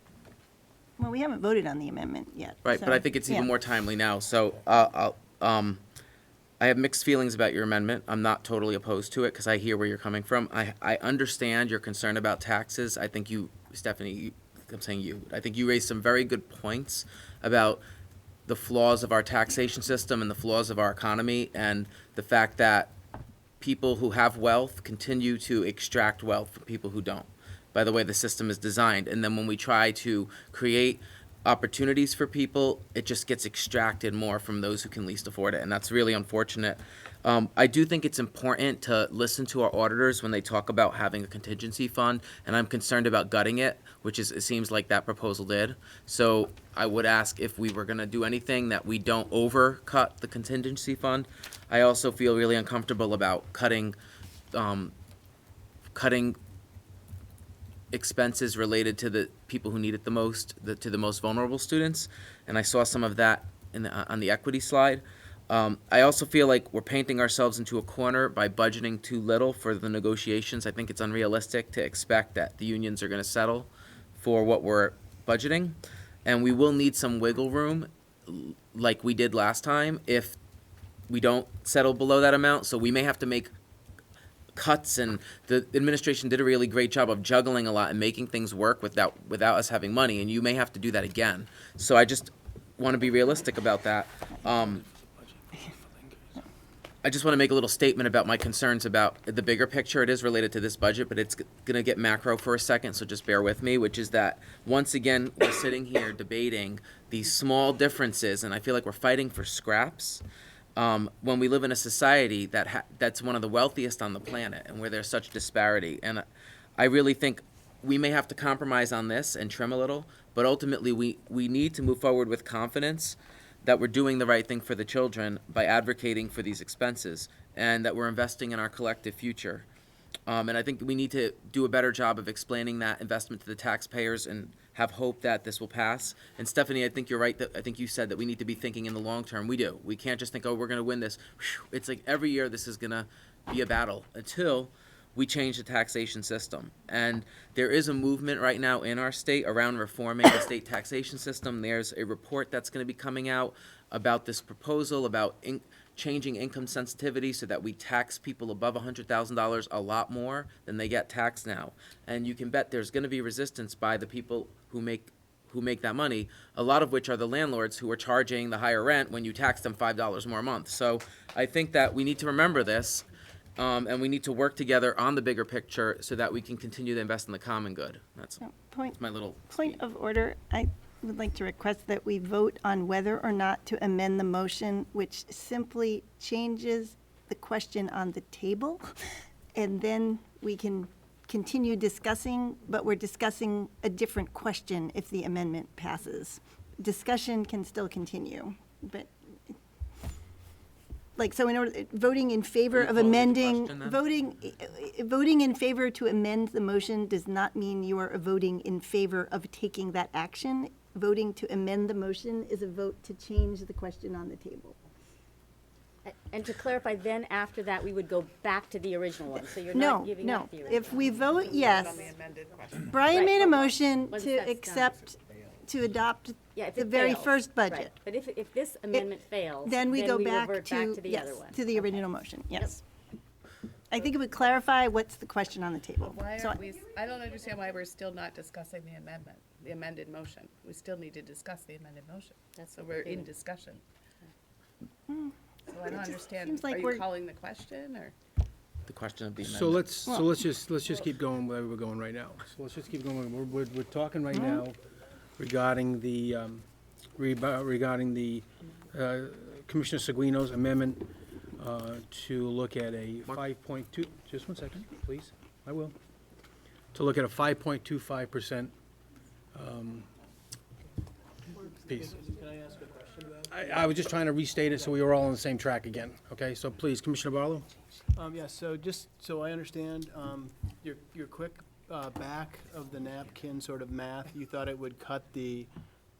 Well, we haven't voted on the amendment yet. right, but I so, think it's yeah. even more timely now. So, I have mixed feelings about your amendment. I'm not totally opposed to it because I hear where you're coming from. I understand your concern about taxes. I think you, Stephanie, I'm saying you, I think you raised some very good points about the flaws of our taxation system and the flaws of our economy, and the fact that people who have wealth continue to extract wealth from people who don't, by the way the system is designed. And then when we try to create opportunities for people, it just gets extracted more from those who can least afford it, and that's really unfortunate. I do think it's important to listen to our auditors when they talk about having a contingency fund, and I'm concerned about gutting it, which is, it seems like that proposal did. So I would ask if we were gonna do anything that we don't overcut the contingency fund. I also feel really uncomfortable about cutting expenses related to the people who need it the most, to the most vulnerable students, and I saw some of that on the equity slide. I also feel like we're painting ourselves into a corner by budgeting too little for the negotiations. I think it's unrealistic to expect that the unions are going to settle for what we're budgeting, and we will need some wiggle room like we did last time if we don't settle below that amount. So we may have to make cuts, and the administration did a really great job of juggling a lot and making things work without us having money, and you may have to do that again. So I just want to be realistic about that. I just want to make a little statement about my concerns about the bigger picture. It is related to this budget, but it's going to get macro for a second, so just bear with me, which is that, once again, we're sitting here debating these small differences, and I feel like we're fighting for scraps. When we live in a society that's one of the wealthiest on the planet, and where there's such disparity. And I really think we may have to compromise on this and trim a little, but ultimately we need to move forward with confidence that we're doing the right thing for the children by advocating for these expenses, and that we're investing in our collective future. And I think we need to do a better job of explaining that investment to the taxpayers and have hope that this will pass. And Stephanie, I think you're right. I think you said that we need to be thinking in the long term. We do. We can't just think, oh, we're going to win this. It's like every year this is going to be a battle until we change the taxation system. And there is a movement right now in our state around reforming the state taxation system. There's a report that's going to be coming out about this proposal about changing income sensitivity so that we tax people above $100,000 a lot more than they get taxed now. And you can bet there's going to be resistance by the people who make that money, a lot of which are the landlords who are charging the higher rent when you tax them $5 more a month. So I think that we need to remember this. And we need to work together on the bigger picture so that we can continue to invest in the common good. That's my little Point of order, I would like to request that we vote on whether or not to amend the motion, which simply changes the question on the table, and then we can continue discussing, but we're discussing a different question if the amendment passes. Discussion can still continue, but so in order, voting in favor of amending, voting in favor to amend the motion does not mean you are voting in favor of taking that action. Voting to amend the motion is a vote to change the question on the table. And to clarify, then after that, we would go back to the original one, so you're No, not giving no. up the original. If we vote yes, Brian Right, made a but motion once to that's done. accept, to adopt Yeah, if the it very fails, first right. budget. But if this amendment fails, Then we go back revert back to the yes, other one. to the original motion, yes. I think it would clarify what's the question on the table. Why So aren't we, I don't understand why we're still not discussing the amendment, the amended motion. We still need to discuss the amended motion. So we're in discussion. So I don't understand, seems like are you we're- calling the question, or? the question of the amendment. So let's just keep going where we're going right now. So let's just keep going. We're talking right now regarding the Commissioner Seguino's amendment to look at a 5.2. Just 1 second, please. I will. To look at a 5.25% piece. Can I ask a question about it? I was just trying to restate it so we were all on the same track again. Okay, so please, Commissioner Barlow. Yeah, so just so I understand, your quick back of the napkin sort of math, you thought it would cut the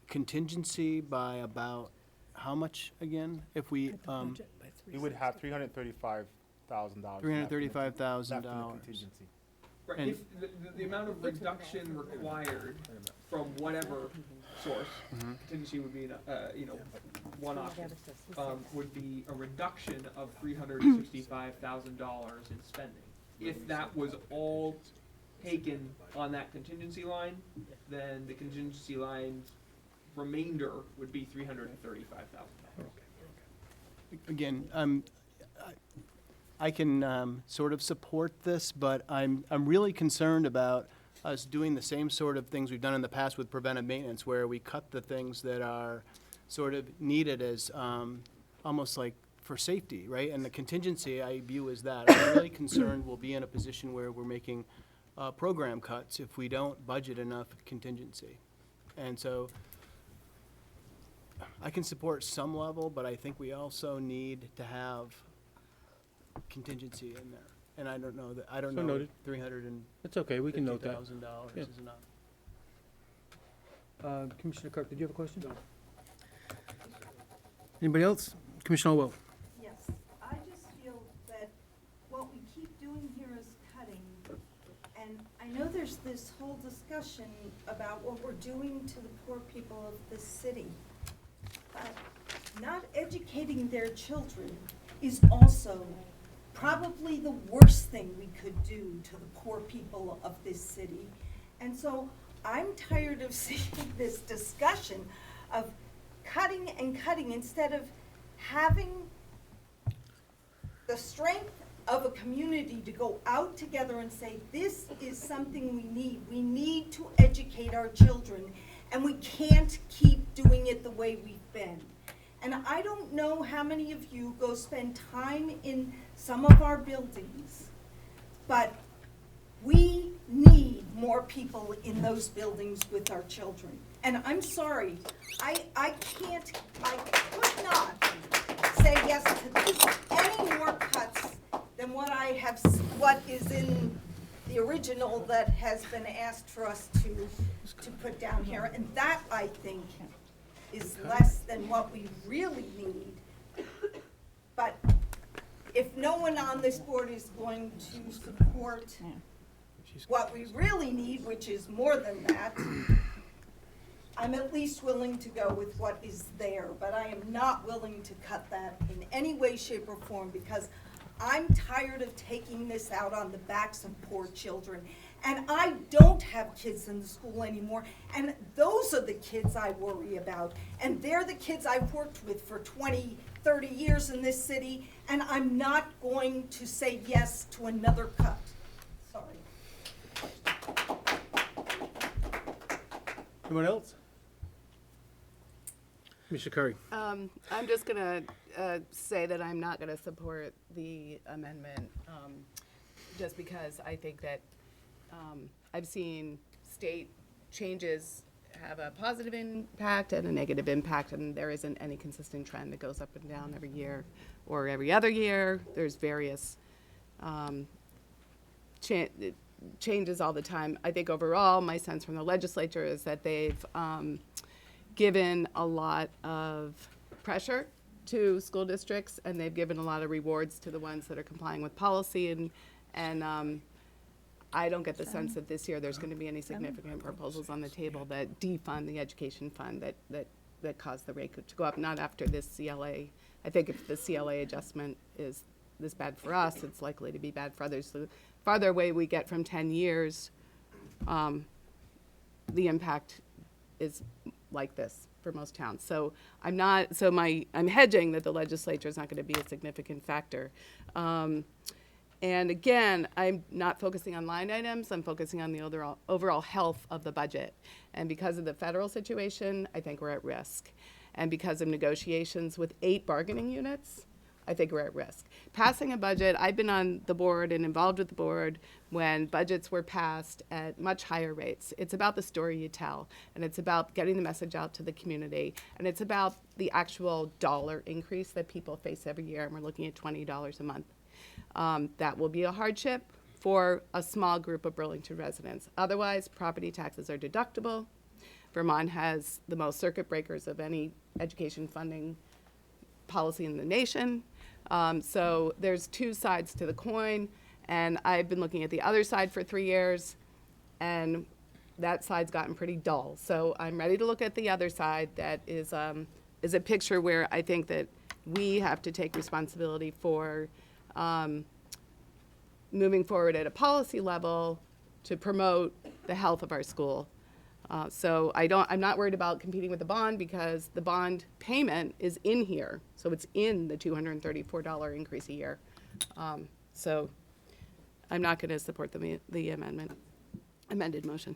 contingency by about how much again? If we, We would have $335,000. $335,000. Contingency. Right, And- if the amount of reduction required from whatever source, contingency would be, one option, would be a reduction of $365,000 in spending. If that was all taken on that contingency line, then the contingency line's remainder would be $335,000. Again, I can sort of support this, but I'm really concerned about us doing the same sort of things we've done in the past with preventive maintenance, where we cut the things that are sort of needed as almost like for safety, right? And the contingency I view as that. I'm really concerned we'll be in a position where we're making program cuts if we don't budget enough contingency. And so I can support some level, but I think we also need to have contingency in there. And I don't know So know noted. $350,000 It's okay, we can note that. Yeah. is enough. Commissioner Kirk, did you have a question? No. Anybody else? Commissioner Will. Yes, I just feel that what we keep doing here is cutting. And I know there's this whole discussion about what we're doing to the poor people of this city. But not educating their children is also probably the worst thing we could do to the poor people of this city. And so I'm tired of seeing this discussion of cutting and cutting instead of having the strength of a community to go out together and say, this is something we need. We need to educate our children, and we can't keep doing it the way we've been. And I don't know how many of you go spend time in some of our buildings, but we need more people in those buildings with our children. And I'm sorry, I could not say yes to this. Any more cuts than what is in the original that has been asked for us to put down here. And that, I think, is less than what we really need. But if no one on this board is going to support what we really need, which is more than that, I'm at least willing to go with what is there, but I am not willing to cut that in any way, shape, or form, because I'm tired of taking this out on the backs of poor children. And I don't have kids in the school anymore, and those are the kids I worry about. And they're the kids I've worked with for 20, 30 years in this city, and I'm not going to say yes to another cut. Sorry. Anyone else? Commissioner Curry. I'm just gonna say that I'm not gonna support the amendment, just because I think that I've seen state changes have a positive impact and a negative impact, and there isn't any consistent trend that goes up and down every year or every other year. There's various changes all the time. I think overall, my sense from the legislature is that they've given a lot of pressure to school districts, and they've given a lot of rewards to the ones that are complying with policy, and I don't get the sense that this year there's going to be any significant proposals on the table that defund the education fund that caused the rate to go up, not after this CLA. I think if the CLA adjustment is this bad for us, it's likely to be bad for others. The farther away we get from 10 years, the impact is like this for most towns. So I'm hedging that the legislature is not going to be a significant factor. And again, I'm not focusing on line items, I'm focusing on the overall health of the budget. And because of the federal situation, I think we're at risk. And because of negotiations with 8 bargaining units, I think we're at risk. Passing a budget, I've been on the board and involved with the board when budgets were passed at much higher rates. It's about the story you tell, and it's about getting the message out to the community, and it's about the actual dollar increase that people face every year, and we're looking at $20 a month. That will be a hardship for a small group of Burlington residents. Otherwise, property taxes are deductible. Vermont has the most circuit breakers of any education funding policy in the nation. So there's 2 sides to the coin, and I've been looking at the other side for 3 years, and that side's gotten pretty dull. So I'm ready to look at the other side that is a picture where I think that we have to take responsibility for moving forward at a policy level to promote the health of our school. So I'm not worried about competing with the bond, because the bond payment is in here. So it's in the $234 increase a year. So I'm not going to support the amendment. Amended motion.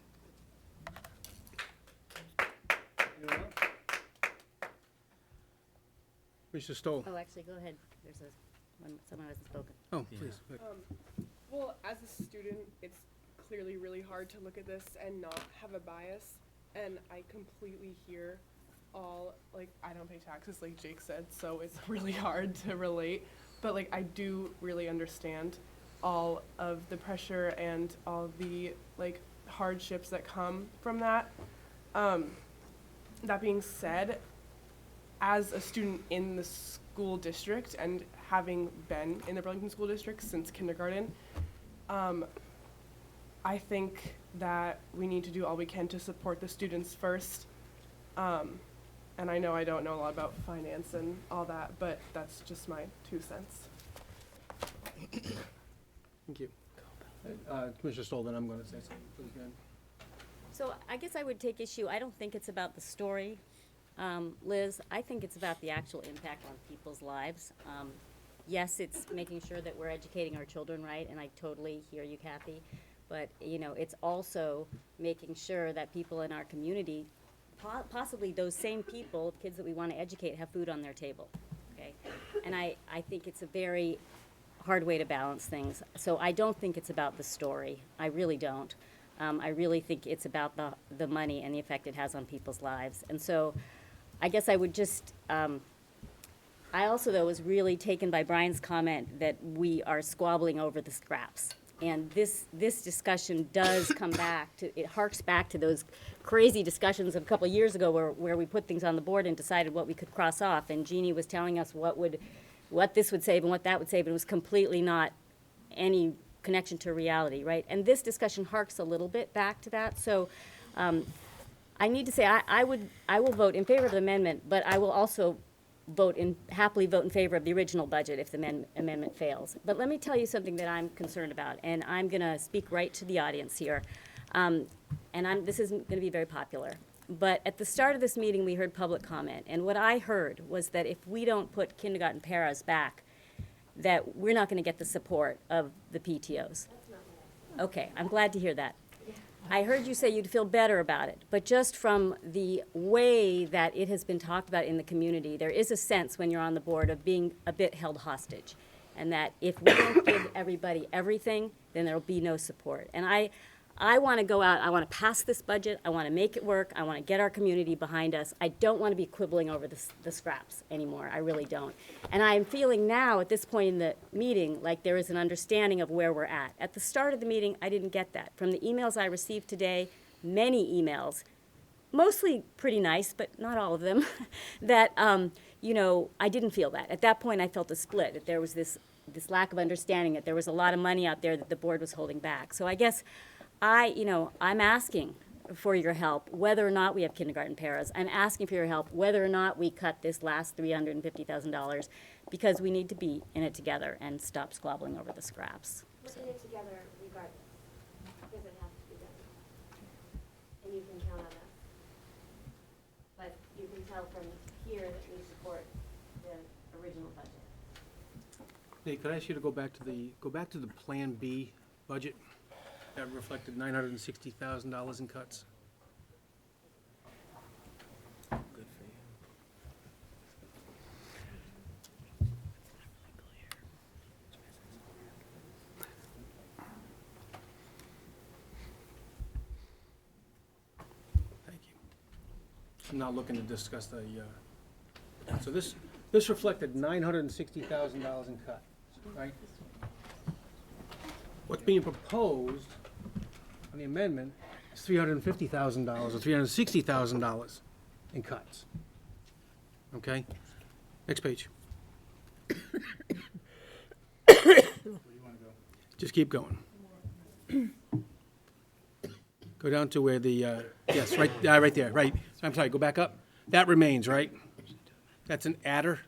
Mr. Stoll. Oh, actually, go ahead. There's someone hasn't spoken. Oh, please. Well, as a student, it's clearly really hard to look at this and not have a bias. And I completely hear all, like, I don't pay taxes, like Jake said, so it's really hard to relate. But, like, I do really understand all of the pressure and all the, like, hardships that come from that. That being said, as a student in the school district and having been in the Burlington School District since kindergarten, I think that we need to do all we can to support the students first. And I know I don't know a lot about finance and all that, but that's just my 2 cents. Thank you. Commissioner Stoll, then I'm going to say something. Please go ahead. So I guess I would take issue, I don't think it's about the story, Liz. I think it's about the actual impact on people's lives. Yes, it's making sure that we're educating our children right, and I totally hear you, Kathy. But, you know, it's also making sure that people in our community, possibly those same people, kids that we want to educate, have food on their table, okay? And I think it's a very hard way to balance things. So I don't think it's about the story. I really don't. I really think it's about the money and the effect it has on people's lives. And so I guess I would just, I also, though, was really taken by Brian's comment that we are squabbling over the scraps. And this discussion does come back to, it harks back to those crazy discussions of a couple of years ago where we put things on the board and decided what we could cross off. And Jeannie was telling us what this would save and what that would save, and it was completely not any connection to reality, right? And this discussion harks a little bit back to that. So I need to say I will vote in favor of the amendment, but I will also happily vote in favor of the original budget if the amendment fails. But let me tell you something that I'm concerned about, and I'm going to speak right to the audience here. This isn't going to be very popular. But at the start of this meeting, we heard public comment, and what I heard was that if we don't put kindergarten paras back, that we're not going to get the support of the PTOs. Okay, I'm glad to hear that. I heard you say you'd feel better about it, but just from the way that it has been talked about in the community, there is a sense when you're on the board of being a bit held hostage, and that if we don't give everybody everything, then there will be no support. And I want to go out, I want to pass this budget, I want to make it work, I want to get our community behind us. I don't want to be quibbling over the scraps anymore, I really don't. And I'm feeling now, at this point in the meeting, like there is an understanding of where we're at. At the start of the meeting, I didn't get that. From the emails I received today, many emails, mostly pretty nice, but not all of them, that, you know, I didn't feel that. At that point, I felt a split, that there was this lack of understanding, that there was a lot of money out there that the board was holding back. So I guess I'm asking for your help whether or not we have kindergarten paras. I'm asking for your help whether or not we cut this last $350,000, because we need to be in it together and stop squabbling over the scraps. We're in it together regardless, because it has to be done. And you can count on us. But you can tell from here that we support the original budget. Nate, could I ask you to go back to the Plan B budget? That reflected $960,000 in cuts. Good for you. Thank you. I'm not looking to discuss the, so this reflected $960,000 in cuts, right? What's being proposed on the amendment is $350,000 or $360,000 in cuts. Okay? Next page. Just keep going. Go down to where the, yes, right there, right. I'm sorry, go back up. That remains, right? That's an adder?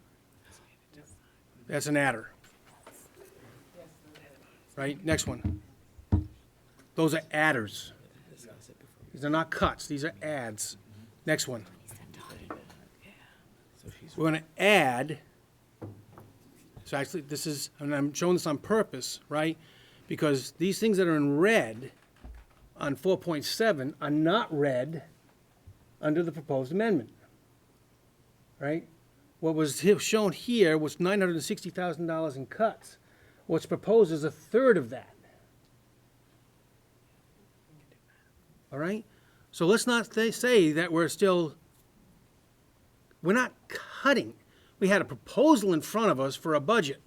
That's an adder. Right, next one. Those are adders. These are not cuts, these are adds. Next one. We're gonna add, so actually this is, and I'm showing this on purpose, right? Because these things that are in red on 4.7 are not read under the proposed amendment, right? What was shown here was $960,000 in cuts. What's proposed is a third of that. All right? So let's not say that we're not cutting. We had a proposal in front of us for a budget,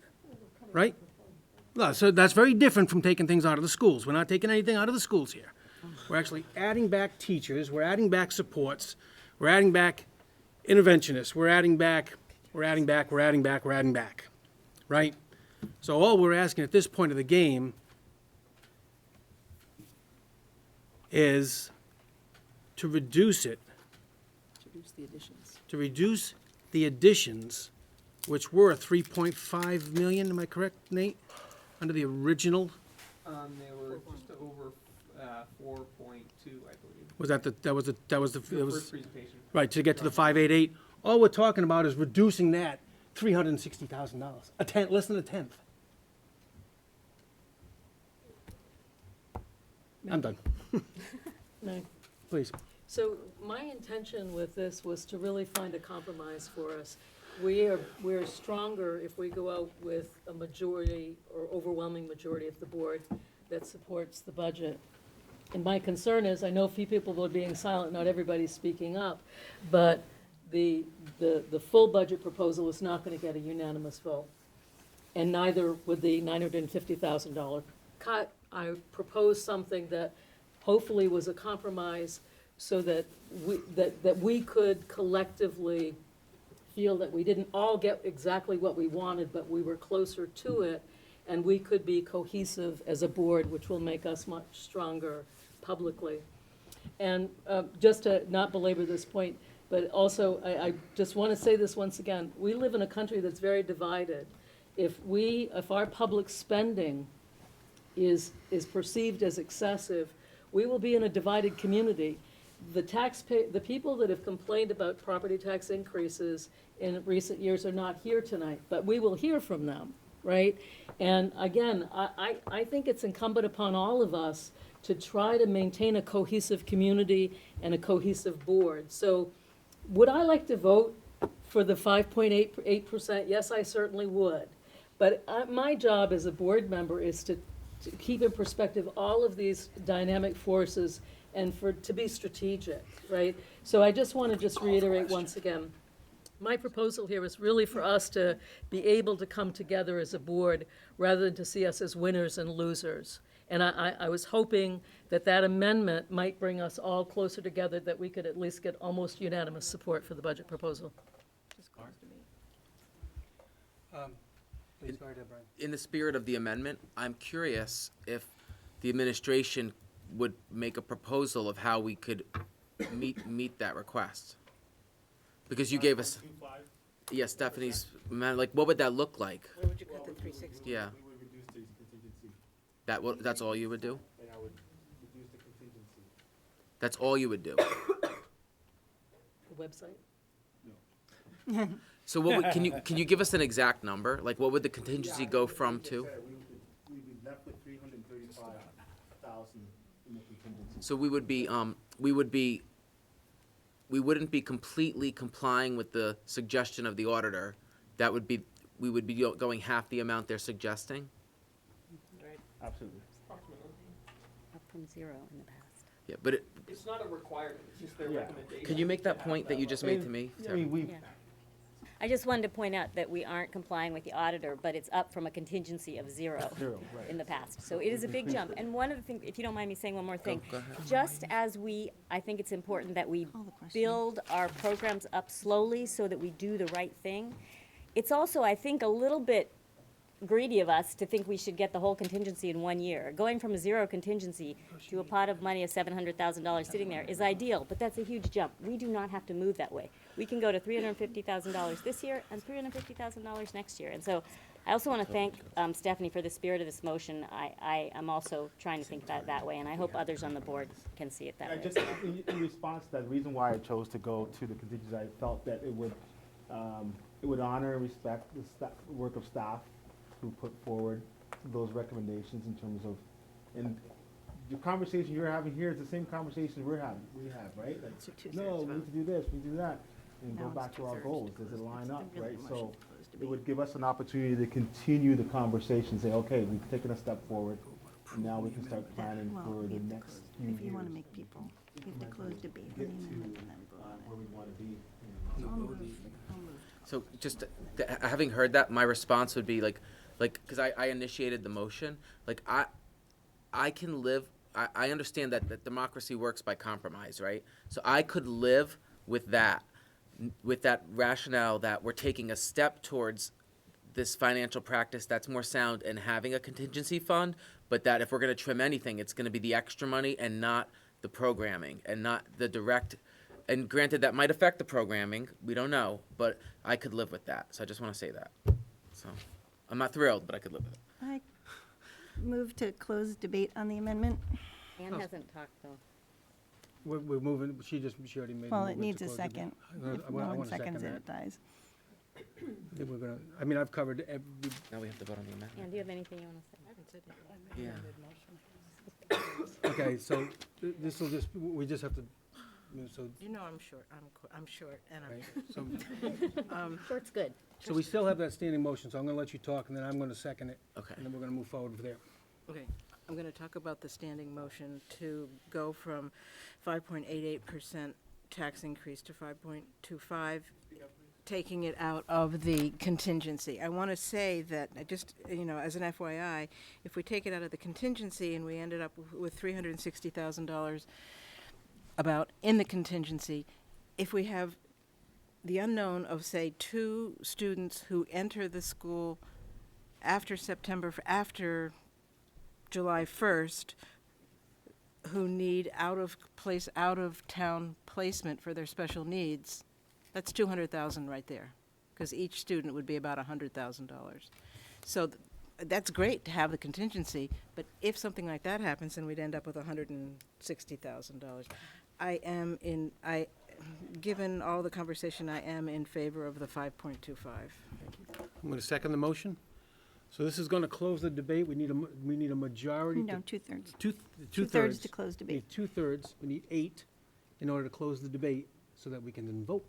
right? No, so that's very different from taking things out of the schools. We're not taking anything out of the schools here. We're actually adding back teachers, we're adding back supports, we're adding back interventionists, we're adding back, right? So all we're asking at this point of the game is to reduce it, to reduce the additions, which were 3.5 million, am I correct, Nate? Under the original, They were just over 4.2, I believe. was that was the First presentation. right, to get to the 588. All we're talking about is reducing that $360,000, less than a tenth. I'm done. No. Please. So my intention with this was to really find a compromise for us. We're stronger if we go out with a majority or overwhelming majority of the board that supports the budget. And my concern is, I know a few people are being silent, not everybody's speaking up, but the full budget proposal is not gonna get a unanimous vote. And neither would the $950,000 cut. I proposed something that hopefully was a compromise so that we could collectively feel that we didn't all get exactly what we wanted, but we were closer to it, and we could be cohesive as a board, which will make us much stronger publicly. And just to not belabor this point, but also I just want to say this once again, we live in a country that's very divided. If our public spending is perceived as excessive, we will be in a divided community. The people that have complained about property tax increases in recent years are not here tonight, but we will hear from them, right? And again, I think it's incumbent upon all of us to try to maintain a cohesive community and a cohesive board. So would I like to vote for the 5.8%? Yes, I certainly would. But my job as a board member is to keep in perspective all of these dynamic forces and to be strategic, right? So I just want to reiterate once again, my proposal here is really for us to be able to come together as a board rather than to see us as winners and losers. And I was hoping that amendment might bring us all closer together, that we could at least get almost unanimous support for the budget proposal. In the spirit of the amendment, I'm curious if the administration would make a proposal of how we could meet that request. Because you gave us, yeah, Stephanie's, like, what would that look like? Where would you cut the 360? Yeah. We would reduce the contingency, That's all you would do? and I would reduce the contingency. That's all you would do? The website? So what would, can you give us an exact number? Like, what would the contingency go from to? We'd be left with 335,000 in the contingency. So we wouldn't be completely complying with the suggestion of the auditor. We would be going half the amount they're suggesting? Absolutely. Up from 0 in the past. Yeah, but It's not a requirement, it's just their recommendation. can you make that point that you just made to me? I mean, Yeah. I just wanted to point out that we aren't complying with the auditor, but it's up from a contingency of 0 in the past. So it is a big jump. And one of the things, if you don't mind me saying one more thing, Go ahead. just as I think it's important that we build our programs up slowly so that we do the right thing, it's also, I think, a little bit greedy of us to think we should get the whole contingency in 1 year. Going from a 0 contingency to a pot of money of $700,000 sitting there is ideal, but that's a huge jump. We do not have to move that way. We can go to $350,000 this year and $350,000 next year. And so I also want to thank Stephanie for the spirit of this motion. I am also trying to think about it that way, and I hope others on the board can see it that way. Just in response to that, the reason why I chose to go to the contingency, I felt that it would honor and respect the work of staff who put forward those recommendations in terms of, and the conversation you're having here is the same conversation we have, right? Like, It's a two-thirds no, we vote. need to do this, we do that, and Now go it's back to our two-thirds. goals. Does it line up, Really right? motion So to close it would give us an opportunity to continue the conversation, say, okay, we've taken a step forward, and now we can start planning Well, for we the have to next close- few years. If you want to make people, you have to close debate on the Get to amendment and then vote on it. where we want to be. I'll move. I'll move. So just having heard that, my response would be like, because I initiated the motion, like I can live, I understand that democracy works by compromise, right? So I could live with that rationale that we're taking a step towards this financial practice that's more sound and having a contingency fund, but that if we're going to trim anything, it's going to be the extra money and not the programming and not the direct. And granted, that might affect the programming. We don't know, but I could live with that. So I just want to say that. So I'm not thrilled, but I could live with it. I move to close debate on the amendment. Ann hasn't talked, though. We're moving, she already made. Well, the it movement needs to a close the second. debate. If I no one wanna second seconds it, that. it dies. Then we're gonna, I mean, I've covered every, Now we have to vote on the amendment. Ann, do you have anything you want to say? I haven't said Yeah. okay, so this will just, we just have to, so, You know I'm short, I'm short, and right, so, Short's good. so we still have that standing motion, so I'm gonna let you talk, and then I'm gonna second it. Okay. And then we're gonna move forward from there. Okay, I'm going to talk about the standing motion to go from 5.88% tax increase to 5.25, taking it out of the contingency. I want to say that, just, as an FYI, if we take it out of the contingency and we ended up with $360,000 about in the contingency, if we have the unknown of, say, 2 students who enter the school after after July 1st, who need out of town placement for their special needs, that's $200,000 right there, because each student would be about $100,000. So that's great to have the contingency, but if something like that happens, then we'd end up with $160,000. Given all the conversation, I am in favor of the 5.25. I'm gonna second the motion. So this is gonna close the debate. We need a majority. No, two-thirds. Two-thirds. Two-thirds to close We debate need 2/3. We need 8 in order to close the debate so that we can then vote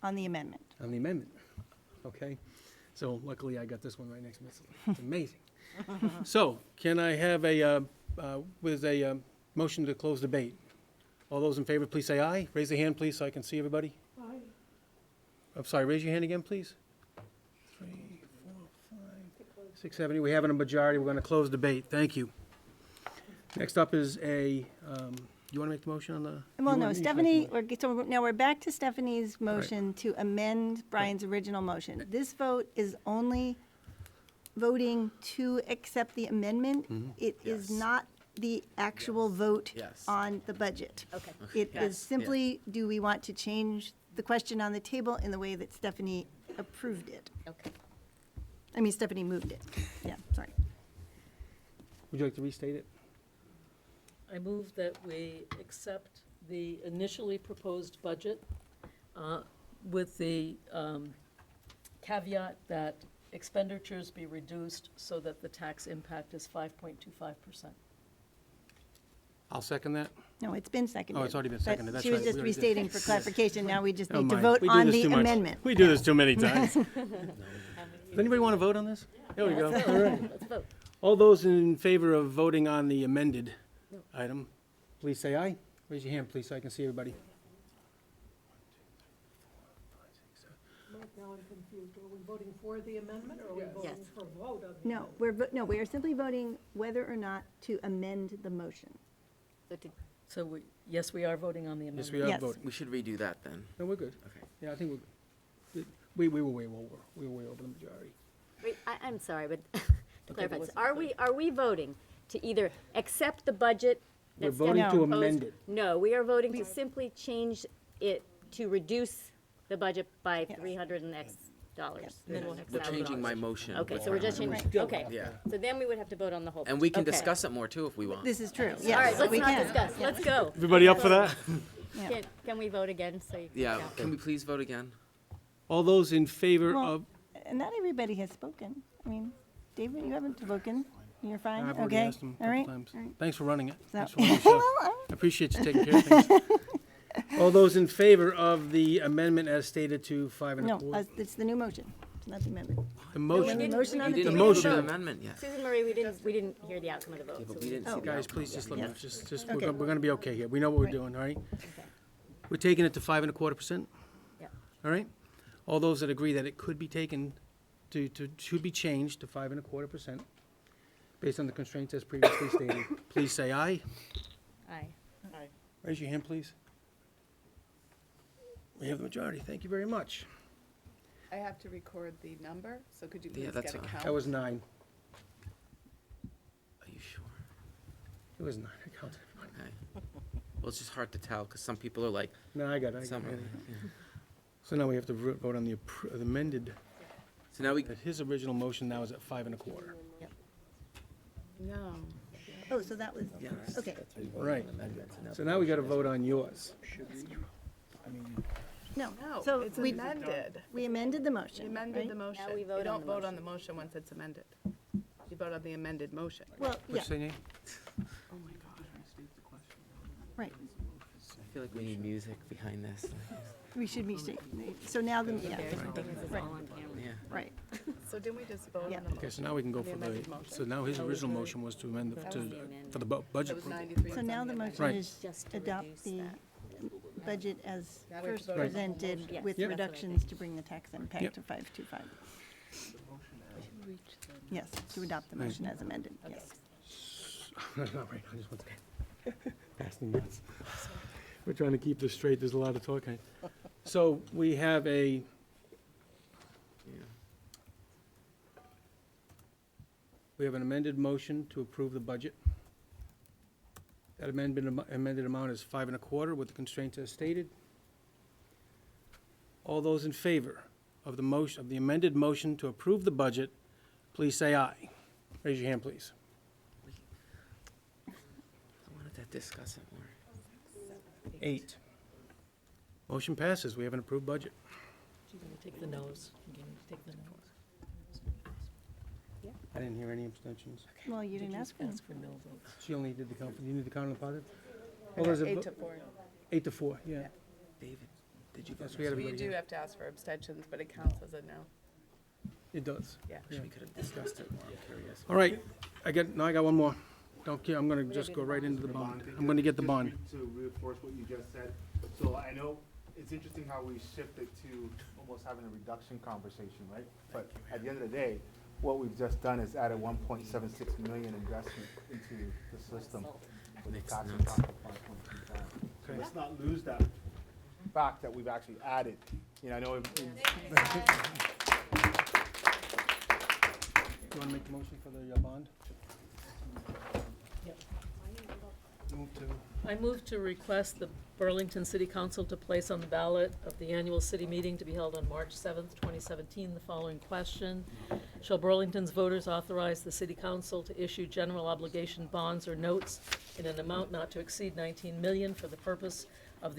on the amendment. on the amendment. Okay? So luckily I got this one right next to me. It's amazing. So can I have a motion to close debate? All those in favor, please say aye. Raise a hand, please, so I can see everybody. Aye. I'm sorry, raise your hand again, please. 3, 4, 5, 6, 7. We have a majority. We're going to close debate. Thank you. Next up is you want to make the motion on the? Well, no, Stephanie, now we're back to Stephanie's motion to amend Brian's original motion. This vote is only voting to accept the amendment. It is not the actual vote Yes. on the budget. Okay. It Got is simply, do we want to change the question on the table in the way that Stephanie approved it? Okay. I mean, Stephanie moved it. Yeah, sorry. Would you like to restate it? I move that we accept the initially proposed budget with the caveat that expenditures be reduced so that the tax impact is 5.25%. I'll second that. No, it's been seconded. Oh, it's already been But seconded. That's She was right. just We already did. restating for clarification. Now we just Never need to mind. vote We do on this the too much. amendment. We do this too many times. Does anybody want to vote on this? There we go. Let's All vote. right. Let's vote. All those in favor of voting on the amended item, please say aye. Raise your hand, please, so I can see everybody. Mike, now I'm confused. Are we voting for the amendment or are we voting for a vote on the No, we are simply voting whether or not to amend the motion. So yes, we are voting on the amendment. Yes, we are Yes. voting. We should redo that then. No, we're good. Okay. Yeah, I think we're good. We were way over. We were way over the majority. Wait, I'm sorry, but to Okay, clarify, but this, are we voting to either accept the budget? We're that's voting to proposed? amend it. No, we are voting to simply change it to reduce the budget by 300 and X dollars. We're changing my motion. Okay, with so we're just Brian. changing, okay. Yeah. So then we would have to vote on the whole. And we can okay. discuss it more too if we want. This is true, All right, yes, let's we not can. discuss, let's go. Everybody up for that? Yeah. Can we vote again, so you? Yeah, can we please vote again? All those in favor Well, of, not everybody has spoken. I mean, David, you haven't spoken. You're fine? I've already Okay, asked him a all couple right. times. all right. Thanks for running it. So- Thanks for running the show. I appreciate you taking care of things. All those in favor of the amendment as stated to 5 and a No, quarter? it's the new motion, it's not the amendment. The motion. The motion on You the didn't table. approve the motion. amendment yet. Susan Marie, we didn't hear the outcome of the vote. Yeah, but so we didn't see the Guys, outcome. please just let me, Yes. just, Okay. we're gonna be okay here. We know what we're doing, all right? We're taking it to 5.25%? Yeah. All right? All those that agree that it could be taken should be changed to 5.25%, based on the constraints as previously stated, please say aye. Aye. Raise your hand, please. We have the majority. Thank you very much. I have to record the number, so could you Yeah, please that's get a fine. count? That was 9. Are you sure? It was 9. I counted. Okay. Well, it's just hard to tell, because some people are like, No, I got it. some, Yeah. So now we have to vote on the amended, so now we, that his original motion now is at 5.25. No. Oh, so that was, yeah. okay. Right. So now we gotta vote on yours. No, No, so it's we, amended. we amended the motion, You amended the right? motion. we vote You on don't the vote on motion. the motion once it's amended. You vote on the amended motion. Well, yeah, What's your name? Oh my God. right. I feel like we need music behind this. We should be, so now the, yeah, Because it's all on camera. Yeah. right. So didn't we just vote Yeah. on the motion? Okay, so now we can go The for the, amended motion? so now his original motion was to amend, for the budget It was approval. 93. So now the motion Right. is Just to adopt reduce the that. budget as Now we have to first vote on the whole presented motion. with Yep. reductions to bring the tax Yep. impact to 525. Yes, to adopt the Right. motion as amended, yes. Not right, I just want to pass the nuts. We're trying to keep this straight, there's a lot of talking. So we have a, we have an amended motion to approve the budget. That amended amount is 5.25 with the constraints as stated. All those in favor of the motion, of the amended motion to approve the budget, please say aye. Raise your hand, please. I wanted to discuss it more. 8. Motion passes. We have an approved budget. Take the nose. Take the nose. I didn't hear any abstentions. Well, you didn't ask for them. For no votes. She only did the count. You need the count on the positive? Well, there's a 8 vo- to 4. 8 to 4, yeah. David, did you vote? Yes, we had We everybody do here. have to ask for abstentions, but it counts as a no. It does. Yeah. Wish we could have discussed it more, I'm curious. All right, now I got one more. Don't care, I'm gonna just go right into the bond. I'm gonna get the bond. To reinforce what you just said, so I know it's interesting how we shifted to almost having a reduction conversation, right? But at the end of the day, what we've just done is added 1.76 million investment into the system with the Makes tax sense. impact of 5.25. So let's not lose that fact that we've actually added, you know, I know. You wanna make the motion for the bond? Yep. Move to, I move to request the Burlington City Council to place on the ballot of the annual city meeting to be held on March 7th, 2017, the following question. Shall Burlington's voters authorize the city council to issue general obligation bonds or notes in an amount not to exceed 19 million for the purpose of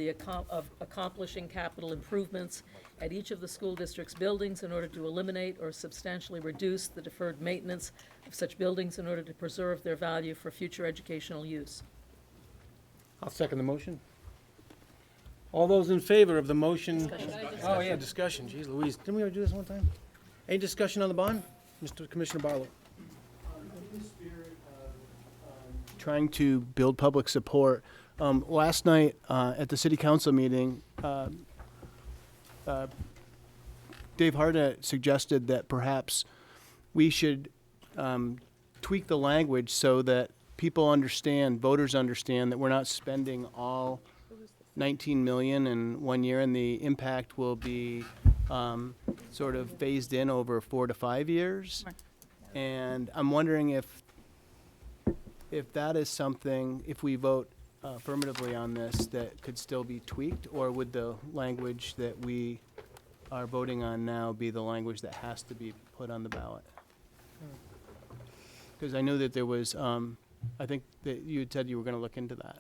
accomplishing capital improvements at each of the school district's buildings in order to eliminate or substantially reduce the deferred maintenance of such buildings in order to preserve their value for future educational use? I'll second the motion. All those in favor of the motion? Oh, yeah, discussion, geez Louise, didn't we already do this one time? Any discussion on the bond? Mr. Commissioner Barlow? Trying to build public support. Last night, at the city council meeting, Dave Harnett suggested that perhaps we should tweak the language so that people understand, voters understand, that we're not spending all 19 million in 1 year, and the impact will be sort of phased in over 4 to 5 years. And I'm wondering if that is something, if we vote affirmatively on this, that could still be tweaked, or would the language that we are voting on now be the language that has to be put on the ballot? Because I know that there was, I think that you had said you were going to look into that.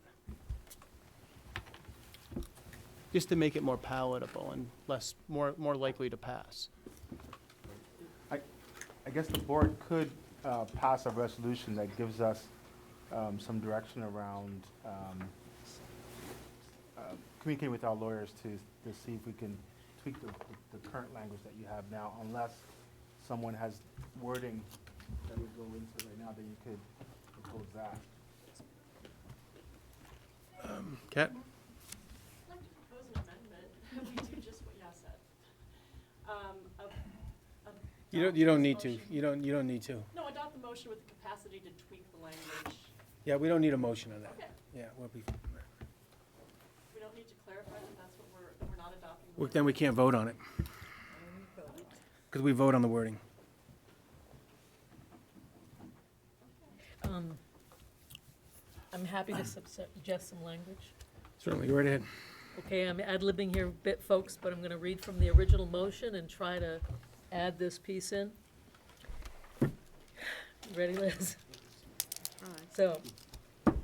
Just to make it more palatable and more likely to pass. I guess the board could pass a resolution that gives us some direction around communicating with our lawyers to see if we can tweak the current language that you have now, unless someone has wording that would go into right now, that you could propose that. Kat? I'd like to propose an amendment. We do just what Yao said. You don't need to. You don't need to. No, adopt the motion with the capacity to tweak the language. Yeah, we don't need a motion on that. Okay. Yeah, we'll be, We don't need to clarify that that's what that we're not adopting. well, then we can't vote on it. Because we vote on the wording. I'm happy to suggest some language. Certainly, go right ahead. Okay, I'm ad-libbing here a bit, folks, but I'm going to read from the original motion and try to add this piece in. You ready, Liz? So,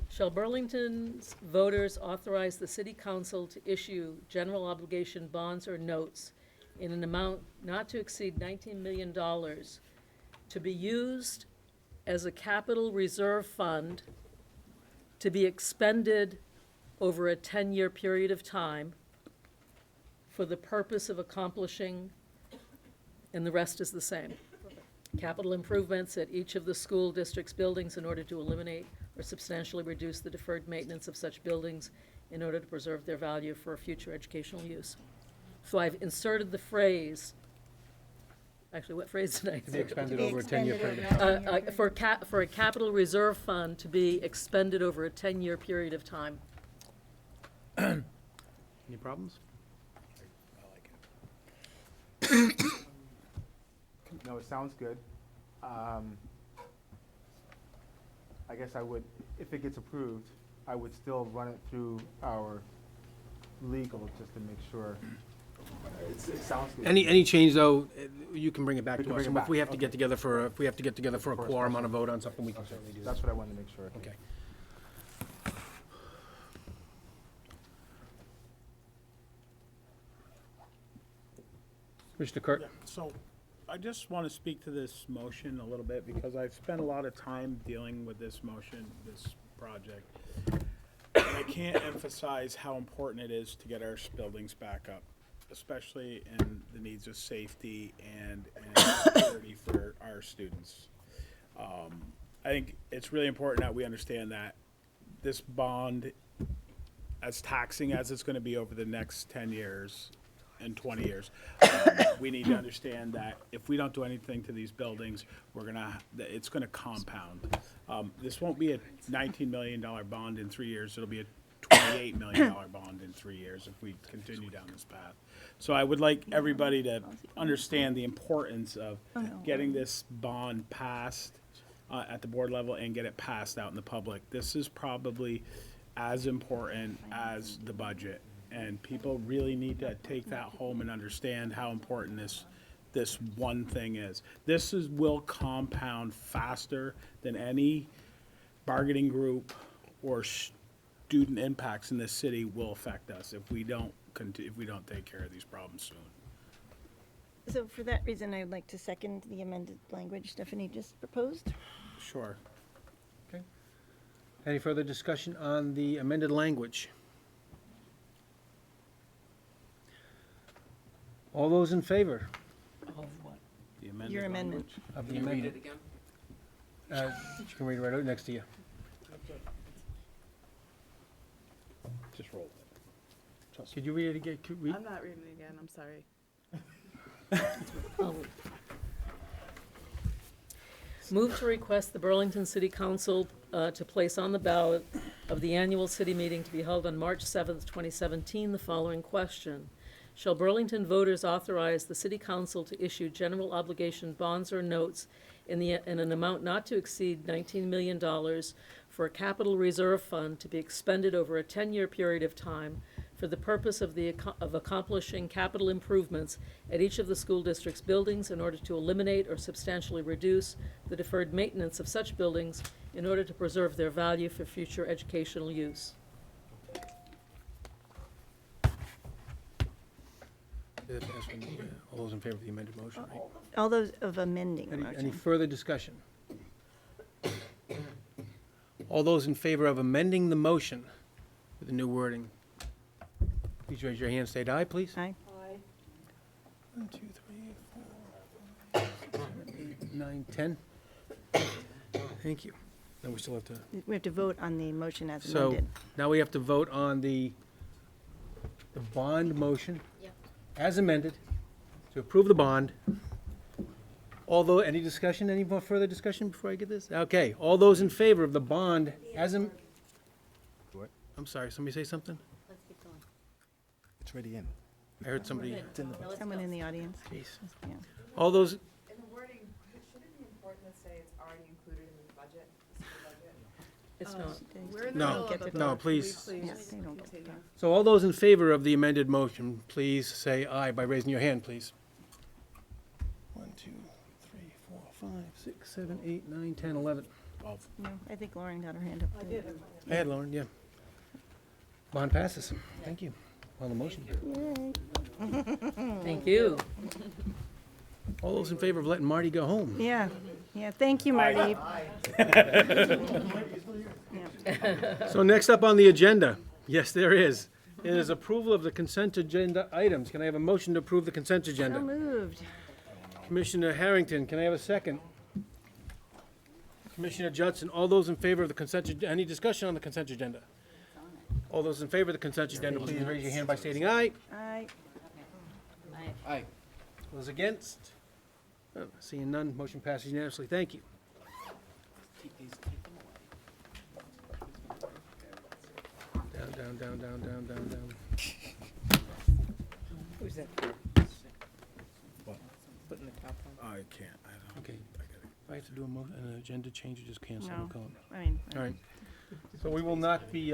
shall Burlington's voters authorize the city council to issue general obligation bonds or notes in an amount not to exceed $19 million to be used as a capital reserve fund to be expended over a 10-year period of time for the purpose of accomplishing, and the rest is the same, capital improvements at each of the school district's buildings in order to eliminate or substantially reduce the deferred maintenance of such buildings in order to preserve their value for future educational use. So I've inserted the phrase, actually, what phrase did I To be insert? expended over a 10-year period. For a capital reserve fund to be expended over a 10-year period of time. Any problems? No, it sounds good. I guess I would, if it gets approved, I would still run it through our legal just to make sure. It sounds good. Any change, though, you can bring it back We to can us. bring it And if back, we have to okay. get together for, if we have to get together for a quorum on a vote on something, we can certainly do that. That's what I wanted to make sure. Okay. Mr. Kirk? Yeah, so I just want to speak to this motion a little bit because I've spent a lot of time dealing with this motion, this project. And I can't emphasize how important it is to get our buildings back up, especially in the needs of safety and security for our students. I think it's really important that we understand that this bond, as taxing as it's going to be over the next 10 years and 20 years, we need to understand that if we don't do anything to these buildings, it's going to compound. This won't be a $19 million bond in 3 years. It'll be a $28 million bond in 3 years if we continue down this path. So I would like everybody to understand the importance of getting this bond passed at the board level and get it passed out in the public. This is probably as important as the budget, and people really need to take that home and understand how important this one thing is. Will compound faster than any bargaining group or student impacts in this city will affect us if we don't take care of these problems soon. So for that reason, I would like to second the amended language Stephanie just proposed. Sure. Okay. Any further discussion on the amended language? All those in favor Of what? The amended Your amendment. language. of the Can you read amendment? it again? You can read it right out next to you. Just roll it. Could you read it again? I'm not reading it again, I'm sorry. Move to request the Burlington City Council to place on the ballot of the annual city meeting to be held on March 7th, 2017, the following question. Shall Burlington voters authorize the city council to issue general obligation bonds or notes in an amount not to exceed $19 million for a capital reserve fund to be expended over a 10-year period of time for the purpose of accomplishing capital improvements at each of the school district's buildings in order to eliminate or substantially reduce the deferred maintenance of such buildings in order to preserve their value for future educational use? All those in favor of the amended motion, right? All those of amending the Any motion. further discussion? All those in favor of amending the motion with the new wording, please raise your hand, state aye, please. Aye. 1, 2, 3, 4, 5, 6, 7, 8, 9, 10. Thank you. Then we still have to, We have to vote on the motion as so amended. now we have to vote on the bond motion as amended to approve the bond. Although, any discussion, any more further discussion before I get this? Okay, all those in favor of the bond as What? I'm sorry, somebody say something? Let's keep going. It's already in. I heard somebody. Someone in the audience. Jeez. Yeah. All those, In the wording, should it be important to say it's already included in the budget, the school budget? It's not. We're in the No, middle of a no, vote. please. Yeah, they don't get to continue? talk. so all those in favor of the amended motion, please say aye by raising your hand, please. 1, 2, 3, 4, 5, 6, 7, 8, 9, 10, 11. No, I think Lauren got her hand up. I did. I had Lauren, yeah. Bond passes. Thank you. On the motion. Thank you. All those in favor of letting Marty go home? Yeah, yeah, thank you, Marty. So next up on the agenda, yes, there is. It is approval of the consent agenda items. Can I have a motion to approve the consent So agenda? moved. Commissioner Harrington, can I have a second? Commissioner Judson, all those in favor of the consent, any discussion on the consent agenda? All those in favor of the consent agenda, please raise your hand by stating aye. Aye. Aye. Those against? Oh, seeing none, motion passes unanimously. Thank you. Down. Who's that? I can't, I don't. Okay. If I have to do an agenda change, you just cancel No. the call. I mean, All right. So we will not be,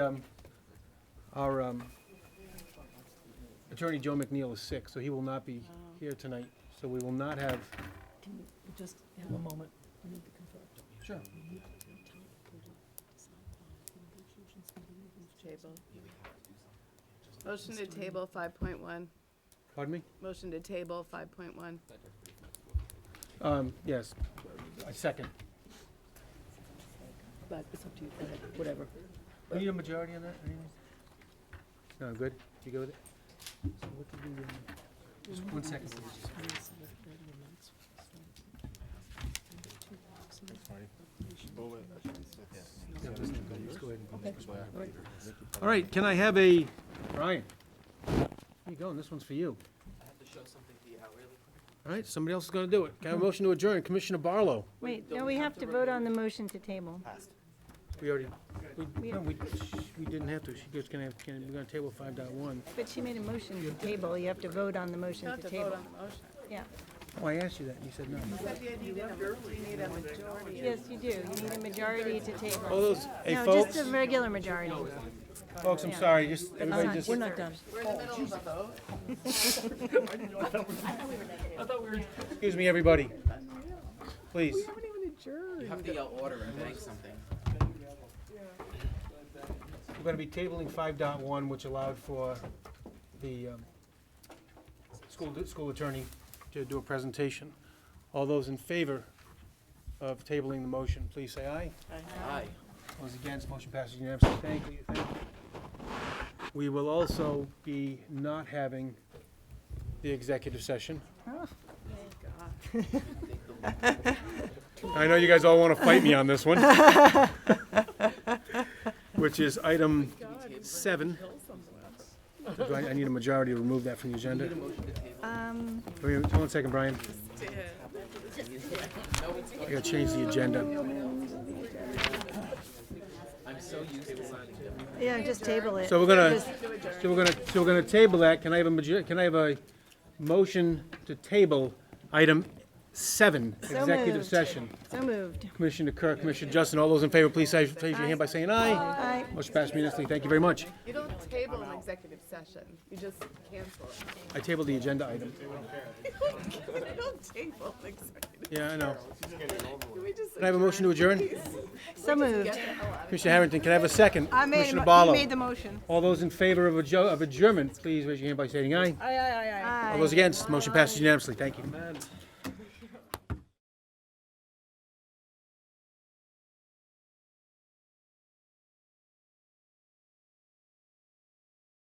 our Attorney Joe McNeil is sick, so he will not be here tonight. So we will not have. Can you just have a moment? I need to confirm. Sure. Table. Motion to table 5.1. Pardon me? Motion to table 5.1. Yes, I second. But it's up to you, whatever. We need a majority on that, anything? No, good? You go with it? So what did we, just 1 second, please. Yeah, just go ahead and- All right, can I have a, Brian? Here you go, and this one's for you. I have to show something to you out really quick. All right, somebody else is gonna do it. Can I have a motion to adjourn? Commissioner Barlow? wait, no, we have to vote on the motion to table. We already, no, we didn't have to. She goes, we're gonna table 5.1. But she made a motion to table. You have to vote on the motion You have to to vote table. on the motion. Yeah. Oh, I asked you that, and you said no. You said you need a majority. Yes, you do. You need a majority to table. All those, hey, No, folks, just a regular majority. folks, I'm Yeah. sorry, just, That's everybody fine. just. We're not done. We're in the middle of a vote. Excuse me, everybody. Please. You have to yell order and bank something. We're gonna be tabling 5.1, which allowed for the school attorney to do a presentation. All those in favor of tabling the motion, please say aye. Aye. Those against, motion passes unanimously. Thank you, thank you. We will also be not having the executive session. I know you guys all want to fight me on this one. Which is item 7. Do I need a majority to remove that from the agenda? Wait, hold on a second, Brian. I gotta change the agenda. I'm so used to signing them. Yeah, just table it. So we're gonna, Just- so we're gonna table that. Can I have a motion to table item 7, So executive moved. session? So moved. Commissioner Kirk, Commissioner Justin, all those in favor, please raise your hand by saying aye. Aye. Motion passed unanimously. Thank you very much. You don't table an executive session. You just cancel it. I tabled the agenda item. You don't table an executive. Yeah, I know. Can we just Can I have a motion to adjourn? So moved. get the hell out of Commissioner Harrington, can I have a second? Commissioner Barlow. the motion. All those in favor of adjournment, please raise your hand by stating aye. Aye. All those against, motion passes unanimously. Thank you.